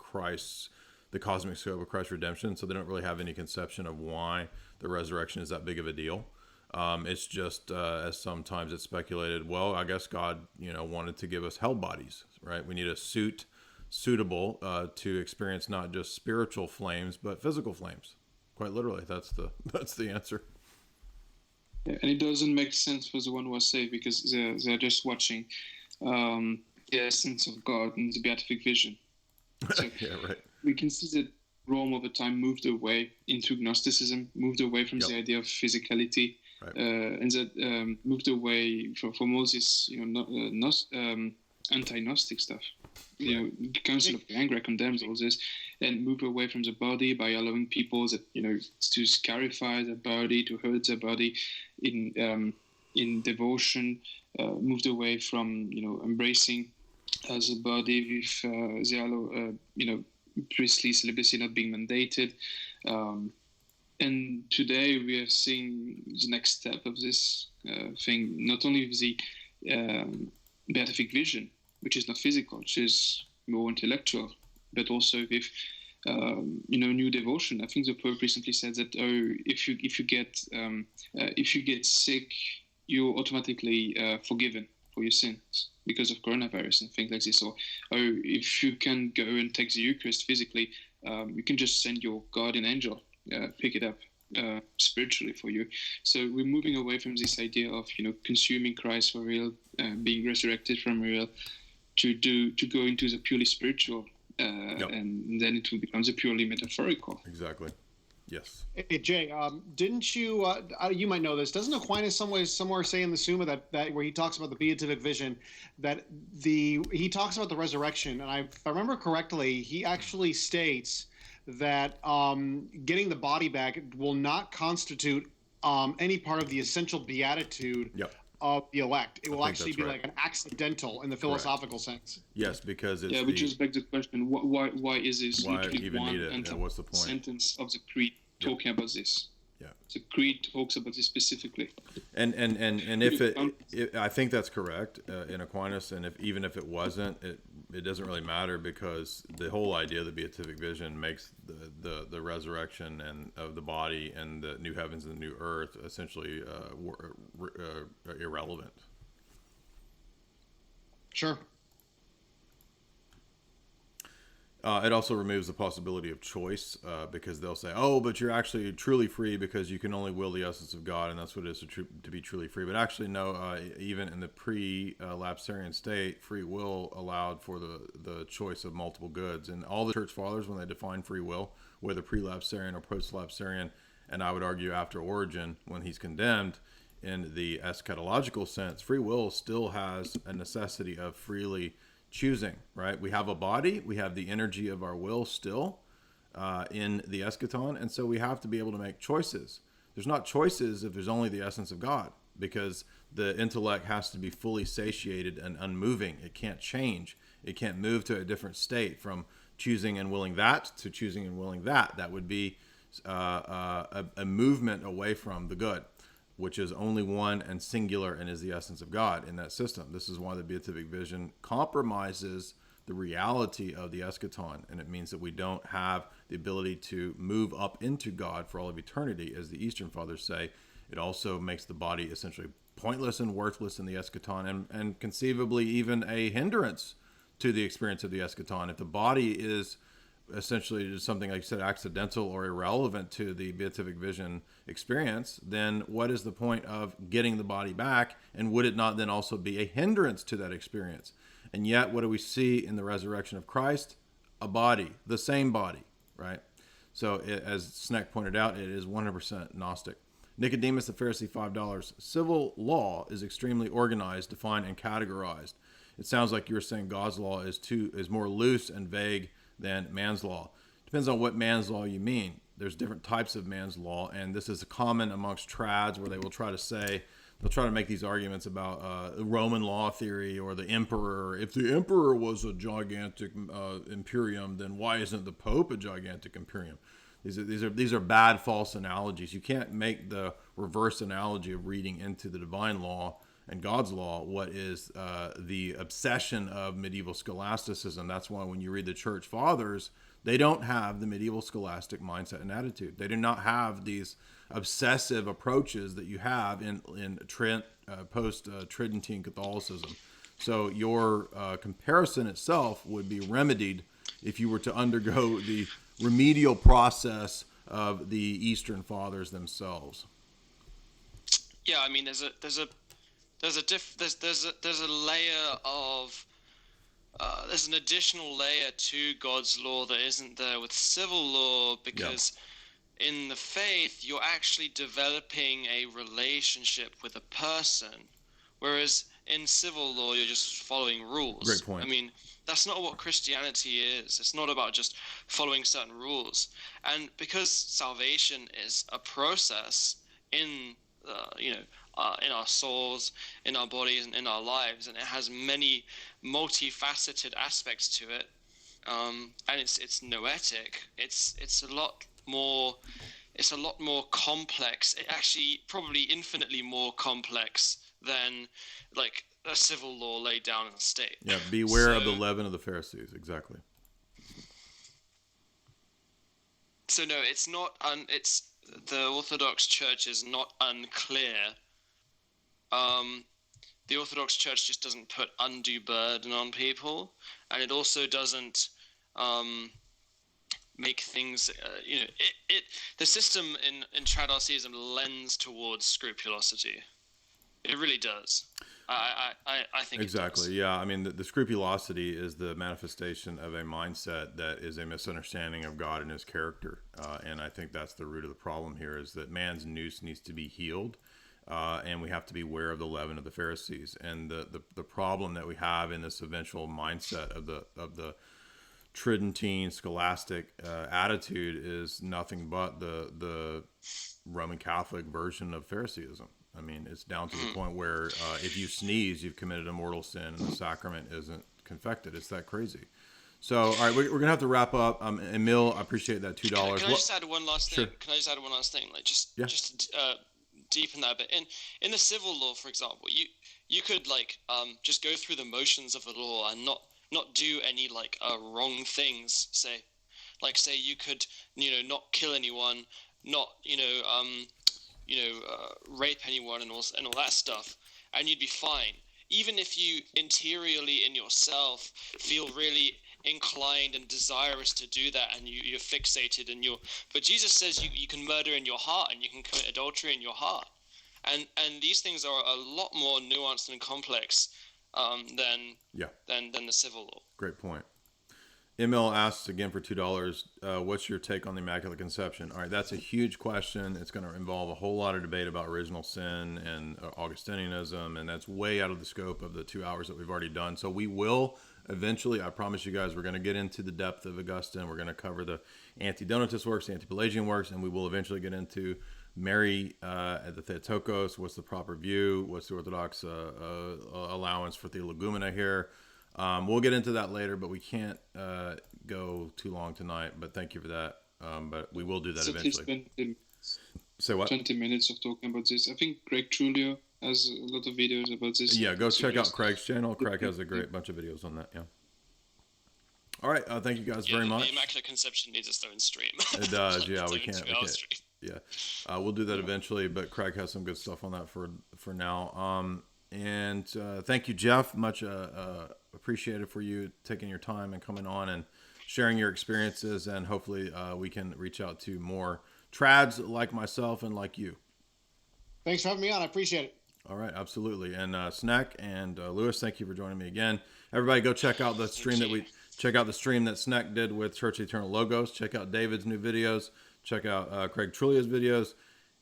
cosmic scope of Christ's redemption, so they don't really have any conception of why the resurrection is that big of a deal. It's just, as sometimes it's speculated, well, I guess God, wanted to give us hell bodies, right? We need a suit suitable to experience not just spiritual flames, but physical flames. Quite literally, that's the answer. Yeah, and it doesn't make sense for the one who are saved because they're just watching the essence of God and the beatific vision. So yeah, right. We can see that Rome over time moved away into Gnosticism, moved away from the idea of physicality. Right. And that moved away from all this, anti-Gnostic stuff. The Council of Angora condemns all this, and moved away from the body by allowing people that to scarify the body, to hurt the body in devotion. Moved away from embracing the body with they allow priestly celibacy not being mandated. And today we are seeing the next step of this thing, not only with the beatific vision, which is not physical, which is more intellectual, but also with new devotion. I think the Pope recently said that if you get sick, you're automatically forgiven for your sins because of coronavirus and things like this. Or if you can go and take the Eucharist physically, you can just send your guardian angel. Pick it up spiritually for you. So we're moving away from this idea of consuming Christ for real, being resurrected from real, to go into the purely spiritual, and then it will become the purely metaphorical. Exactly. Yes. Hey, Jay, didn't you, you might know this, doesn't Aquinas somewhere say in the Summa that where he talks about the beatific vision, that he talks about the resurrection, and if I remember correctly, he actually states that getting the body back will not constitute any part of the essential beatitude Yep. of the elect. It will think actually that's be right. like an accidental in the philosophical sense. Yes, because it's which just begs the question: why is this Why literally even one need it? entire What's the point? sentence of the creed talking about this? Yeah. The creed talks about this specifically. And if I think that's correct in Aquinas, and even if it wasn't, it doesn't really matter, because the whole idea of the beatific vision makes the resurrection and of the body and the new heavens and the new earth essentially irrelevant. Sure. It also removes the possibility of choice, because they'll say, "Oh, but you're actually truly free because you can only will the essence of God, and that's what it is to be truly free." But actually, no. Even in the pre-lapsarian state, free will allowed for the choice of multiple goods. And all the church fathers, when they define free will, whether pre-lapsarian or post-lapsarian, and I would argue after Origen, when he's condemned, in the eschatological sense, free will still has a necessity of freely choosing, right? We have a body, we have the energy of our will still in the eschaton, and so we have to be able to make choices. There's not choices if there's only the essence of God, because the intellect has to be fully satiated and unmoving. It can't change. It can't move to a different state from choosing and willing that to choosing and willing that. That would be a movement away from the good, which is only one and singular and is the essence of God in that system. This is why the beatific vision compromises the reality of the eschaton, and it means that we don't have the ability to move up into God for all of eternity, as the Eastern Fathers say. It also makes the body essentially pointless and worthless in the eschaton, and conceivably even a hindrance to the experience of the eschaton. If the body is essentially just something, like you said, accidental or irrelevant to the beatific vision experience, then what is the point of getting the body back? And would it not then also be a hindrance to that experience? And yet, what do we see in the resurrection of Christ? A body, the same body, right? So as Sneck pointed out, it is 100% Gnostic. Nicodemus the Pharisee, $5. Civil law is extremely organized, defined, and categorized. It sounds like you were saying God's law is more loose and vague than man's law. Depends on what man's law you mean. There's different types of man's law, and this is common amongst trads, where they will try to make these arguments about Roman law theory or the emperor. If the emperor was a gigantic imperium, then why isn't the Pope a gigantic imperium? These are bad, false analogies. You can't make the reverse analogy of reading into the divine law and God's law what is the obsession of medieval scholasticism. That's why when you read the church fathers, they don't have the medieval scholastic mindset and attitude. They do not have these obsessive approaches that you have in post Tridentine Catholicism. So your comparison itself would be remedied if you were to undergo the remedial process of the Eastern Fathers themselves. Yeah, I mean, there's a layer of there's an additional layer to God's law that isn't there with civil law, because in the faith you're actually developing a relationship with a person, whereas in civil law you're just following rules. Great point. I mean, that's not what Christianity is. It's not about just following certain rules. And because salvation is a process in in our souls, in our bodies, and in our lives, and it has many multifaceted aspects to it, and it's noetic. It's a lot more complex. It actually probably infinitely more complex than like a civil law laid down in the state. Yeah, beware of the leaven of the Pharisees. Exactly. So no, it's not. It's the Orthodox Church is not unclear. The Orthodox Church just doesn't put undue burden on people, and it also doesn't make things. The system in Tradism lends towards scrupulosity. It really does. I think exactly. Yeah, I mean, the scrupulosity is the manifestation of a mindset that is a misunderstanding of God and His character, and I think that's the root of the problem here. Is that man's noose needs to be healed, and we have to be aware of the leaven of the Pharisees, and the problem that we have in this eventual mindset of the Tridentine scholastic attitude is nothing but the Roman Catholic version of Phariseeism. I mean, it's down to the point where if you sneeze, you've committed a mortal sin, and the sacrament isn't confected. It's that crazy. So, all right, we're gonna have to wrap up. Emil, I appreciate that $2. Can I just add one last thing? Sure. Can I just add one last thing? Like just deepen that a bit. In the civil law, for example, you could just go through the motions of the law and not do any wrong things. Say you could not kill anyone, not rape anyone and all that stuff, and you'd be fine. Even if you interiorly in yourself feel really inclined and desirous to do that, and you're fixated and but Jesus says you can murder in your heart and you can commit adultery in your heart, and these things are a lot more nuanced and complex than the civil law. Great point. Emil asks again for $2. What's your take on the Immaculate Conception? All right, that's a huge question. It's going to involve a whole lot of debate about original sin and Augustinianism, and that's way out of the scope of the 2 hours that we've already done. So we will eventually, I promise you guys, we're going to get into the depth of Augustine. We're going to cover the anti-Donatist works, the anti-Pelagian works, and we will eventually get into Mary at the Theotokos. What's the proper view? What's the Orthodox allowance for Theologumena here? We'll get into that later, but we can't go too long tonight. But thank you for that. But we will do that eventually. Say what? 20 minutes of talking about this. I think Greg Trulio has a lot of videos about this. Yeah, go check out Craig's channel. Craig has a great bunch of videos on that. Yeah. All right. Thank you guys very much. The Immaculate Conception needs its own stream. It does. Yeah, we can't. Yeah, we'll do that eventually. But Craig has some good stuff on that for now. And thank you, Geoff. Much appreciated for you taking your time and coming on and sharing your experiences. And hopefully we can reach out to more trads like myself and like you. Thanks for having me on. I appreciate it. All right, absolutely. And Snack and Lewis, thank you for joining me again. Everybody, go check out the stream that Snack did with Church of Eternal Logos. Check out David's new videos. Check out Craig Trulio's videos.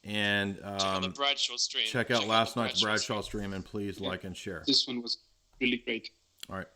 And check out the Bradshaw stream. Check out last night's Bradshaw stream, and please like and share. This one was really great. All right.